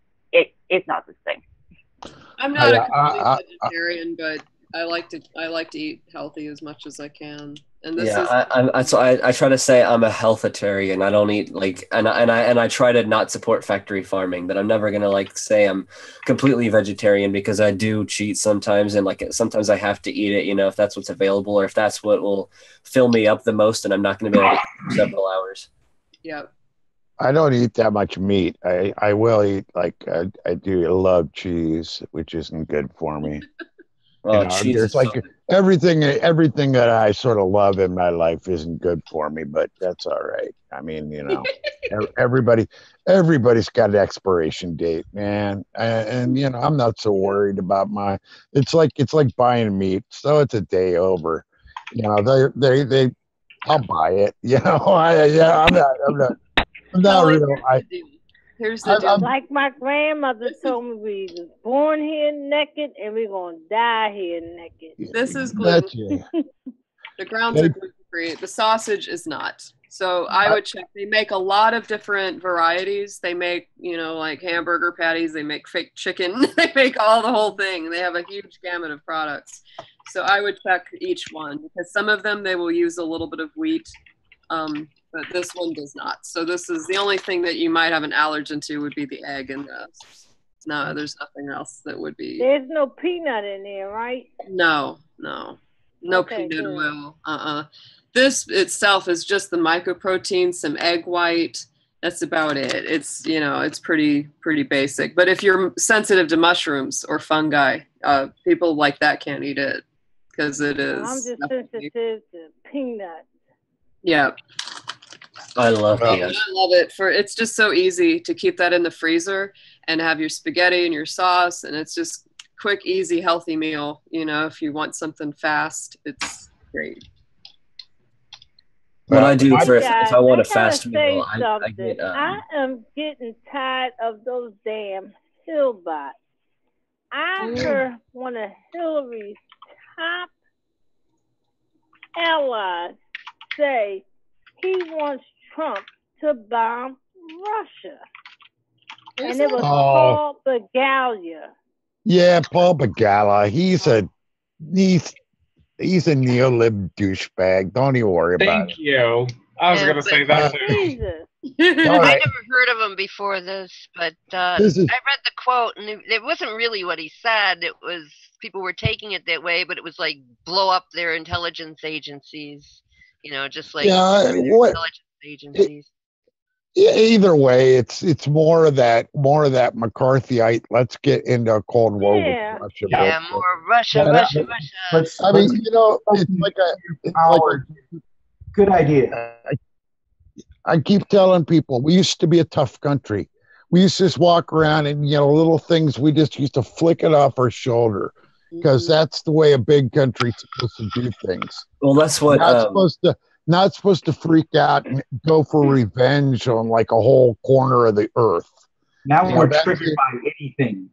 it's not the thing. I'm not a complete vegetarian, but I like to eat healthy as much as I can. And this is I try to say I'm a healthitarian. I don't eat and I try to not support factory farming, but I'm never gonna say I'm completely vegetarian, because I do cheat sometimes, and sometimes I have to eat it, if that's what's available or if that's what will fill me up the most, and I'm not gonna be able to eat for several hours. Yeah. I don't eat that much meat. I will eat I do love cheese, which isn't good for me. Cheese there's everything that I sort of love in my life isn't good for me, but that's all right. I mean, everybody's got an expiration date, man, and I'm not so worried about my. It's like buying meat, so it's a day over. They I'll buy it. I'm not real. Here's the deal. Like my grandmother told me, we was born here naked and we're going to die here naked. This is gluten. The grounds are gluten-free. The sausage is not. So I would check. They make a lot of different varieties. They make, like hamburger patties. They make fake chicken. They make the whole thing. They have a huge gamut of products. So I would check each one, because some of them they will use a little bit of wheat. But this one does not. So this is the only thing that you might have an allergen to would be the egg, and no, there's nothing else that would be. There's no peanut in there, right? No peanut oil. This itself is just the mycoprotein, some egg white. That's about it. It's it's pretty basic. But if you're sensitive to mushrooms or fungi, people like that can't eat it because it is. I'm just sensitive to peanuts. Yeah. I love it. I love it. It's just so easy to keep that in the freezer and have your spaghetti and your sauce, and it's just quick, easy, healthy meal. If you want something fast, it's great. What I do if I want a fast meal, I get. I am getting tired of those damn Hillbots. I heard one of Hillary's top allies say he wants Trump to bomb Russia. And it was Paul Begala. Yeah, Paul Begala. He's a neolib douchebag. Don't even worry about it. Thank you. I was going to say that too. I never heard of him before this, but I read the quote, and it wasn't really what he said. It was people were taking it that way, but it was like blow up their intelligence agencies. Just like intelligence agencies. Either way, it's more of that McCarthyite. Let's get into a Cold War with Russia. Yeah, more Russia. I mean, it's like a good idea. I keep telling people we used to be a tough country. We used to just walk around and little things. We just used to flick it off our shoulder, because that's the way a big country's supposed to do things. Well, that's what not supposed to freak out and go for revenge on a whole corner of the earth. Now we're triggered by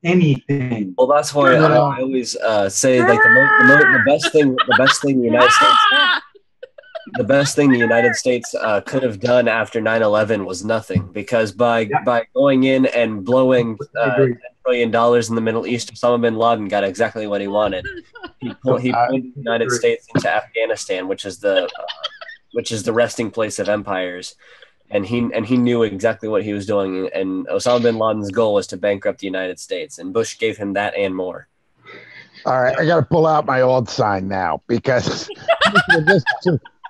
anything. Well, that's why I always say the best thing the United States. The best thing the United States could have done after 9/11 was nothing, because by going in and blowing $10 billion in the Middle East, Osama bin Laden got exactly what he wanted. He pulled the United States into Afghanistan, which is the resting place of empires, and he knew exactly what he was doing. And Osama bin Laden's goal was to bankrupt the United States, and Bush gave him that and more. All right, I got to pull out my old sign now, because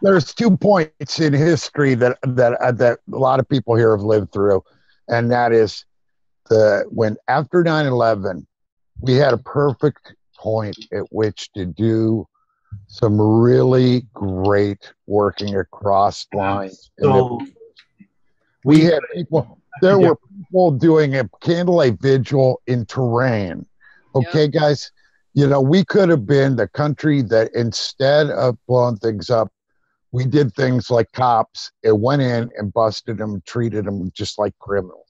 there's 2 points in history that a lot of people here have lived through, and that is when after 9/11, we had a perfect point at which to do some really great working across lines. We had people. There were people doing a candlelight vigil in terrain. Okay, guys. We could have been the country that instead of blowing things up, we did things like cops. It went in and busted them, treated them just like criminals,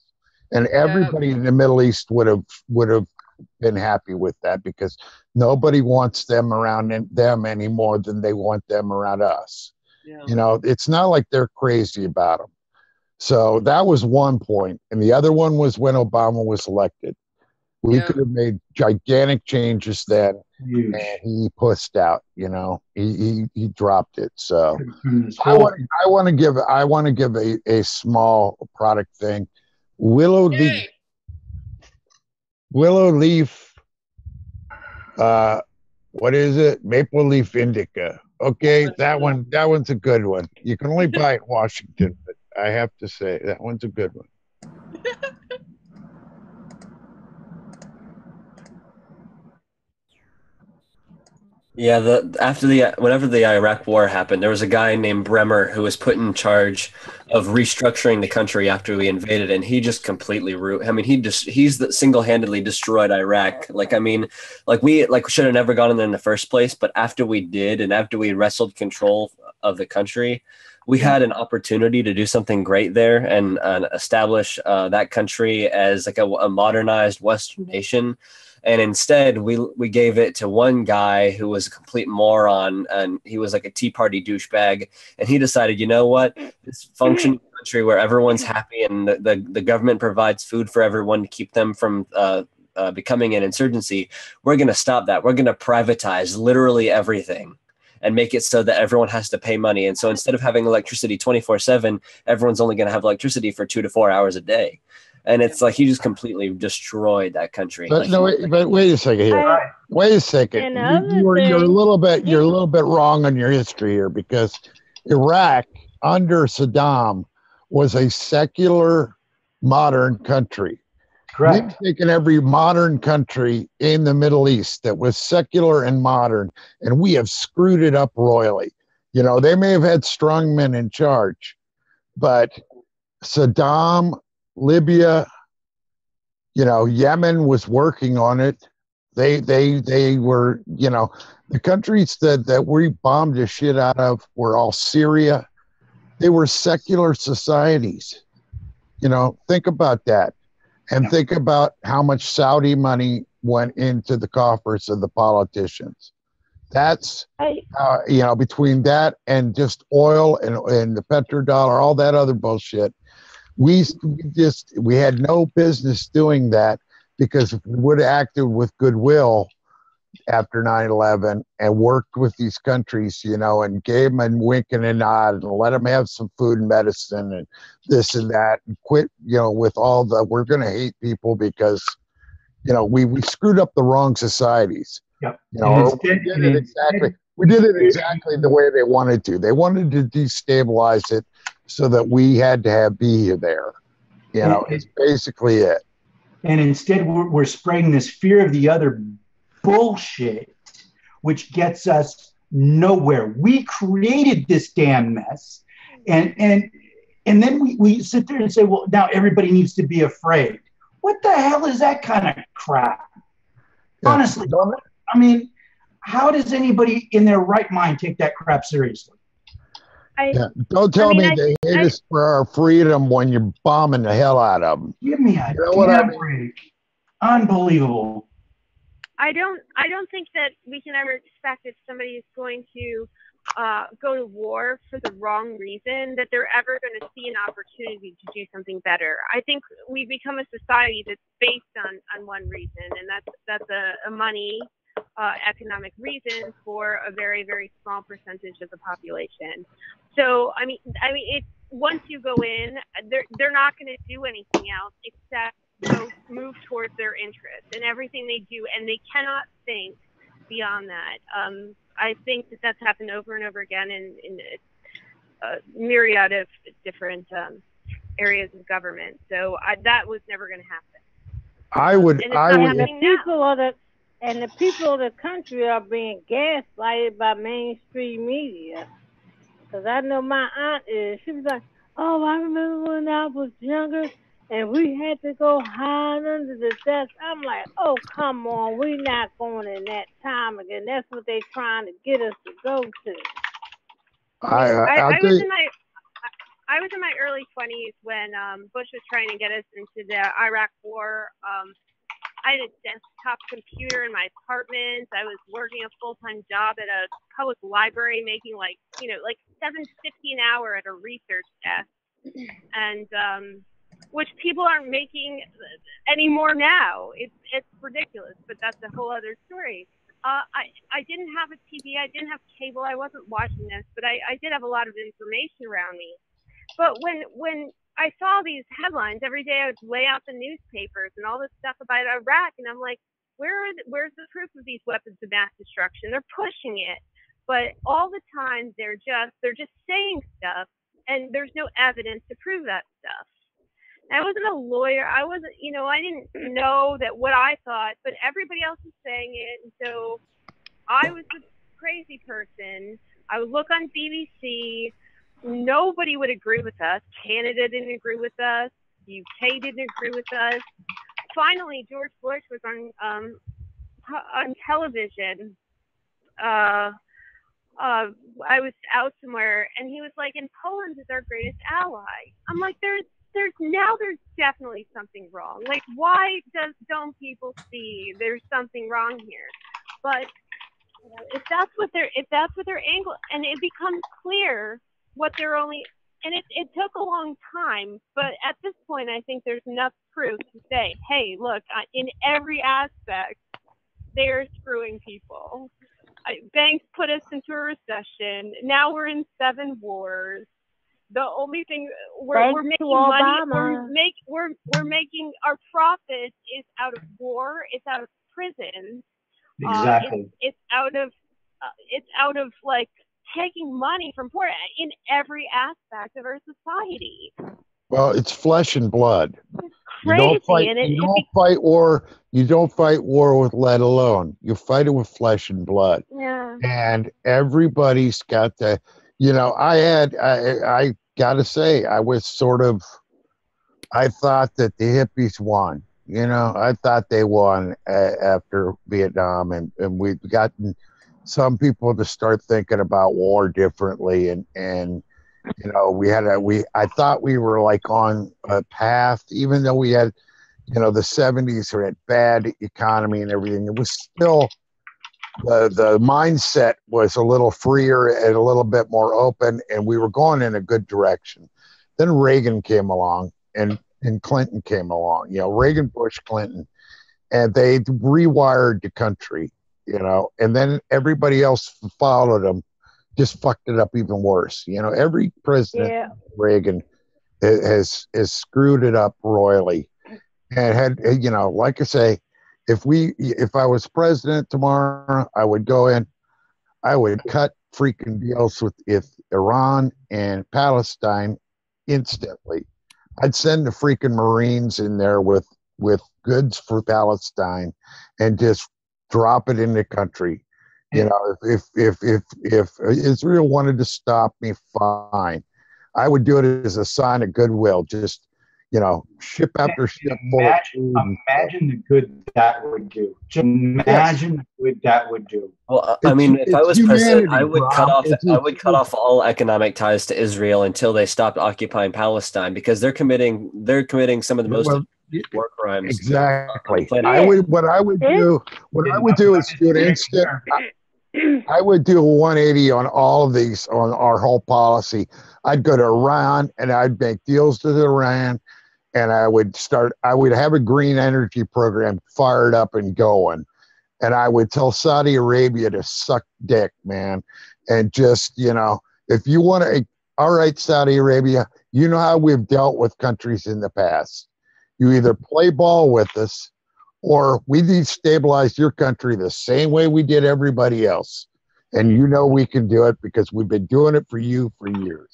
and everybody in the Middle East would have been happy with that, because nobody wants them around them any more than they want them around us. It's not like they're crazy about them. So that was one point, and the other one was when Obama was elected. We could have made gigantic changes then. Huge. And he pushed out. He dropped it. So I want to give a small product thing. Willow leaf. What is it? Maple leaf indica. Okay, that one's a good one. You can only buy it in Washington, but I have to say that one's a good one. Yeah, whenever the Iraq War happened, there was a guy named Bremer who was put in charge of restructuring the country after we invaded, and he just completely he's single-handedly destroyed Iraq. We should have never gone in there in the first place, but after we did, and after we wrestled control of the country, we had an opportunity to do something great there and establish that country as like a modernized Western nation. And instead, we gave it to one guy who was a complete moron, and he was like a Tea Party douchebag. And he decided, you know what, this functioning country where everyone's happy and the government provides food for everyone to keep them from becoming an insurgency, we're going to stop that. We're going to privatize literally everything and make it so that everyone has to pay money. And so instead of having electricity 24/7, everyone's only going to have electricity for 2 to 4 hours a day. And it's like he just completely destroyed that country. But wait a second here. Wait a second. You're a little bit wrong on your history here, because Iraq under Saddam was a secular, modern country. Correct. We've taken every modern country in the Middle East that was secular and modern, and we have screwed it up royally. They may have had strong men in charge, but Saddam, Libya, Yemen was working on it. They were, the countries that we bombed the shit out of were all Syria. They were secular societies. Think about that. And think about how much Saudi money went into the coffers of the politicians. That's, between that and just oil and the petrodollar, all that other bullshit, we had no business doing that, because if we would have acted with goodwill after 9/11 and worked with these countries, and gave them a wink and a nod and let them have some food and medicine and this and that, and quit, with all we're going to hate people because, we screwed up the wrong societies. Yep. We did it exactly the way they wanted to. They wanted to destabilize it so that we had to be there. It's basically it. And instead, we're spreading this fear of the other bullshit, which gets us nowhere. We created this damn mess, and then we sit there and say, well, now everybody needs to be afraid. What the hell is that kind of crap? Yeah. Honestly, I mean, how does anybody in their right mind take that crap seriously? Don't tell me they hate us for our freedom when you're bombing the hell out of them. Give me a damn break. Unbelievable. I don't think that we can ever expect if somebody is going to go to war for the wrong reason that they're ever going to see an opportunity to do something better. I think we've become a society that's based on one reason, and that's a money economic reason for a very, very small percentage of the population. So I mean, it's once you go in, they're not going to do anything else except move towards their interests and everything they do, and they cannot think beyond that. I think that's happened over and over again, and a myriad of different areas of government. So that was never going to happen. I would. And it's not And the happening now. people of the country are being gaslighted by mainstream media. Because I know my aunt is. She was like, "Oh, I remember when I was younger, and we had to go hide under the desk." I'm like, "Oh, come on, we're not going in that time again. That's what they're trying to get us to go to." I was in my early 20s when Bush was trying to get us into the Iraq War. I had a desktop computer in my apartment. I was working a full-time job at a public library, making like $7.50 an hour at a research desk, and which people aren't making anymore now. It's ridiculous, but that's a whole other story. I didn't have a TV. I didn't have cable. I wasn't watching this, but I did have a lot of information around me. But when I saw these headlines every day, I would lay out the newspapers and all this stuff about Iraq, and I'm like, where's the proof of these weapons of mass destruction? They're pushing it, but all the time they're just saying stuff, and there's no evidence to prove that stuff. I wasn't a lawyer. I wasn't, I didn't know that what I thought, but everybody else was saying it. And so I was the crazy person. I would look on BBC. Nobody would agree with us. Canada didn't agree with us. The UK didn't agree with us. Finally, George Bush was on television. I was out somewhere, and he was like, "And Poland is our greatest ally." I'm like, there's definitely something wrong. Like, why don't people see there's something wrong here? But if that's what their angle, and it becomes clear what they're only, and it took a long time, but at this point, I think there's enough proof to say, hey, look, in every aspect, they're screwing people. Banks put us into a recession. Now we're in 7 wars. The only thing we're making money, we're making our profit is out of war. It's out of prison. Exactly. It's out of like taking money from poor in every aspect of our society. Well, it's flesh and blood. You Crazy, don't fight. You don't fight war. You don't fight war with lead alone. You fight it with flesh and blood. Yeah. And everybody's got to. I got to say, I was sort of. I thought that the hippies won. I thought they won after Vietnam, and we've gotten some people to start thinking about war differently, and I thought we were like on a path, even though we had, the 70s were at bad economy and everything. It was still the mindset was a little freer and a little bit more open, and we were going in a good direction. Then Reagan came along, and Clinton came along. Reagan, Bush, Clinton, and they rewired the country. And then everybody else followed them. Just fucked it up even worse. Every president, Reagan, has screwed it up royally, and had like I say, if I was president tomorrow, I would go in, I would cut freaking deals with Iran and Palestine instantly. I'd send the freaking Marines in there with goods for Palestine, and just drop it in the country. If Israel wanted to stop me, fine. I would do it as a sign of goodwill. Just, ship after ship full of food. Imagine the good that would do. Just imagine the good that would do. Well, I mean, if I was president, I would cut off all economic ties to Israel until they stopped occupying Palestine, because they're committing some of the most war crimes. Exactly. What I would do is do an instant. I would do a 180 on all of these, on our whole policy. I'd go to Iran, and I'd make deals with Iran, and I would have a green energy program fired up and going. And I would tell Saudi Arabia to suck dick, man. And just, if you want to, all right, Saudi Arabia, you know how we've dealt with countries in the past. You either play ball with us, or we destabilize your country the same way we did everybody else. And we can do it because we've been doing it for you for years.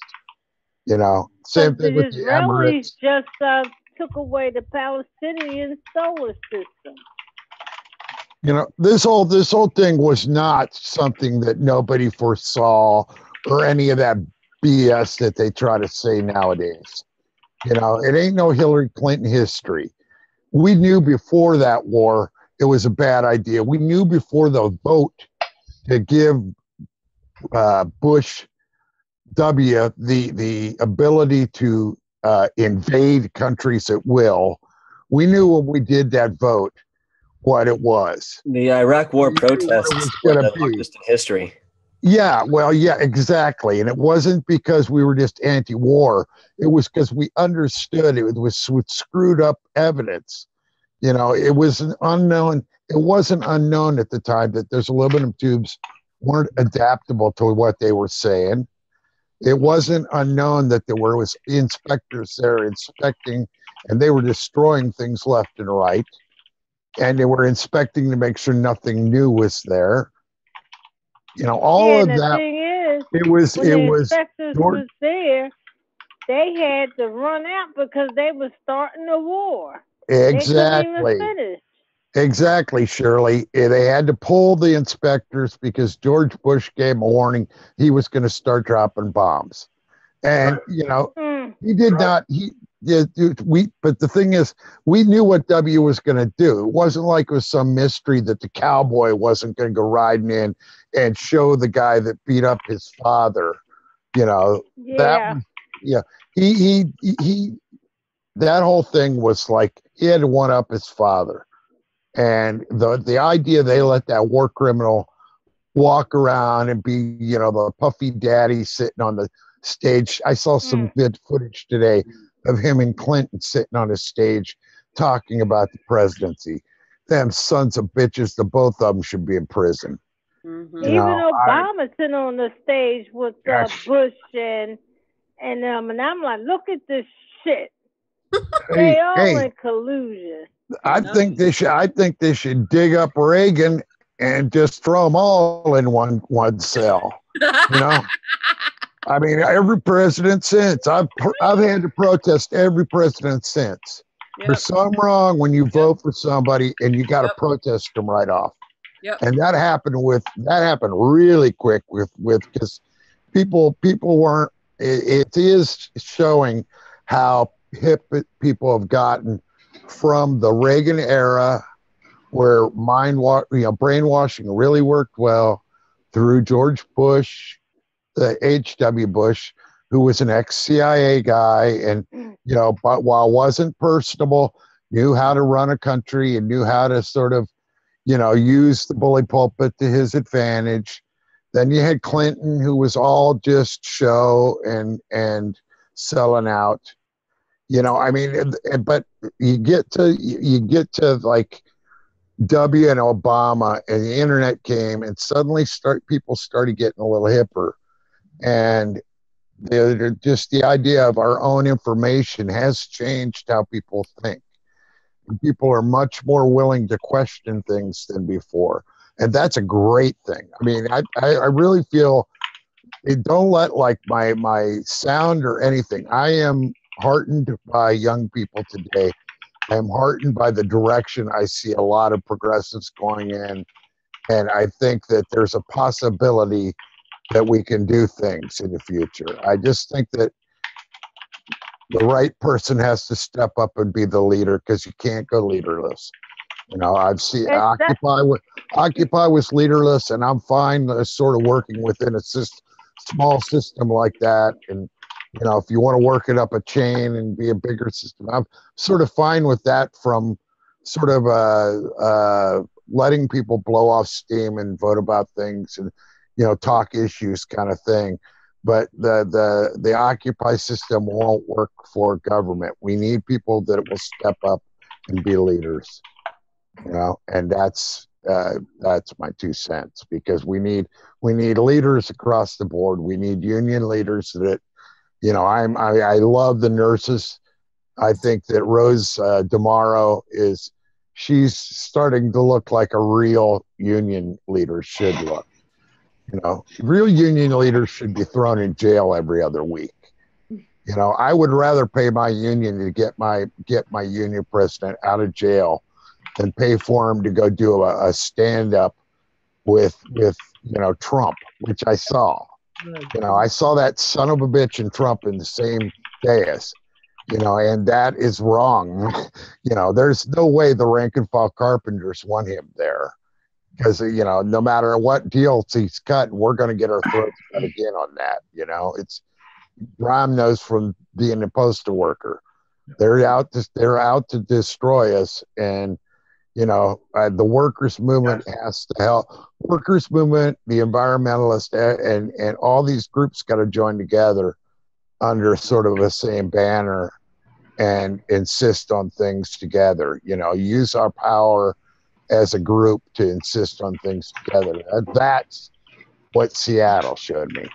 You know, same But thing the with the Israelis Emirates. just took away the Palestinian solar system. You know, this whole thing was not something that nobody foresaw or any of that BS that they try to say nowadays. You know, it ain't no Hillary Clinton history. We knew before that war it was a bad idea. We knew before the vote to give Bush W the ability to invade countries at will. We knew when we did that vote what it was. The Iraq War We knew what it protests was were going the to be. largest in history. Yeah, well, yeah, exactly. And it wasn't because we were just anti-war. It was because we understood it was with screwed up evidence. You know, it was an unknown. It wasn't unknown at the time that those aluminum tubes weren't adaptable to what they were saying. It wasn't unknown that there was inspectors there inspecting, and they were destroying things left and right. And they were inspecting to make sure nothing new was there. You know, all of and the that. thing is, When when the inspectors was there, they had to run out because they were starting a war. They couldn't even finish. Exactly, Shirley. They had to pull the inspectors because George Bush gave a warning he was going to start dropping bombs. And, you know, he did not. But the thing is, we knew what W was going to do. It wasn't like it was some mystery that the cowboy wasn't going to go riding in and show the guy that beat up his father. You know, that whole thing was like he had to one up his father. And the idea they let that war criminal walk around and be, you know, the puffy daddy sitting on the stage. I saw some footage today of him and Clinton sitting on a stage talking about the presidency. Them sons of bitches, the both of them should be in prison. Mm-hmm. Even Obama sitting on the stage with Bush and I'm like, look at this shit. They all in collusion. I think they should dig up Reagan and just throw them all in one cell. You know, I mean, every president since I've had to protest every president since. Yep. There's something wrong when you vote for somebody and you got to protest them right off. Yep. And that happened really quick with because people weren't. It is showing how hip people have gotten from the Reagan era, where brainwashing really worked well, through George Bush, the H.W. Bush, who was an ex-CIA guy, and but while wasn't personable, knew how to run a country and knew how to sort of, use the bully pulpit to his advantage. Then you had Clinton, who was all just show and selling out. But you get to like W and Obama, and the internet came, and suddenly people started getting a little hipper, and just the idea of our own information has changed how people think. People are much more willing to question things than before, and that's a great thing. I mean, I really feel don't let like my sound or anything. I am heartened by young people today. I am heartened by the direction I see a lot of progressives going in, and I think that there's a possibility that we can do things in the future. I just think that the right person has to step up and be the leader, because you can't go leaderless. I've seen Occupy was leaderless, and I'm fine sort of working within a small system like that. And if you want to work it up a chain and be a bigger system, I'm sort of fine with that, from sort of letting people blow off steam and vote about things and talk issues kind of thing. But the Occupy system won't work for government. We need people that will step up and be leaders. And that's my 2 cents, because we need leaders across the board. We need union leaders that, I love the nurses. I think that Rose DeMauro she's starting to look like a real union leader should look. Real union leaders should be thrown in jail every other week. You know, I would rather pay my union to get my union president out of jail than pay for him to go do a stand up with Trump, which I saw. You know, I saw that son of a bitch and Trump in the same dais. You know, and that is wrong. You know, there's no way the rank and file carpenters want him there, because no matter what deals he's cut, we're going to get our throats cut again on that. You know, it's Bryan knows from being a postal worker. They're out to destroy us, and the workers movement has to help. Workers movement, the environmentalists, and all these groups got to join together under sort of the same banner and insist on things together. Use our power as a group to insist on things together. That's what Seattle showed me.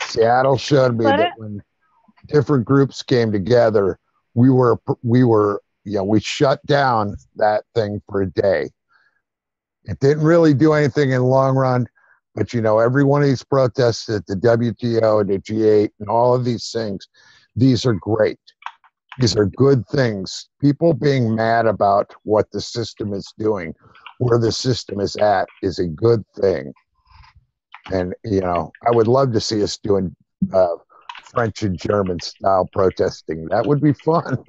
Seattle showed me that when different groups came together, we shut down that thing for a day. It didn't really do anything in the long run, but every one of these protests at the WTO, the G8, and all of these things, these are great. These are good things. People being mad about what the system is doing, where the system is at, is a good thing. And, I would love to see us doing French and German style protesting. That would be fun.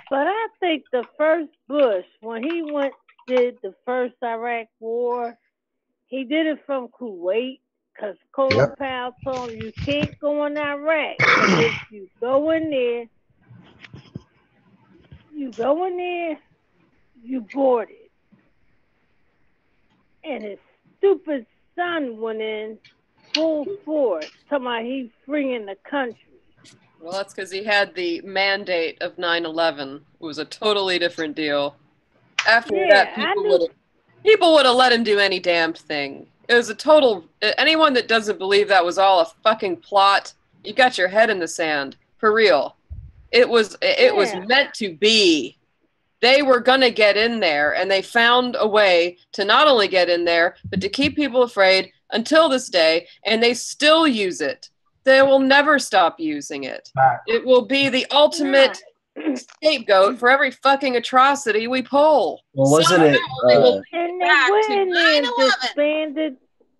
But I think the first Bush, when he did the first Iraq war, he did it from Kuwait, because Colin Powell told him you can't go in Iraq. But if you go in there, you board it. And his stupid son went in full force, talking about he's freeing the country. Well, that's because he had the mandate of 9/11. It was a totally different deal. After that, people would have let him do any damn thing. It was a total. Anyone that doesn't believe that was all a fucking plot, you got your head in the sand. For real. It was meant to be. They were going to get in there, and they found a way to not only get in there, but to keep people afraid until this day, and they still use it. They will never stop using it. It will be the ultimate scapegoat for every fucking atrocity we pull. Well, wasn't it? And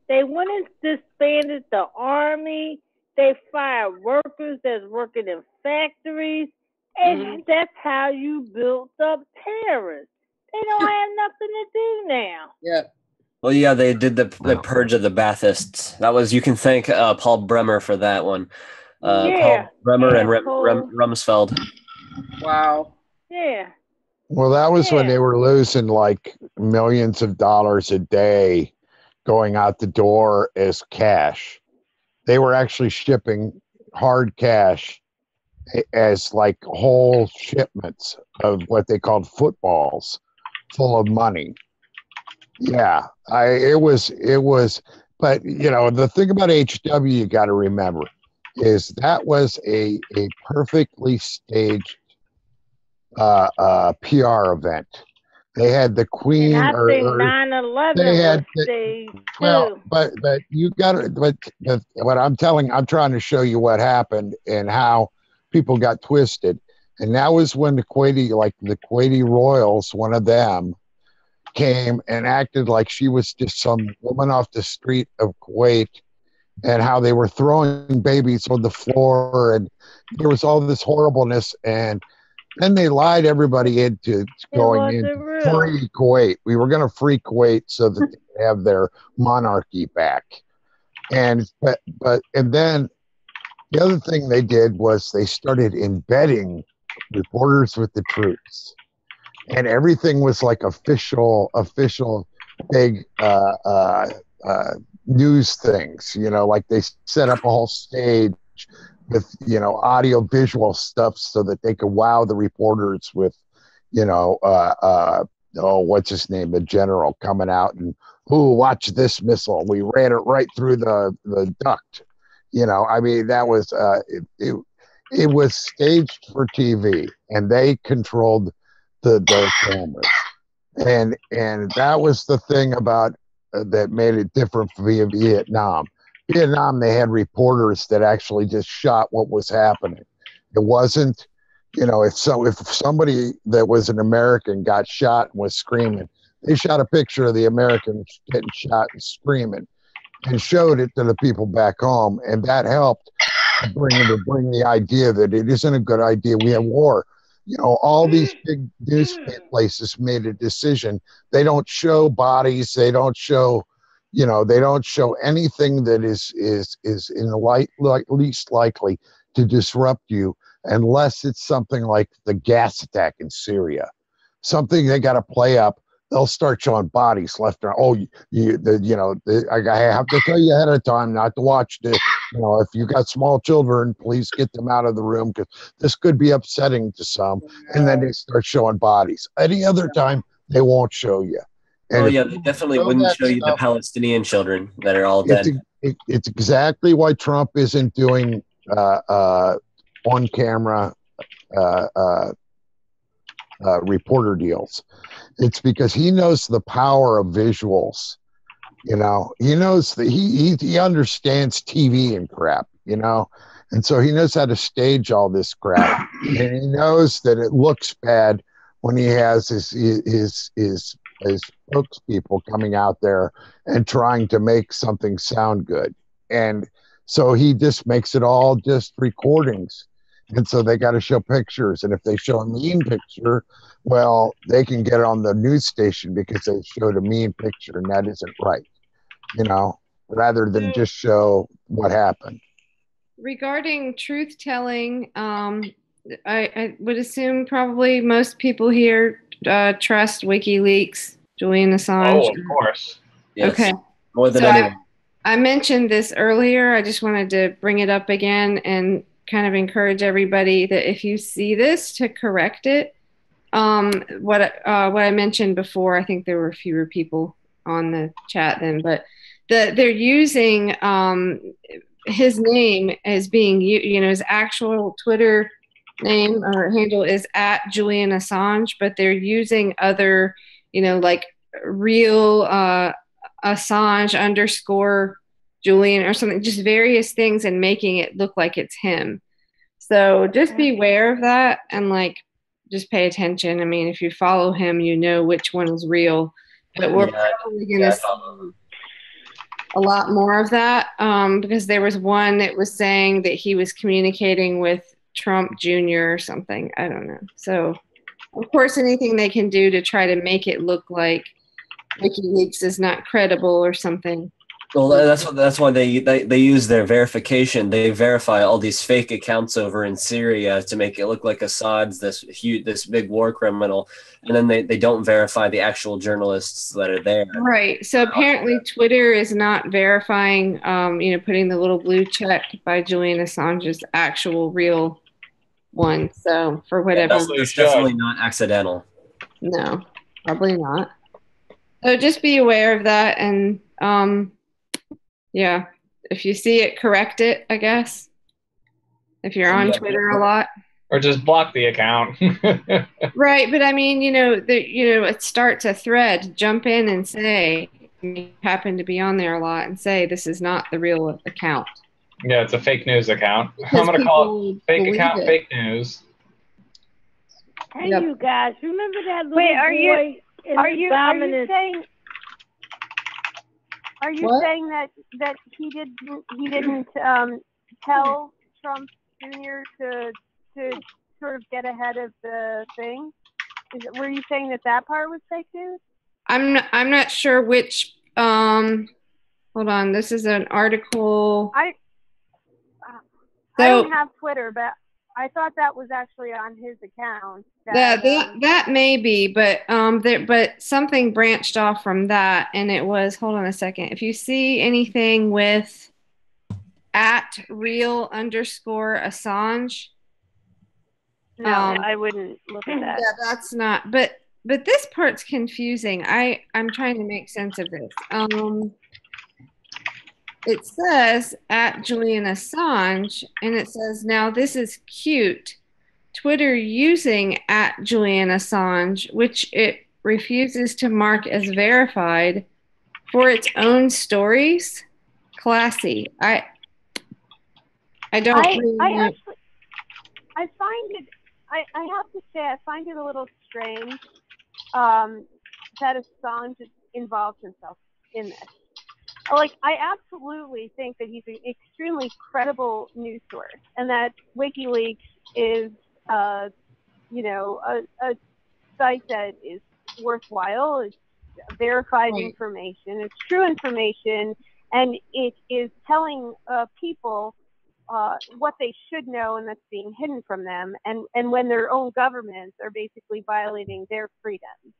they went and disbanded the army. They fired workers that's working in factories. And that's how you built up terrorists. They don't have nothing to do now. Yeah. Well, yeah, they did the purge of the Baathists. That was, you can thank Paul Bremer for that one. Paul Bremer and Rumsfeld. Wow. Yeah. Well, that was when they were losing like millions of dollars a day going out the door as cash. They were actually shipping hard cash as like whole shipments of what they called footballs full of money. Yeah, it was, but the thing about HW you got to remember is that was a perfectly staged PR event. They had the Queen, and I think 9/11 was staged too. But you got to. But what I'm trying to show you what happened and how people got twisted, and that was when the Kuwaiti royals, one of them, came and acted like she was just some woman off the street of Kuwait, and how they were throwing babies on the floor, and there was all this horribleness, and then they lied everybody into going in free Kuwait. We were going to free Kuwait so that they could have their monarchy back, and then the other thing they did was they started embedding reporters with the troops. And everything was like official big news things, like they set up a whole stage with, audio visual stuff so that they could wow the reporters with, what's his name? The general coming out and, watch this missile. We ran it right through the duct. That was, it was staged for TV, and they controlled the cameras, and that was the thing about that made it different from Vietnam, Vietnam, they had reporters that actually just shot what was happening. It wasn't, if somebody that was an American got shot and was screaming, they shot a picture of the American getting shot and screaming and showed it to the people back home. And that helped bring the idea that it isn't a good idea. We have war. All these big news places made a decision. They don't show bodies. They don't show, they don't show anything that is in the least likely to disrupt you, unless it's something like the gas attack in Syria, something they got to play up. They'll start showing bodies left and right. Oh, I have to tell you ahead of time not to watch this. If you got small children, please get them out of the room because this could be upsetting to some. And then they start showing bodies. Any other time, they won't show you. And they definitely wouldn't show you the Palestinian children that are all dead. It's exactly why Trump isn't doing on-camera reporter deals. It's because he knows the power of visuals. He knows that he understands TV and crap, and so he knows how to stage all this crap. And he knows that it looks bad when he has his spokespeople coming out there and trying to make something sound good. And so he just makes it all just recordings. And so they got to show pictures. And if they show a mean picture, well, they can get it on the news station because they showed a mean picture, and that isn't right, rather than just show what happened. Regarding truth telling, I would assume probably most people here trust WikiLeaks, Julian Assange. Oh, of course. Yes. Okay. More than anyone. I mentioned this earlier. I just wanted to bring it up again and kind of encourage everybody that if you see this, to correct it. What I mentioned before, I think there were fewer people on the chat then, but they're using his name as being, his actual Twitter name or handle is @Julian Assange, but they're using other, like real Assange _ Julian or something, just various things, and making it look like it's him. So just beware of that and just pay attention. I mean, if you follow him, you know which one is real. But we're probably going to see a lot more of that because there was one that was saying that he was communicating with Trump Jr. or something. I don't know. So, of course, anything they can do to try to make it look like WikiLeaks is not credible or something. Well, that's why they use their verification. They verify all these fake accounts over in Syria to make it look like Assad's this big war criminal, and then they don't verify the actual journalists that are there. Right. So apparently Twitter is not verifying, putting the little blue check by Julian Assange's actual real one. So for whatever, That's definitely not accidental. No, probably not. So just be aware of that, and yeah, if you see it, correct it, I guess. If you're on Twitter a lot. Or just block the account. Right, but I mean, it starts a thread. Jump in and say, you happen to be on there a lot, and say this is not the real account. Yeah, it's a fake news account. I'm going to call it fake account, fake news. Hey, you guys, remember that little Wait, boy are you saying? Are you What? saying that he didn't tell Trump Jr. to sort of get ahead of the thing? Were you saying that part was fake news? I'm not sure which. Hold on, this is an article. I don't have Twitter, but I thought that was actually on his account. That may be, but but something branched off from that, and it was, hold on a second. If you see anything with @real_Assange, no, I wouldn't look at that. Yeah, that's not. But this part's confusing. I'm trying to make sense of this. It says @Julian Assange, and it says, now this is cute. Twitter using @Julian Assange, which it refuses to mark as verified for its own stories. classy. I don't. I find it. I have to say, I find it a little strange that Assange involves himself in this. Like, I absolutely think that he's an extremely credible news source, and that WikiLeaks is, you know, a site that is worthwhile. It's verified information. It's true information, and it is telling people what they should know, and that's being hidden from them. And when their own governments are basically violating their freedoms.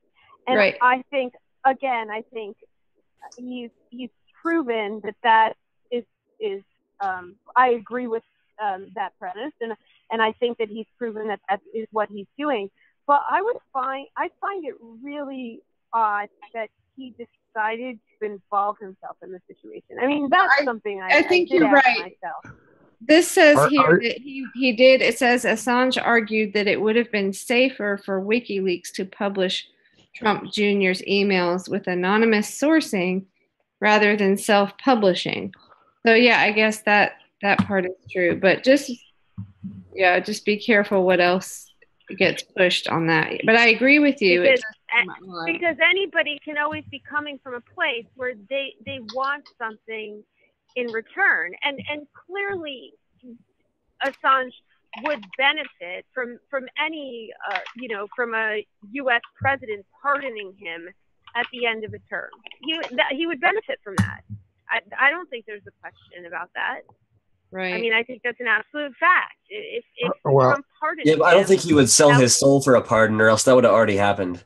And I think, again, he's proven that is I agree with that premise, and I think that he's proven that is what he's doing. But I find it really odd that he decided to involve himself in the situation. I mean, that's something I think you're right. Myself. This says that he did. It says Assange argued that it would have been safer for WikiLeaks to publish Trump Jr.'s emails with anonymous sourcing rather than self-publishing. So yeah, I guess that part is true. But just be careful what else gets pushed on that. But I agree with you. Because anybody can always be coming from a place where they want something in return, and clearly Assange would benefit from any from a U.S. president pardoning him at the end of a term. He would benefit from that. I don't think there's a question about that. Right. I mean, I think that's an absolute fact. If Trump pardoned him, I don't think he would sell his soul for a pardon, or else that would have already happened.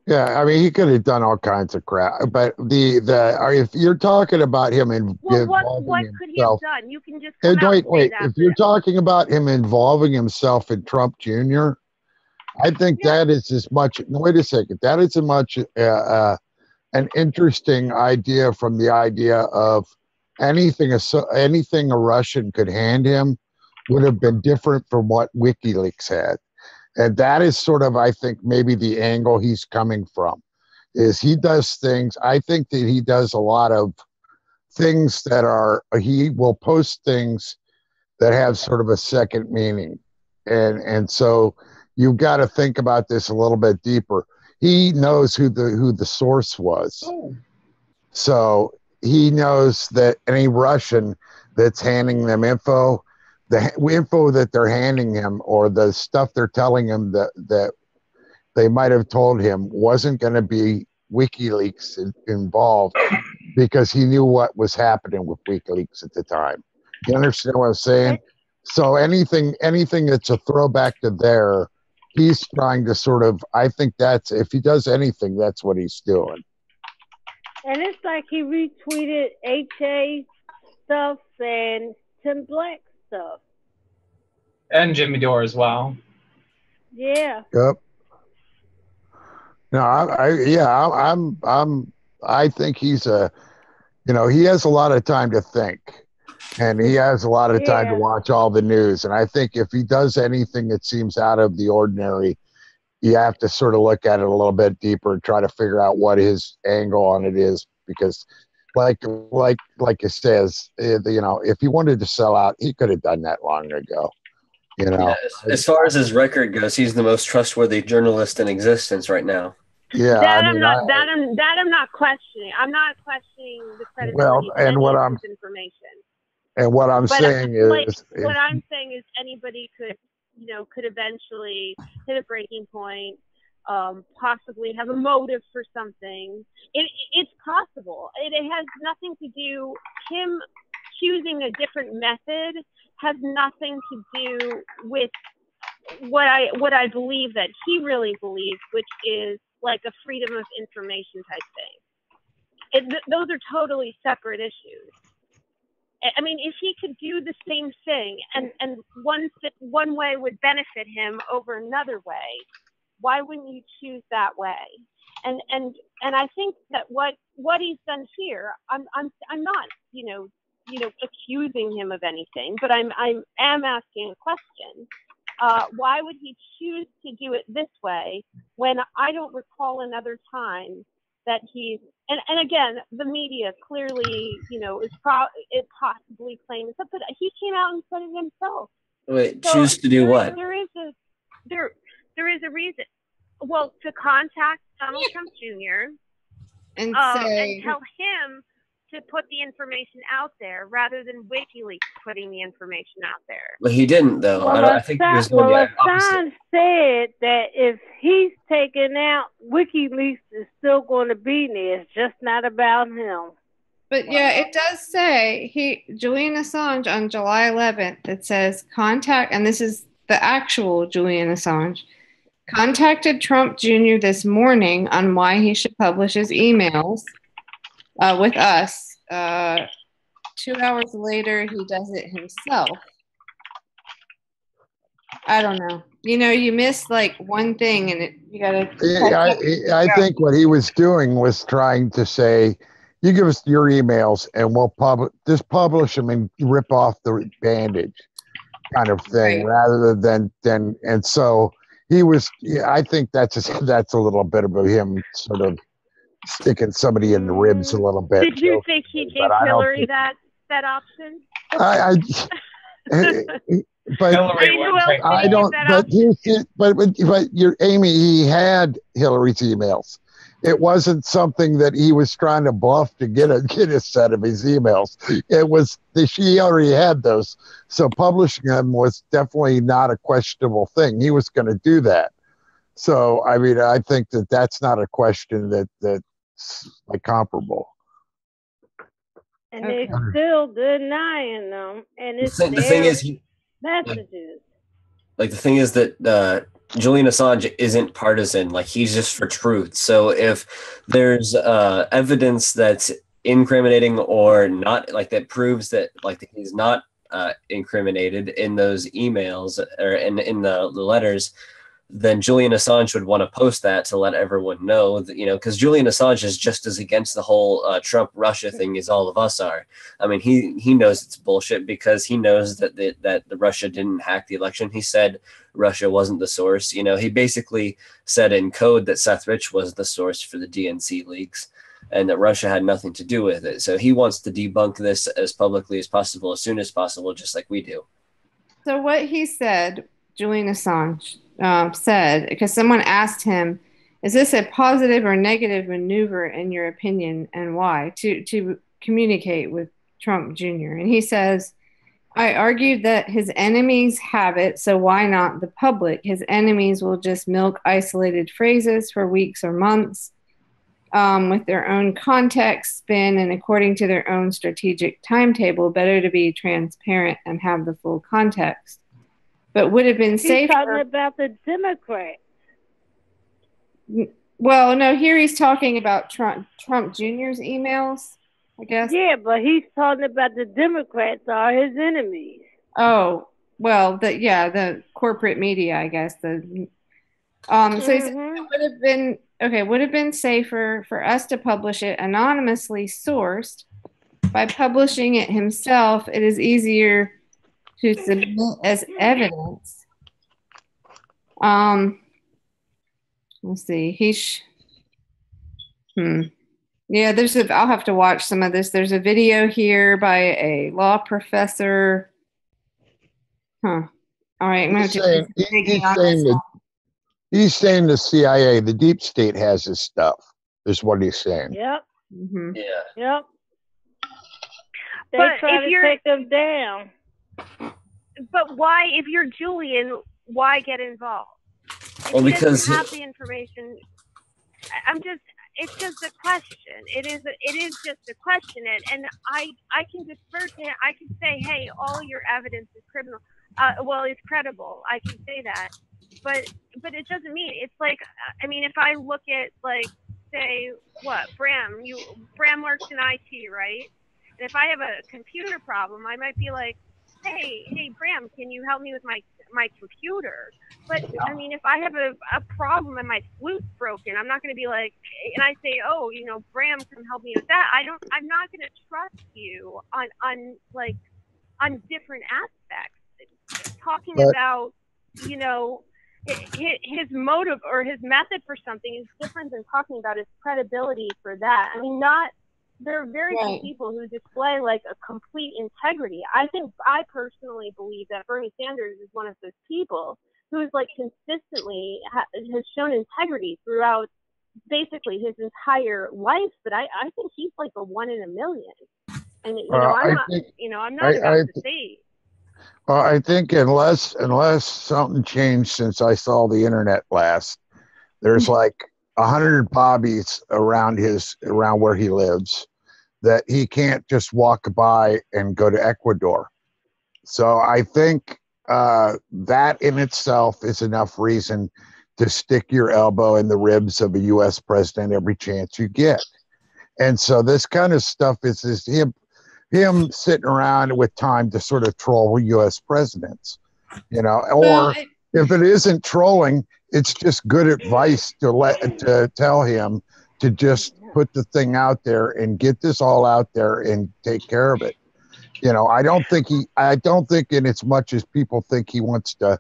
Yeah, I mean, he could have done all kinds of crap, but if you're talking about him what could he have done? You can just wait. If you're talking about him involving himself in Trump Jr., I think that is as much. Wait a second. That is as much an interesting idea from the idea of anything a Russian could hand him would have been different from what WikiLeaks had. And that is sort of, I think, maybe the angle he's coming from, is he does things. I think that he does a lot of things he will post things that have sort of a second meaning. And so you've got to think about this a little bit deeper. He knows who the source was. Oh. So he knows that any Russian that's handing them info, the info that they're handing him, or the stuff they're telling him that they might have told him, wasn't going to be WikiLeaks involved, because he knew what was happening with WikiLeaks at the time. You understand what I'm saying? So anything that's a throwback to there, he's trying to sort of, I think that's, if he does anything, that's what he's doing. And it's like he retweeted HA stuff and Tim Black stuff. And Jimmy Dore as well. Yeah. Yep. No, I think he's he has a lot of time to think, and he has a lot of time to watch all the news. And I think if he does anything that seems out of the ordinary, you have to sort of look at it a little bit deeper and try to figure out what his angle on it is, because like it says, if he wanted to sell out, he could have done that long ago. Yeah, as far as his record goes, he's the most trustworthy journalist in existence right now. Yeah, I'm not questioning. I'm not questioning the credibility of any of his information. And what I'm saying is anybody could eventually hit a breaking point, possibly have a motive for something. It's possible. It has nothing to do. Him choosing a different method has nothing to do with what I believe that he really believes, which is like a freedom of information type thing. Those are totally separate issues. I mean, if he could do the same thing and one way would benefit him over another way, why wouldn't you choose that way? And I think that what he's done here, I'm not accusing him of anything, but I am asking a question. Why would he choose to do it this way when I don't recall another time that he's and again, the media clearly, it possibly claims that, but he came out and said it himself. Wait, choose to do what? There is a reason. Well, to contact Donald Trump Jr. and tell him to put the information out there rather than WikiLeaks putting the information out there. Well, he didn't though. I think he was going the opposite. Assange said that if he's taken out, WikiLeaks is still going to be there. It's just not about him. But yeah, it does say Julian Assange on July 11th, it says contact, and this is the actual Julian Assange, contacted Trump Jr. this morning on why he should publish his emails with us. 2 hours later, he does it himself. I don't know. You miss like one thing, and you gotta. I think what he was doing was trying to say, "You give us your emails, and we'll publish them and rip off the bandage," kind of thing, rather than. And so he was. I think that's a little bit of him sort of sticking somebody in the ribs a little bit. Did you think he gave Hillary that option? But I don't. But you're Amy. He had Hillary's emails. It wasn't something that he was trying to bluff to get a set of his emails. It was she already had those. So publishing them was definitely not a questionable thing. He was going to do that. So I mean, I think that's not a question that's like comparable. And they're still denying them. And it's the thing is, messages. Like the thing is that Julian Assange isn't partisan. Like he's just for truth. So if there's evidence that's incriminating or not, like that proves that like that he's not incriminated in those emails or in the letters, then Julian Assange would want to post that to let everyone know that, because Julian Assange is just as against the whole Trump-Russia thing as all of us are. I mean, he knows it's bullshit because he knows that the Russia didn't hack the election. He said Russia wasn't the source. He basically said in code that Seth Rich was the source for the DNC leaks and that Russia had nothing to do with it. So he wants to debunk this as publicly as possible, as soon as possible, just like we do. So what he said, Julian Assange, said, because someone asked him, is this a positive or negative maneuver in your opinion and why, to communicate with Trump Jr.? And he says, I argued that his enemies have it, so why not the public? His enemies will just milk isolated phrases for weeks or months with their own context, spin, and according to their own strategic timetable. Better to be transparent and have the full context. But would have been safer. He's talking about the Democrats. Well, no, here he's talking about Trump Jr.'s emails, I guess. Yeah, but he's talking about the Democrats are his enemies. Oh, well, the corporate media, I guess. So he said it would have been safer for us to publish it anonymously sourced. By publishing it himself, it is easier to submit as evidence. Let's see. Yeah, I'll have to watch some of this. There's a video here by a law professor. All right, I'm going to he's saying the CIA, the deep state has his stuff, is what he's saying. Yep. Mm-hmm. Yeah. Yep. They But try to take them down. But why, if you're Julian, why get involved? Well, because he doesn't have the information. It's just a question. It is just a question, and I can defer to him. I can say, hey, all your evidence is criminal. It's credible. I can say that, but it doesn't mean it's like. I mean, if I look at like, say, Bram works in IT, right? And if I have a computer problem, I might be like, hey, Bram, can you help me with my computer? But I mean, if I have a problem and my flute's broken, I'm not going to be like, and I say, Bram, come help me with that. I'm not going to trust you on different aspects. Talking about, his motive or his method for something is different than talking about his credibility for that. I mean, there are very few people who display like a complete integrity. I personally believe that Bernie Sanders is one of those people who is like consistently has shown integrity throughout basically his entire life. But I think he's like a 1 in a million. And I'm not about to say. Well, I think unless something changed since I saw the internet last, there's like 100 Bobbies around where he lives that he can't just walk by and go to Ecuador. So I think that in itself is enough reason to stick your elbow in the ribs of a U.S. president every chance you get. And so this kind of stuff is him sitting around with time to sort of troll U.S. presidents, or if it isn't trolling, it's just good advice to tell him to just put the thing out there and get this all out there and take care of it. I don't think in as much as people think he wants to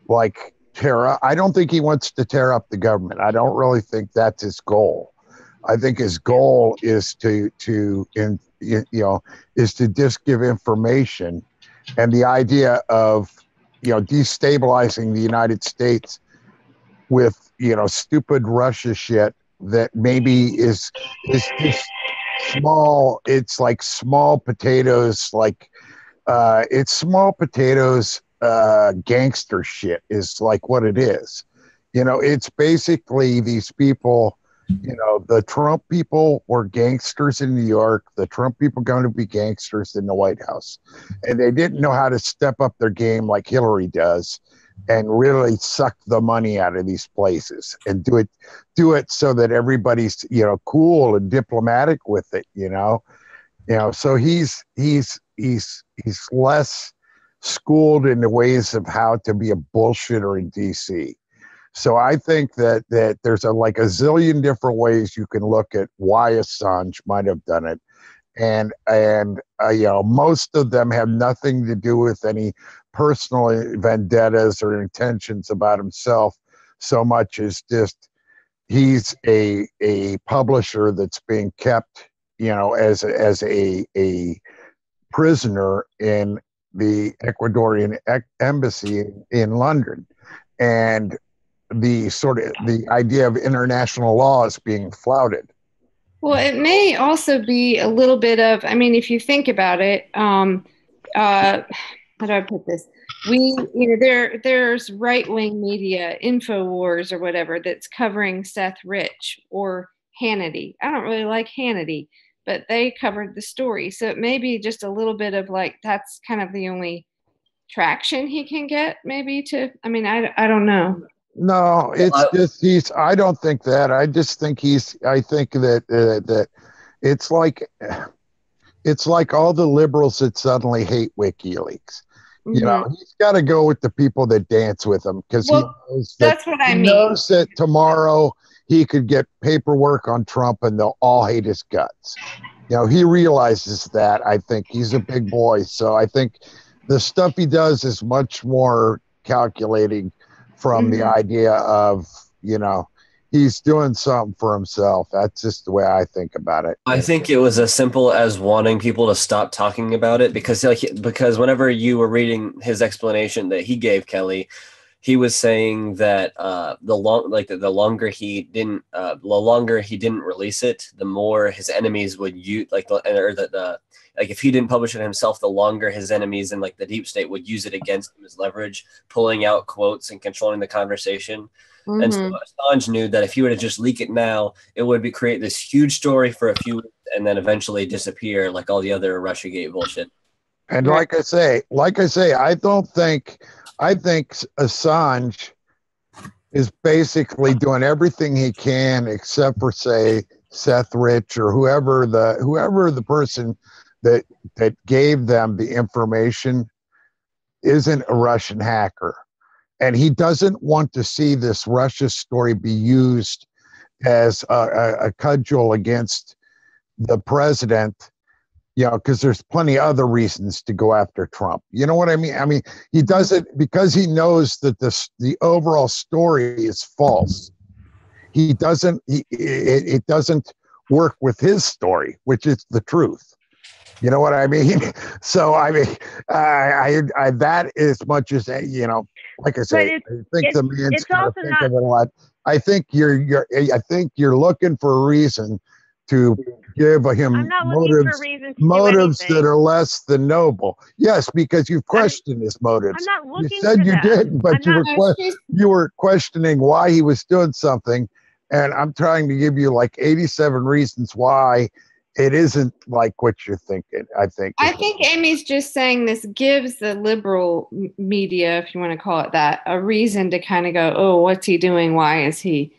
I don't think he wants to tear up the government. I don't really think that's his goal. I think his goal is to just give information, and the idea of destabilizing the United States with stupid Russia shit that maybe is just small. It's like small potatoes, it's small potatoes gangster shit is like what it is. It's basically these people. The Trump people were gangsters in New York. The Trump people going to be gangsters in the White House. And they didn't know how to step up their game like Hillary does and really suck the money out of these places and do it so that everybody's, cool and diplomatic with it, So he's less schooled in the ways of how to be a bullshitter in DC. So I think that there's a zillion different ways you can look at why Assange might have done it, and most of them have nothing to do with any personal vendettas or intentions about himself, so much as just he's a publisher that's being kept, as a prisoner in the Ecuadorian embassy in London, and the idea of international law is being flouted. Well, it may also be a little bit of, if you think about it, how do I put this? There's right-wing media, InfoWars or whatever, that's covering Seth Rich or Hannity. I don't really like Hannity, but they covered the story. So it may be just a little bit of that's kind of the only traction he can get maybe I don't know. No, it's just I don't think that. I just think I think that it's like all the liberals that suddenly hate WikiLeaks. Mm-hmm. He's got to go with the people that dance with him because he knows that's what I mean. He knows that tomorrow he could get paperwork on Trump and they'll all hate his guts. He realizes that. I think he's a big boy, so I think the stuff he does is much more calculating from the idea of, he's doing something for himself. That's just the way I think about it. I think it was as simple as wanting people to stop talking about it because whenever you were reading his explanation that he gave, Kelley, he was saying that the longer he didn't release it, the more his enemies would use if he didn't publish it himself, the longer his enemies and the deep state would use it against him as leverage, pulling out quotes and controlling the conversation. Mm-hmm. And so Assange knew that if he were to just leak it now, it would create this huge story for a few weeks and then eventually disappear like all the other Russiagate bullshit. And like I say, I think Assange is basically doing everything he can except for, say, Seth Rich or whoever the person that gave them the information isn't a Russian hacker. And he doesn't want to see this Russia story be used as a cudgel against the president because there's plenty of other reasons to go after Trump. You know what I mean? I mean, he does it because he knows that the overall story is false. He doesn't. It doesn't work with his story, which is the truth. You know what I mean? So I mean, I that as much as like I say, I think the man's got to think of it a lot. I think you're looking for a reason to give him I'm not looking for a reason to motives do anything. that are less than noble. Yes, because you've questioned his motives. I'm not looking You said for you that. didn't, but I'm you were questioning why he was doing something, and I'm trying to give you like 87 reasons why it isn't like what you're thinking. I think Amy's just saying this gives the liberal media, if you want to call it that, a reason to kind of go, oh, what's he doing? Why is he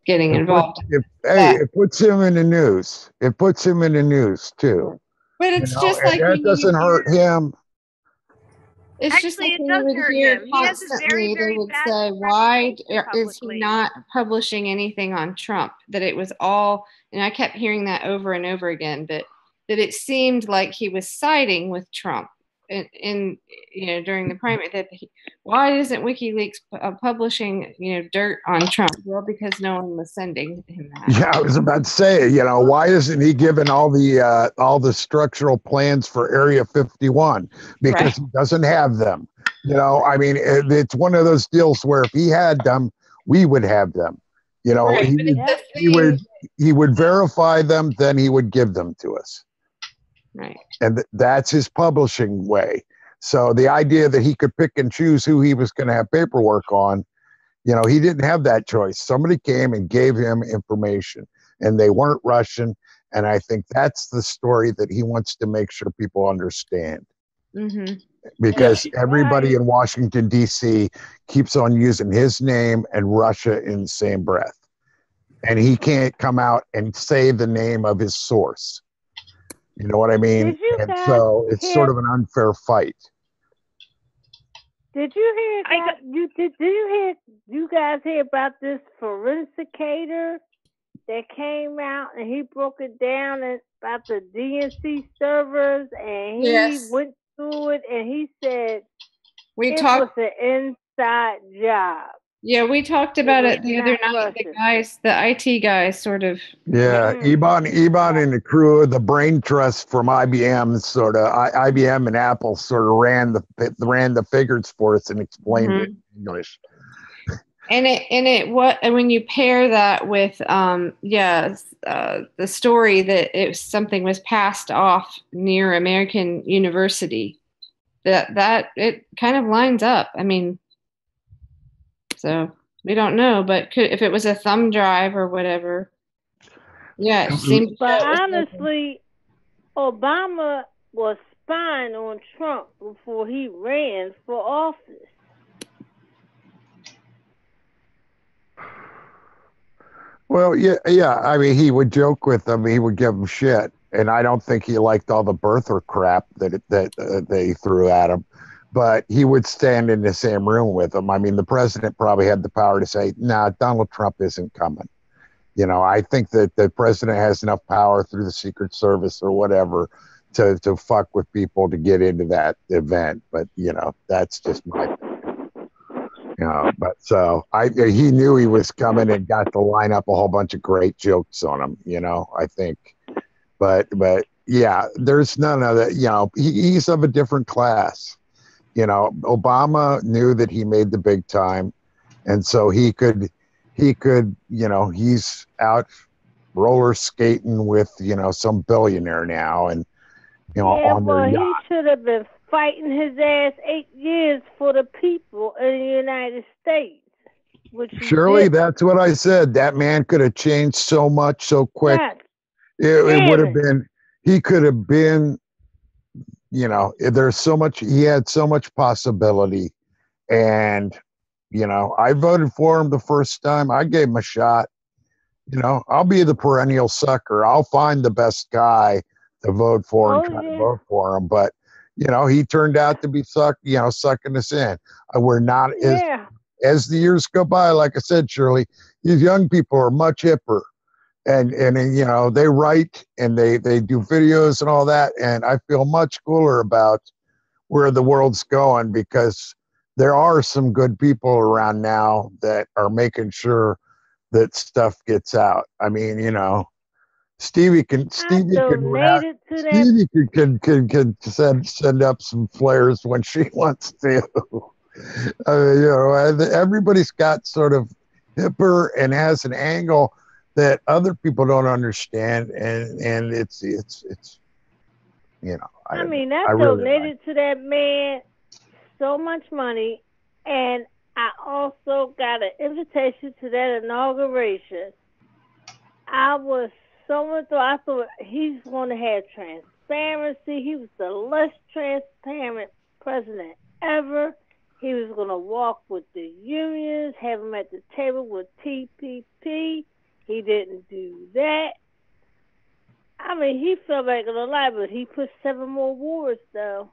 getting involved? It puts him in the news. It puts him in the news too. But it's just like that doesn't hurt him. It's just like when you would hear constantly, they would say, why is he not publishing anything on Trump? That it was all, and I kept hearing that over and over again, but that it seemed like he was siding with Trump in during the primary. Why isn't WikiLeaks publishing dirt on Trump? Well, because no one was sending him that. Yeah, I was about to say, why isn't he given all the structural plans for Area 51? Because he doesn't have them. I mean, it's one of those deals where if he had them, we would have them. He would verify them, then he would give them to us. Right. And that's his publishing way. So the idea that he could pick and choose who he was going to have paperwork on, he didn't have that choice. Somebody came and gave him information, and they weren't Russian. And I think that's the story that he wants to make sure people understand. Mm-hmm. Because everybody in Washington, D.C. keeps on using his name and Russia in the same breath. And he can't come out and say the name of his source. You know what I mean? And so it's sort of an unfair fight. Did you hear that? You guys hear about this forensicator that came out and he broke it down about the DNC servers, and he went through it and he said it was an inside job. Yeah, we talked about it the other night. The IT guys sort of. Yeah, Ebon and the crew, the brain trust from IBM, IBM and Apple sort of ran the figures for us and explained it in English. And when you pair that with the story that something was passed off near American University, that it kind of lines up. I mean. So we don't know, but if it was a thumb drive or whatever, it seems. But honestly, Obama was spying on Trump before he ran for office. Well, yeah. I mean, he would joke with them. He would give them shit, and I don't think he liked all the birther crap that they threw at him. But he would stand in the same room with them. I mean, the president probably had the power to say, "Nah, Donald Trump isn't coming." I think that the president has enough power through the Secret Service or whatever to fuck with people to get into that event. But that's just my opinion. But so he knew he was coming and got to line up a whole bunch of great jokes on him. I think, but yeah, there's none of that. He's of a different class. Obama knew that he made the big time, and so he could, he's out roller skating with, some billionaire now, and on their yacht. He should have been fighting his ass 8 years for the people in the United States. Shirley, that's what I said. That man could have changed so much so quick. It would have been. He could have been. There's so much, he had so much possibility, and, I voted for him the first time. I gave him a shot. I'll be the perennial sucker. I'll find the best guy to vote for and try to vote for him. But, he turned out to be sucking us in. We're not as the years go by, like I said, Shirley, these young people are much hipper. and you know, they write and they do videos and all that, and I feel much cooler about where the world's going, because there are some good people around now that are making sure that stuff gets out. I mean, you know, Stevie can donated to that. Stevie can send up some flares when she wants to. You know, everybody's got sort of hipper and has an angle that other people don't understand, and it's you know. I mean, I really donated to that man so much money, and I also got an invitation to that inauguration. I was so much. I thought he's going to have transparency. He was the less transparent president ever. He was going to walk with the unions, have them at the table with TPP. He didn't do that. I mean, he felt like a lie, but he put 7 more wars, though.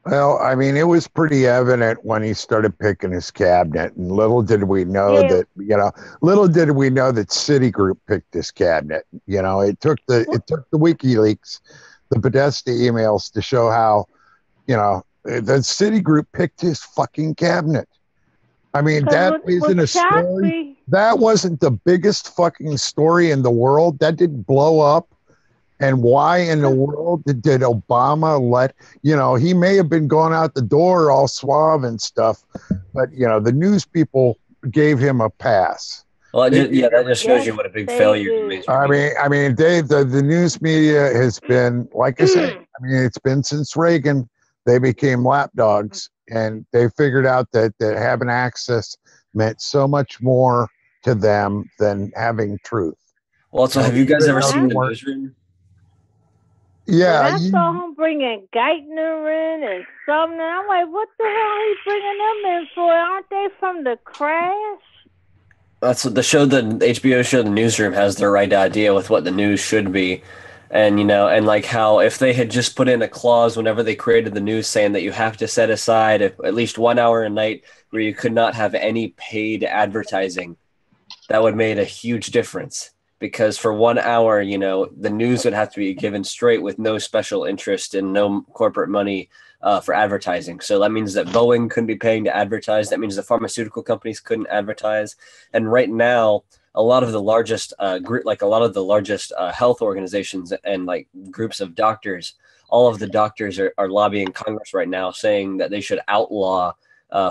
Well, I mean, it was pretty evident when he started picking his cabinet, and little did we know that, you know, little did we know that Citigroup picked his cabinet. You know, it took the WikiLeaks, the Podesta emails to show how, you know, the Citigroup picked his fucking cabinet. I mean, that isn't a story. That wasn't the biggest fucking story in the world. That didn't blow up. And why in the world did Obama let, you know, he may have been going out the door all suave and stuff, but, you know, the news people gave him a pass. Well, that just shows you what a big failure he is. I mean, Dave, the news media has been, like I said, I mean, it's been since Reagan. They became lapdogs, and they figured out that having access meant so much more to them than having truth. Well, so have you guys ever seen the newsroom? Yeah. I saw him bringing Geithner in and something. I'm like, what the hell are he bringing them in for? Aren't they from the crash? That's what the HBO show, The Newsroom, has the right idea with what the news should be. And, you know, and like how if they had just put in a clause whenever they created the news saying that you have to set aside at least 1 hour a night where you could not have any paid advertising, that would have made a huge difference. Because for 1 hour, you know, the news would have to be given straight with no special interest and no corporate money for advertising. So that means that Boeing couldn't be paying to advertise. That means the pharmaceutical companies couldn't advertise. And right now, a lot of the largest health organizations and like groups of doctors, all of the doctors are lobbying Congress right now, saying that they should outlaw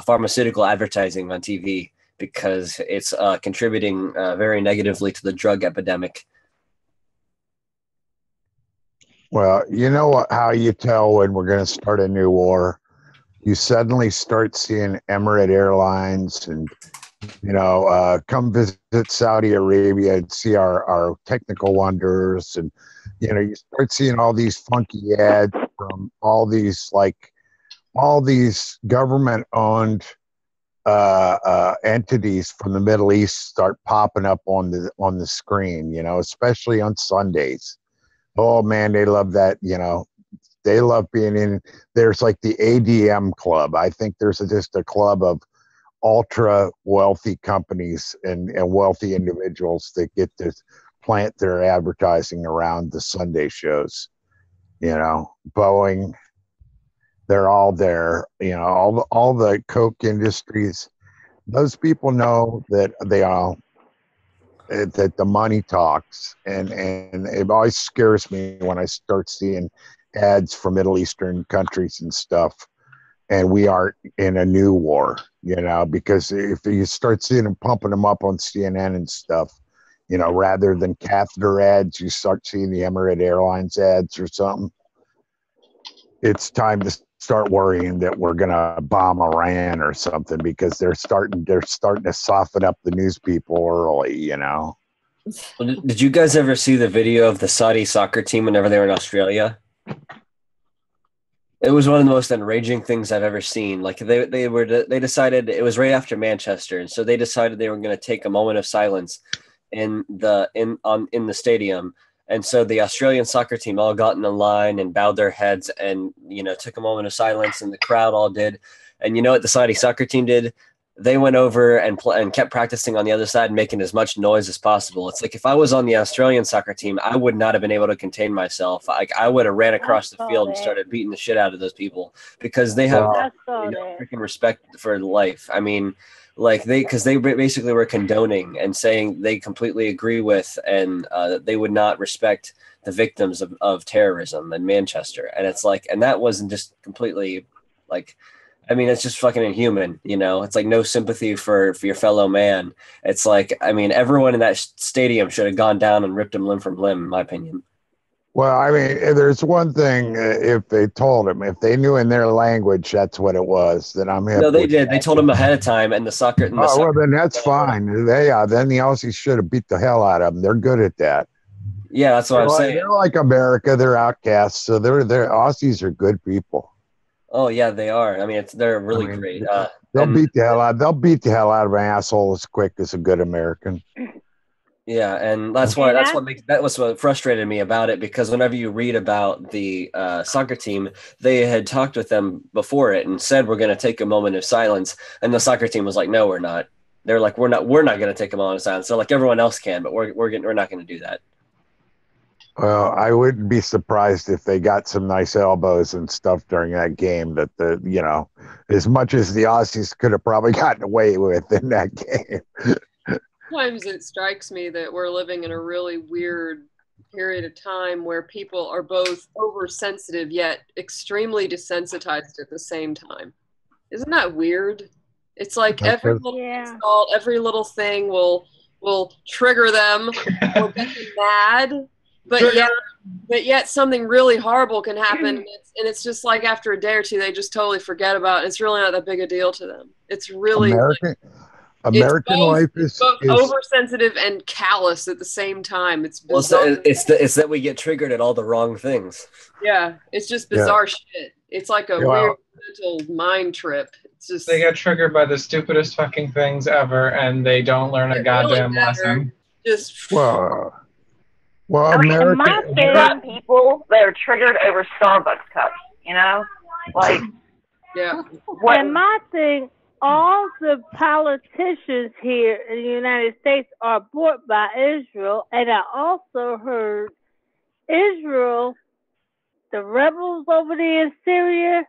pharmaceutical advertising on TV, because it's contributing very negatively to the drug epidemic. Well, you know how you tell when we're going to start a new war? You suddenly start seeing Emirates Airlines and, you know, come visit Saudi Arabia and see our technical wonders. And, you know, you start seeing all these funky ads from all these government-owned entities from the Middle East start popping up on the screen, you know, especially on Sundays. Oh man, they love that, you know. They love being in. There's like the ADM club. I think there's just a club of ultra wealthy companies and wealthy individuals that get to plant their advertising around the Sunday shows. You know, Boeing, they're all there. You know, all the Coke industries. Those people know that they all that the money talks, and it always scares me when I start seeing ads for Middle Eastern countries and stuff, and we are in a new war. You know, because if you start seeing them pumping them up on CNN and stuff, you know, rather than catheter ads, you start seeing the Emirates Airlines ads or something. It's time to start worrying that we're gonna bomb Iran or something, because they're starting to soften up the news people early, you know. Well, did you guys ever see the video of the Saudi soccer team whenever they were in Australia? It was one of the most enraging things I've ever seen. Like they decided, it was right after Manchester, and so they decided they were going to take a moment of silence in the stadium. And so the Australian soccer team all got in a line and bowed their heads and, you know, took a moment of silence, and the crowd all did. And you know what the Saudi soccer team did? they went over and kept practicing on the other side and making as much noise as possible. It's like if I was on the Australian soccer team, I would not have been able to contain myself. I would have ran across the field and started beating the shit out of those people because they have freaking respect for life. I mean, like because they basically were condoning and saying they completely agree with and they would not respect the victims of terrorism in Manchester. And it's like, and that wasn't just completely like, I mean, it's just fucking inhuman, you know? It's like no sympathy for your fellow man. It's like, I mean, everyone in that stadium should have gone down and ripped him limb from limb, in my opinion. Well, I mean, there's one thing, if they told him, if they knew in their language that's what it was, then I'm hip. No, they did. They told him ahead of time, and the soccer. Well, then that's fine. Then the Aussies should have beat the hell out of them. They're good at that. Yeah, that's what I'm saying. They're like America. They're outcasts. So they're Aussies are good people. Oh yeah, they are. I mean, they're really great. They'll beat the hell out. They'll beat the hell out of an asshole as quick as a good American. Yeah, and that's what frustrated me about it, because whenever you read about the soccer team, they had talked with them before it and said we're going to take a moment of silence, and the soccer team was like, no, we're not. They're like, we're not going to take a moment of silence. So like everyone else can, but we're not going to do that. Well, I wouldn't be surprised if they got some nice elbows and stuff during that game that as much as the Aussies could have probably gotten away with in that game. Sometimes it strikes me that we're living in a really weird period of time where people are both oversensitive yet extremely desensitized at the same time. Isn't that weird? It's like every little thing will trigger them or get them mad. But yet something really horrible can happen, and it's just like after a day or two they just totally forget about it. It's really not that big a deal to them. It's really American life is oversensitive and callous at the same time. It's bizarre. Well, it's that we get triggered at all the wrong things. Yeah, it's just bizarre shit. It's like a weird mental mind trip. It's just they get triggered by the stupidest fucking things ever, and they don't learn a goddamn lesson. Just Well, American you got people that are triggered over Starbucks cups, like And my thing, all the politicians here in the United States are bought by Israel, and I also heard Israel, the rebels over there in Syria,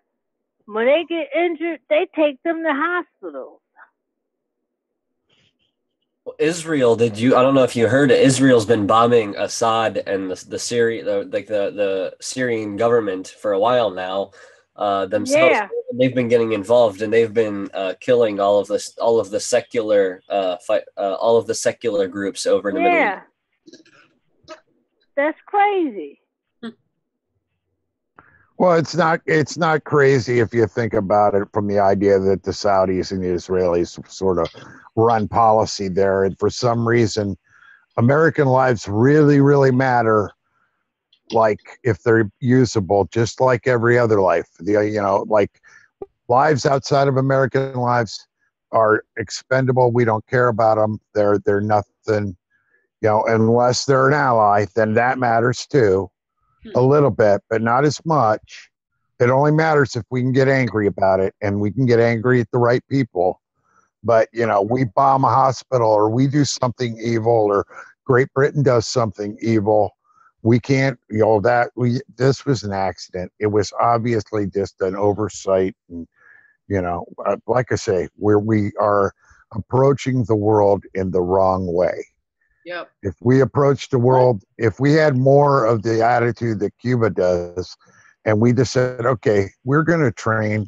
when they get injured, they take them to hospitals. Israel, I don't know if you heard it, Israel's been bombing Assad and the Syrian government for a while now themselves. Yeah. They've been getting involved, and they've been killing all of the secular groups over in the Middle East. That's crazy. Well, it's not crazy if you think about it from the idea that the Saudis and the Israelis sort of run policy there, and for some reason American lives really, really matter, like if they're usable, just like every other life. Like lives outside of American lives are expendable. We don't care about them. They're nothing, unless they're an ally, then that matters too. A little bit, but not as much. It only matters if we can get angry about it, and we can get angry at the right people. But, we bomb a hospital, or we do something evil, or Great Britain does something evil. We can't, this was an accident. It was obviously just an oversight. And, like I say, we are approaching the world in the wrong way. Yep. If we approach the world, if we had more of the attitude that Cuba does, and we just said, okay, we're going to train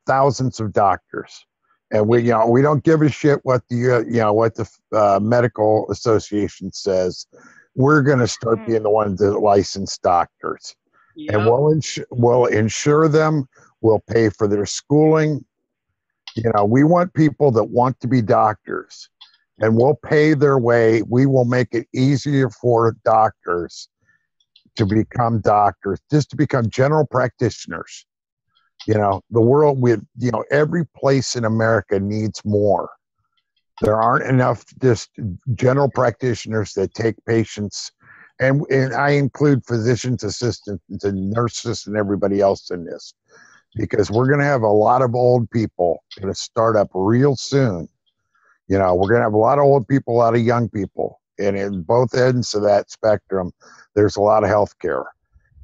thousands of doctors, and we don't give a shit what the medical association says. We're going to start being the ones that license doctors, and we'll insure them. We'll pay for their schooling. We want people that want to be doctors. And we'll pay their way. We will make it easier for doctors to become doctors, just to become general practitioners. The world every place in America needs more. There aren't enough just general practitioners that take patients, and I include physicians, assistants, and nurses, and everybody else in this. because we're going to have a lot of old people going to start up real soon. You know, we're going to have a lot of old people, a lot of young people. And in both ends of that spectrum, there's a lot of health care.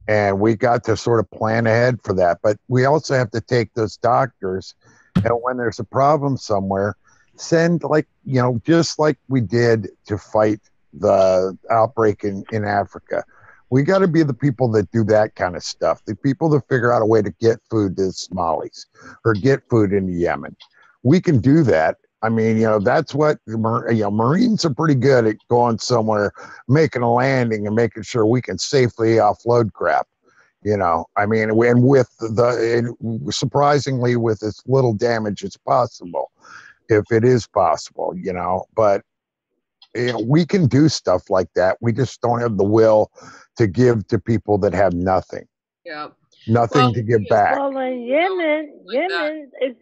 And we got to sort of plan ahead for that. But we also have to take those doctors, and when there's a problem somewhere, send, like, you know, just like we did to fight the outbreak in Africa. We got to be the people that do that kind of stuff, the people that figure out a way to get food to the Somalis or get food into Yemen. We can do that. I mean, you know, that's what, you know, Marines are pretty good at going somewhere, making a landing and making sure we can safely offload crap. You know, I mean, and with surprisingly, with as little damage as possible, if it is possible, you know, but you know, we can do stuff like that. We just don't have the will to give to people that have nothing. Yeah. Nothing to give back. Well, in Yemen, it's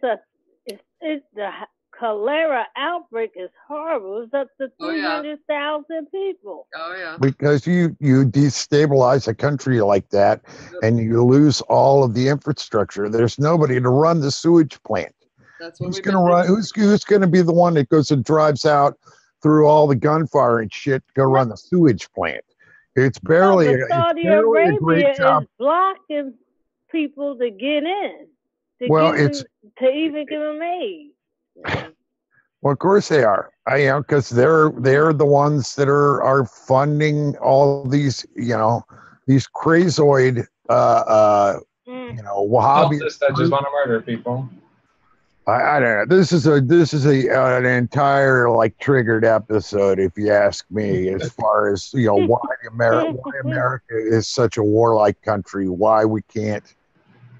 the cholera outbreak is horrible. It's up to 300,000 people. Oh yeah. Because you destabilize a country like that, and you lose all of the infrastructure. There's nobody to run the sewage plant. That's what Who's going to run? Who's going to be the one that goes and drives out through all the gunfire and shit to go run the sewage plant? It's barely, Saudi Arabia is blocking people to get in. To even give them aid. Well, of course they are. Because they're the ones that are funding all these, you know, these crazoid, you know, Wahhabi that just want to murder people. I don't know. This is an entire like triggered episode, if you ask me, as far as, you know, why America is such a warlike country, why we can't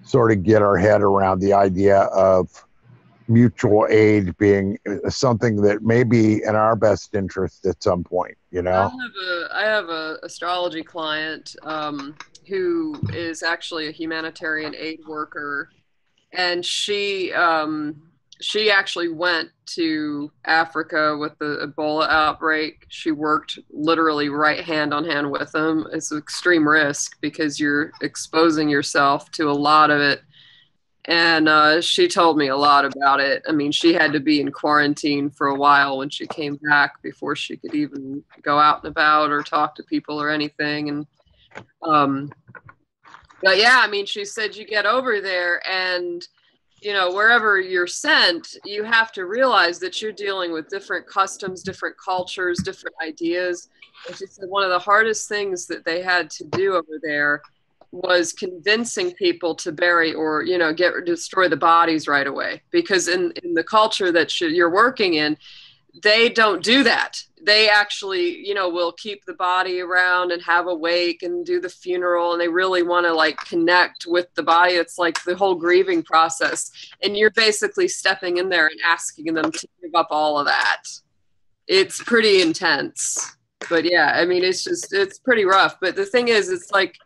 sort of get our head around the idea of mutual aid being something that may be in our best interest at some point, you know. I have a astrology client who is actually a humanitarian aid worker, and she actually went to Africa with the Ebola outbreak. She worked literally right hand on hand with them. It's an extreme risk because you're exposing yourself to a lot of it. And she told me a lot about it. I mean, she had to be in quarantine for a while when she came back before she could even go out and about or talk to people or anything. And but yeah, I mean, she said you get over there and, you know, wherever you're sent, you have to realize that you're dealing with different customs, different cultures, different ideas. And she said one of the hardest things that they had to do over there was convincing people to bury or, you know, destroy the bodies right away. Because in the culture that you're working in, they don't do that. They actually, you know, will keep the body around and have a wake and do the funeral. And they really want to like connect with the body. It's like the whole grieving process. And you're basically stepping in there and asking them to give up all of that. It's pretty intense. But yeah, I mean, it's pretty rough. But the thing is, it's like,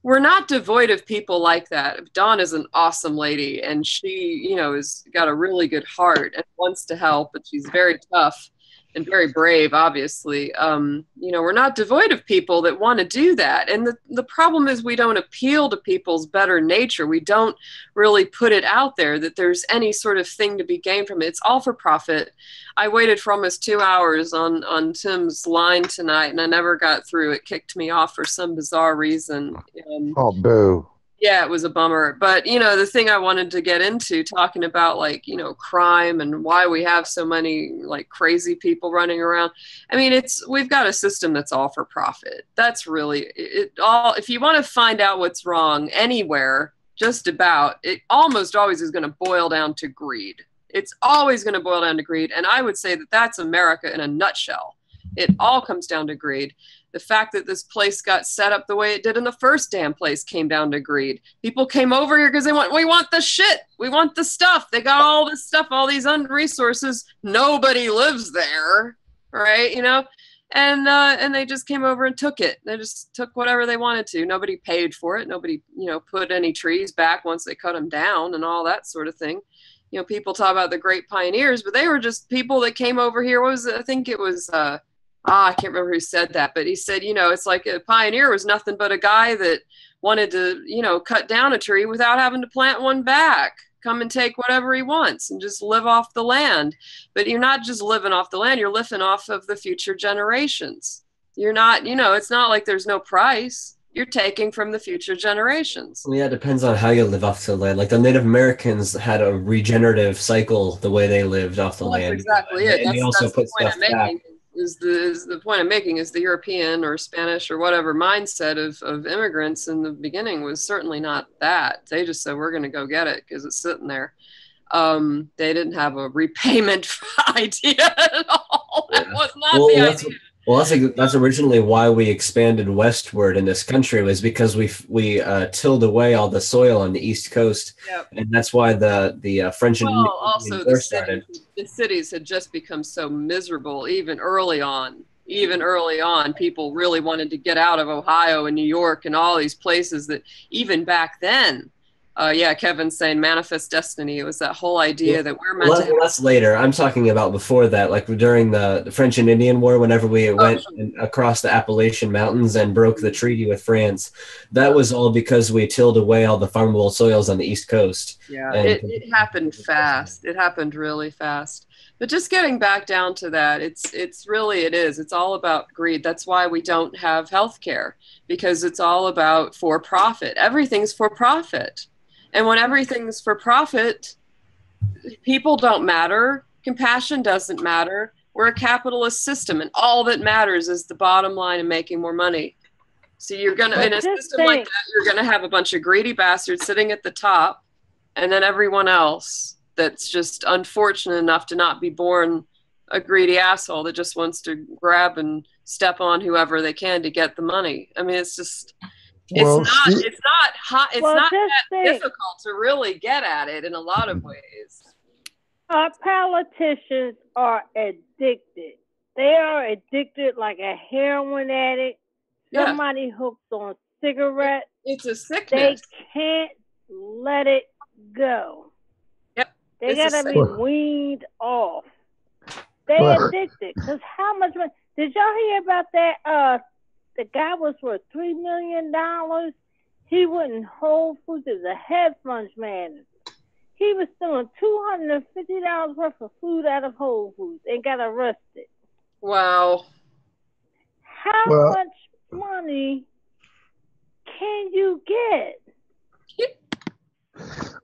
we're not devoid of people like that. Dawn is an awesome lady, and she, you know, has got a really good heart and wants to help, but she's very tough and very brave, obviously. You know, we're not devoid of people that want to do that. And the problem is we don't appeal to people's better nature. We don't really put it out there that there's any sort of thing to be gained from it. It's all for profit. I waited for almost 2 hours on Tim's line tonight, and I never got through. It kicked me off for some bizarre reason. Oh, boo. Yeah, it was a bummer. But, you know, the thing I wanted to get into, talking about, like, you know, crime and why we have so many, like, crazy people running around. I mean, we've got a system that's all for profit. That's really it all. If you want to find out what's wrong anywhere, just about, it almost always is going to boil down to greed. It's always going to boil down to greed. And I would say that that's America in a nutshell. It all comes down to greed. The fact that this place got set up the way it did in the first damn place came down to greed. People came over here because we want the shit. We want the stuff. They got all this stuff, all these resources. Nobody lives there, right? You know, and they just came over and took it. They just took whatever they wanted to. Nobody paid for it. Nobody, you know, put any trees back once they cut them down and all that sort of thing. You know, people talk about the great pioneers, but they were just people that came over here. I think it was I can't remember who said that, but he said, it's like a pioneer was nothing but a guy that wanted to, cut down a tree without having to plant one back. Come and take whatever he wants and just live off the land. But you're not just living off the land, you're living off of the future generations. You're not, it's not like there's no price. You're taking from the future generations. Well, yeah, it depends on how you live off the land. Like the Native Americans had a regenerative cycle the way they lived off the land. That's exactly it. And they also put stuff back. Is the point I'm making is the European or Spanish or whatever mindset of immigrants in the beginning was certainly not that. They just said, we're going to go get it because it's sitting there. They didn't have a repayment idea at all. That was not the idea. Well, that's originally why we expanded westward in this country, was because we tilled away all the soil on the East Coast, and that's why the French and Indian also War started. The cities had just become so miserable even early on. People really wanted to get out of Ohio and New York and all these places that even back then. Kevin's saying manifest destiny. It was that whole idea that we're meant to. That's later. I'm talking about before that, like during the French and Indian War, whenever we went across the Appalachian Mountains and broke the treaty with France. That was all because we tilled away all the farmable soils on the East Coast. Yeah, it happened fast. It happened really fast. But just getting back down to that, it's really it's all about greed. That's why we don't have health care, because it's all about for profit. Everything's for profit. And when everything's for profit, people don't matter. Compassion doesn't matter. We're a capitalist system, and all that matters is the bottom line and making more money. So in a system like that, you're going to have a bunch of greedy bastards sitting at the top, and then everyone else that's just unfortunate enough to not be born a greedy asshole that just wants to grab and step on whoever they can to get the money. I mean, it's just... It's not that difficult to really get at it in a lot of ways. Our politicians are addicted. They are addicted like a heroin addict, somebody hooked on cigarettes. It's a sickness. They can't let it go. Yep. They gotta be weaned off. They're addicted. Because how much money? Did y'all hear about that? The guy was worth $3 million. He went in Whole Foods as a hedge fund manager. He was stealing $250 worth of food out of Whole Foods and got arrested. Wow. How much money can you get?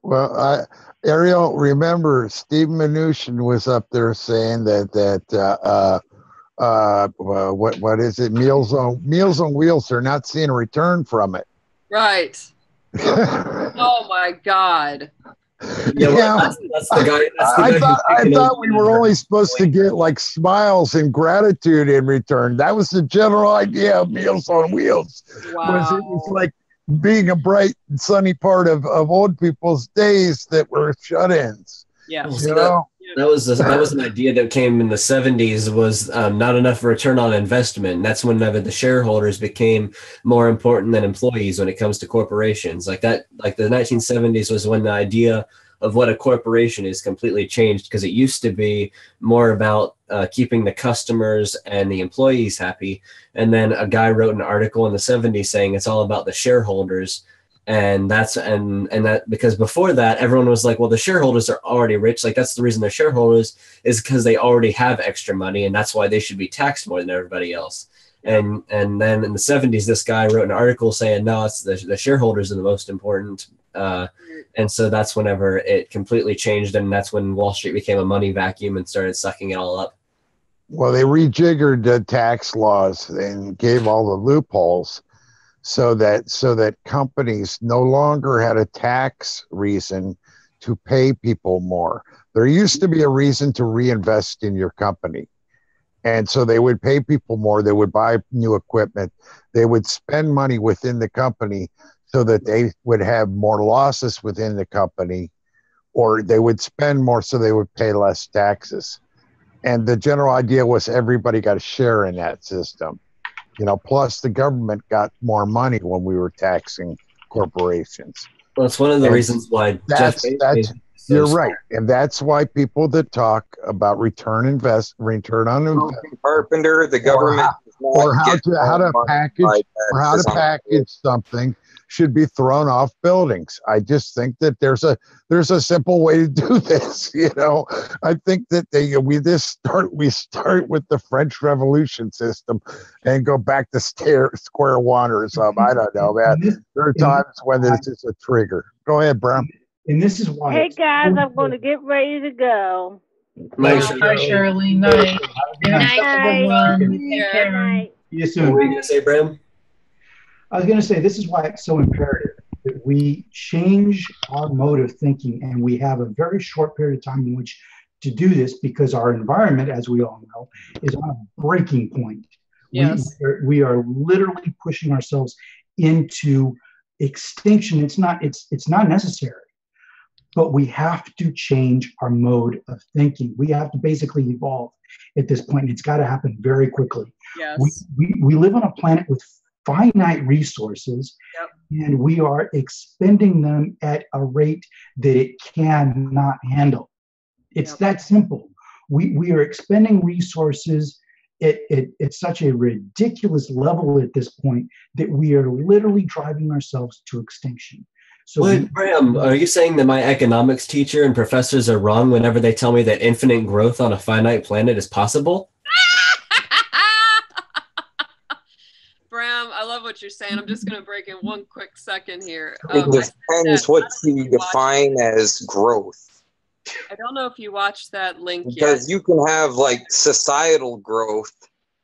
Well, Ariel, remember Steve Mnuchin was up there saying that what is it? Meals on Wheels are not seeing a return from it. Right. Oh my God. That's the guy. I thought we were only supposed to get like smiles and gratitude in return. That was the general idea of Meals on Wheels. Wow. It was like being a bright and sunny part of old people's days that were shut-ins. Yeah. That was an idea that came in the 70s, was not enough return on investment. That's whenever the shareholders became more important than employees when it comes to corporations. Like the 1970s was when the idea of what a corporation is completely changed, because it used to be more about keeping the customers and the employees happy. And then a guy wrote an article in the 70s saying it's all about the shareholders. And that because before that, everyone was like, well, the shareholders are already rich. Like, that's the reason they're shareholders, is because they already have extra money, and that's why they should be taxed more than everybody else. And then in the 70s, this guy wrote an article saying, no, it's the shareholders are the most important. And so that's whenever it completely changed, and that's when Wall Street became a money vacuum and started sucking it all up. Well, they rejiggered the tax laws and gave all the loopholes, so that companies no longer had a tax reason to pay people more. There used to be a reason to reinvest in your company. And so they would pay people more. They would buy new equipment. They would spend money within the company so that they would have more losses within the company, or they would spend more so they would pay less taxes. And the general idea was everybody got a share in that system. Plus the government got more money when we were taxing corporations. Well, it's one of the reasons why Jeff Bezos You're right, and that's why people that talk about return on investment, Carpenter, the government, or how to package something should be thrown off buildings. I just think that there's a simple way to do this. I think that we start with the French Revolution system and go back to square one or something. I don't know, man. There are times when it's just a trigger. Go ahead, Brown. And this is why. Hey guys, I'm going to get ready to go. Bye, Shirley. Night. Night. See you soon. What were you going to say, Bram? I was going to say, this is why it's so imperative that we change our mode of thinking, and we have a very short period of time in which to do this, because our environment, as we all know, is on a breaking point. Yes. We are literally pushing ourselves into extinction. It's not necessary, but we have to change our mode of thinking. We have to basically evolve at this point, and it's got to happen very quickly. Yes. We live on a planet with finite resources, and we are expending them at a rate that it cannot handle. It's that simple. We are expending resources at such a ridiculous level at this point that we are literally driving ourselves to extinction. So, Bram, are you saying that my economics teacher and professors are wrong whenever they tell me that infinite growth on a finite planet is possible? Bram, I love what you're saying. I'm just going to break in one quick second here. It depends what you define as growth. I don't know if you watched that link Because you can have like societal growth,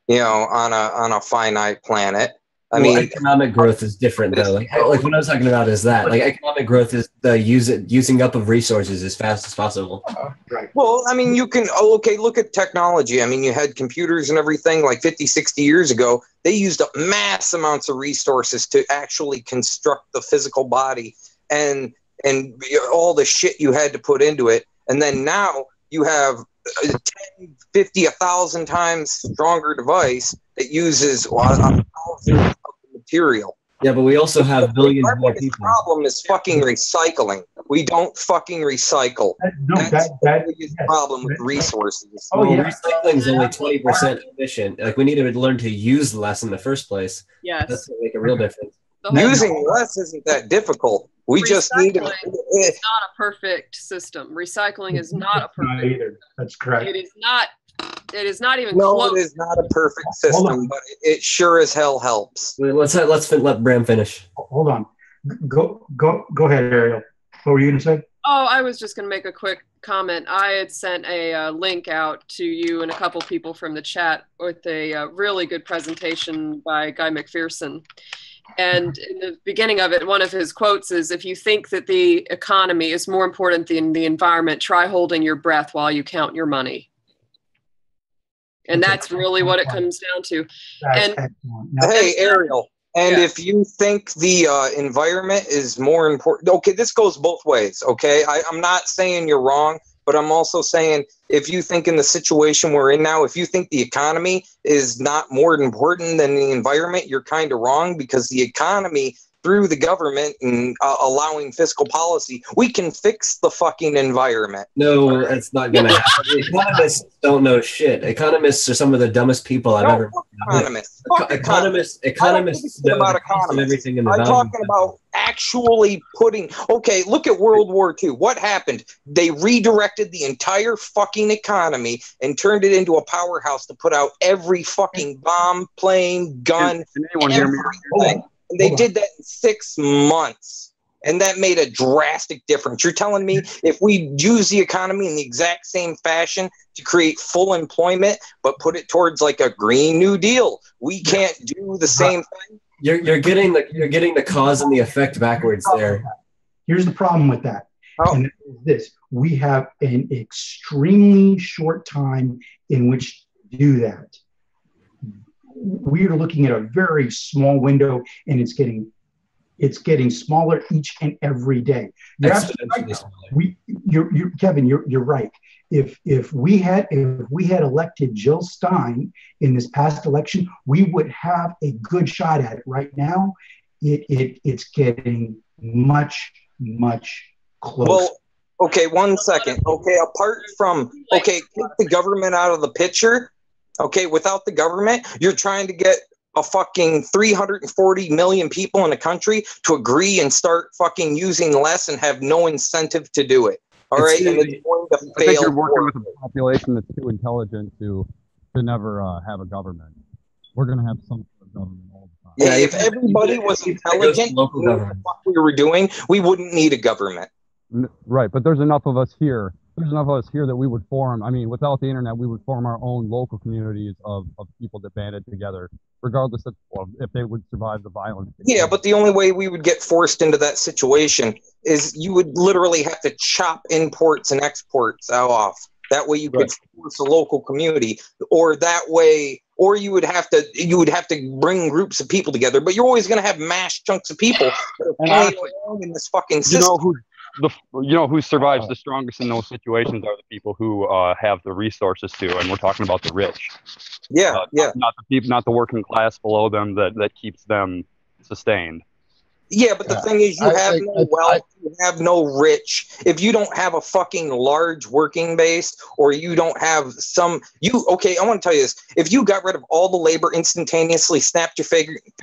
on a finite planet. I mean, economic growth is different though. Like what I was talking about is that economic growth is the using up of resources as fast as possible. Right. Well, I mean, you can, look at technology. I mean, you had computers and everything like 50, 60 years ago. They used up mass amounts of resources to actually construct the physical body and all the shit you had to put into it. And then now you have 10, 50, 1,000 times stronger device that uses 1,000 of the material. Yeah, but we also have billions more The people. problem is fucking recycling. We don't fucking recycle. That's the biggest problem with resources. Recycling is only 20% efficient. Like we need to learn to use less in the first place. Yes. That's going to make a real difference. Using less isn't that difficult. We just need to. It's not a perfect system. Recycling is not a perfect. Not either. That's correct. It is not. It is not even No, close. it is not a perfect system, but it sure as hell helps. Let's let Bram finish. Hold on. Go ahead, Ariel. What were you going to say? Oh, I was just going to make a quick comment. I had sent a link out to you and a couple people from the chat with a really good presentation by Guy McPherson. And in the beginning of it, one of his quotes is, if you think that the economy is more important than the environment, try holding your breath while you count your money. And that's really what it comes down to. Hey, Ariel, and if you think the environment is more important, okay, this goes both ways, okay? I'm not saying you're wrong, but I'm also saying if you think in the situation we're in now, if you think the economy is not more important than the environment, you're kind of wrong, because the economy, through the government and allowing fiscal policy, we can fix the fucking environment. No, that's not going to happen. Economists don't know shit. Economists are some of the dumbest people I've ever met. Economists know about economists. Everything in the I'm talking about actually putting. Okay, look at World War II. What happened? They redirected the entire fucking economy and turned it into a powerhouse to put out every fucking bomb, plane, gun, Can anyone hear me? everything. And they did that in 6 months. And that made a drastic difference. You're telling me if we use the economy in the exact same fashion to create full employment, but put it towards like a Green New Deal, we can't do the same thing? You're getting the cause and the effect backwards there. Here's the problem with that. And this, we have an extremely short time in which to do that. We are looking at a very small window, and it's getting smaller each and every day. You're absolutely right. Kevin, you're right. If we had elected Jill Stein in this past election, we would have a good shot at it. Right now, it's getting much closer. Well, Okay, 1 second. Okay, apart from, okay, take the government out of the picture. Okay, without the government, you're trying to get a fucking 340 million people in a country to agree and start fucking using less and have no incentive to do it. All right, and it's going to fail. I think you're working with a population that's too intelligent to never have a government. We're going to have some sort of government all the time. Yeah, if everybody was intelligent, knew what the fuck we were doing, we wouldn't need a government. Right, but there's enough of us here. There's enough of us here that we would form. I mean, without the internet, we would form our own local communities of people that banded together, regardless of if they would survive the violence. Yeah, but the only way we would get forced into that situation is you would literally have to chop imports and exports off. That way you could force a local community, or that way, or you would have to bring groups of people together. But you're always going to have mass chunks of people that are playing along in this fucking system. You know who survives the strongest in those situations are the people who have the resources to, and we're talking about the rich. Yeah, not the people, not the working class below them that keeps them sustained. Yeah, but the thing is, you have no wealth, you have no rich. If you don't have a fucking large working base, or you don't have okay, I want to tell you this. If you got rid of all the labor instantaneously, snapped your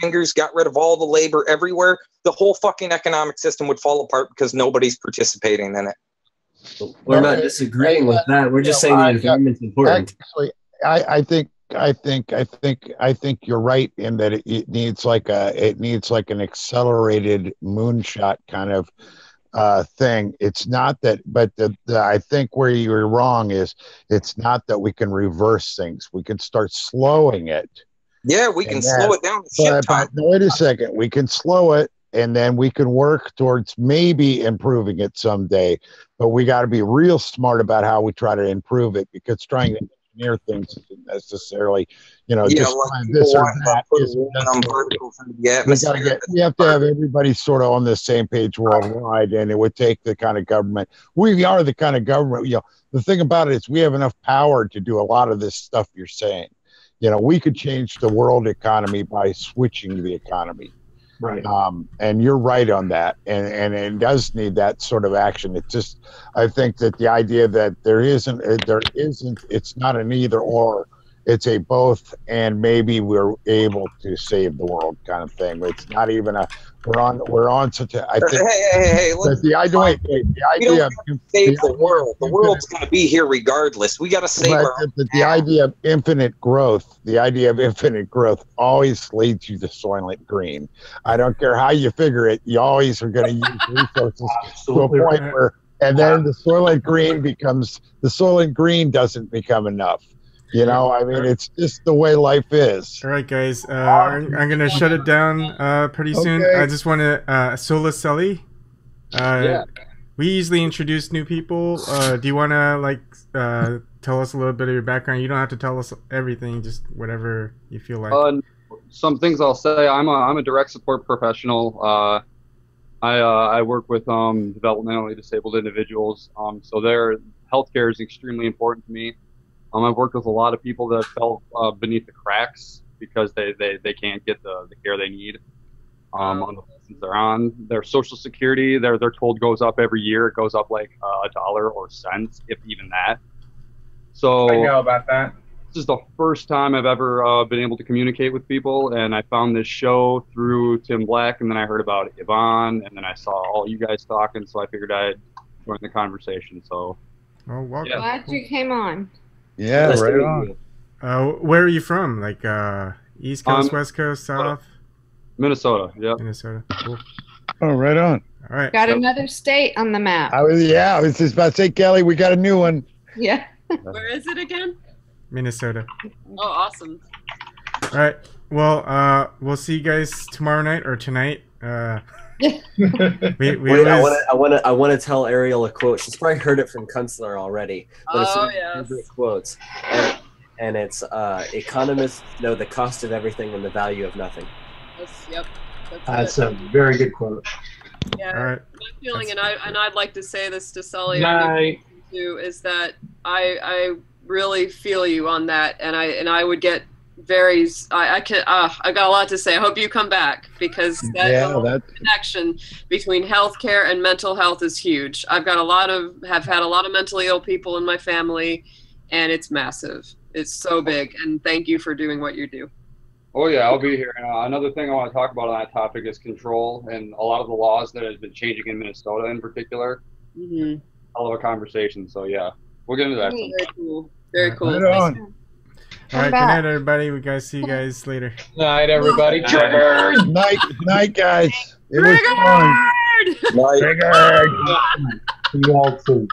fingers, got rid of all the labor everywhere, the whole fucking economic system would fall apart because nobody's participating in it. We're not disagreeing with that. We're just saying the environment's important. Actually, I think you're right in that it needs like an accelerated moonshot kind of thing. It's not that, but I think where you're wrong is it's not that we can reverse things. We can start slowing it. Yeah, we can slow it down. But wait a second, we can slow it, and then we can work towards maybe improving it someday. But we got to be real smart about how we try to improve it, because trying to engineer things isn't necessarily, just like this or that. We have to have everybody sort of on the same page worldwide, and it would take the kind of government. We are the kind of government. The thing about it is we have enough power to do a lot of this stuff you're saying. We could change the world economy by switching the economy. Right. And you're right on that. And it does need that sort of action. It's just, I think that the idea that it's not an either or, it's a both, and maybe we're able to save the world kind of thing. It's not even we're on such a, I think. Hey, the idea of save the world. The world's going to be here regardless. We got to save our own. The idea of infinite growth always leads you to Soylent Green. I don't care how you figure it. You always are going to use resources to a point where, and then the Soylent Green doesn't become enough. I mean, it's just the way life is. All right, guys. I'm going to shut it down pretty soon. I just want to, Sola Sully. We usually introduce new people. Do you want to, tell us a little bit of your background? You don't have to tell us everything, just whatever you feel like. Some things I'll say. I'm a direct support professional. I work with developmentally disabled individuals. So their healthcare is extremely important to me. I've worked with a lot of people that fell beneath the cracks because they can't get the care they need on the places they're on. Their Social Security, they're told goes up every year. It goes up like $1 or cents, if even that. So I know about that. This is the first time I've ever been able to communicate with people, and I found this show through Tim Black, and then I heard about Ebon, and then I saw all you guys talking, so I figured I'd join the conversation. So, welcome. Glad you came on. Yeah, right on. Where are you from? Like East Coast, West Coast, South? Minnesota. Yeah. Minnesota. Cool. Oh, right on. All right. Got another state on the map. I was just about to say, Kelley, we got a new one. Yeah. Where is it again? Minnesota. Oh, awesome. All right. Well, we'll see you guys tomorrow night or tonight. Wait, I want to tell Ariel a quote. She's probably heard it from Kunstler already. But it's favorite quotes, and it's economists know the cost of everything and the value of nothing. Yep. That's a very good quote. Yeah. All right. My feeling, and I'd like to say this to Sully too, is that I really feel you on that, and I would get varies. I got a lot to say. I hope you come back because that connection between healthcare and mental health is huge. Have had a lot of mentally ill people in my family, and it's massive. It's so big, and thank you for doing what you do. Oh yeah, I'll be here. Another thing I want to talk about on that topic is control and a lot of the laws that have been changing in Minnesota in particular. Mm-hmm. Hell of a conversation. So yeah, we'll get into that. Very cool. Very cool. Right on. All right, good night, everybody. We guys see you guys later. Night, everybody. Triggered. Night, guys. It was fun. Night. Triggered. See you all soon.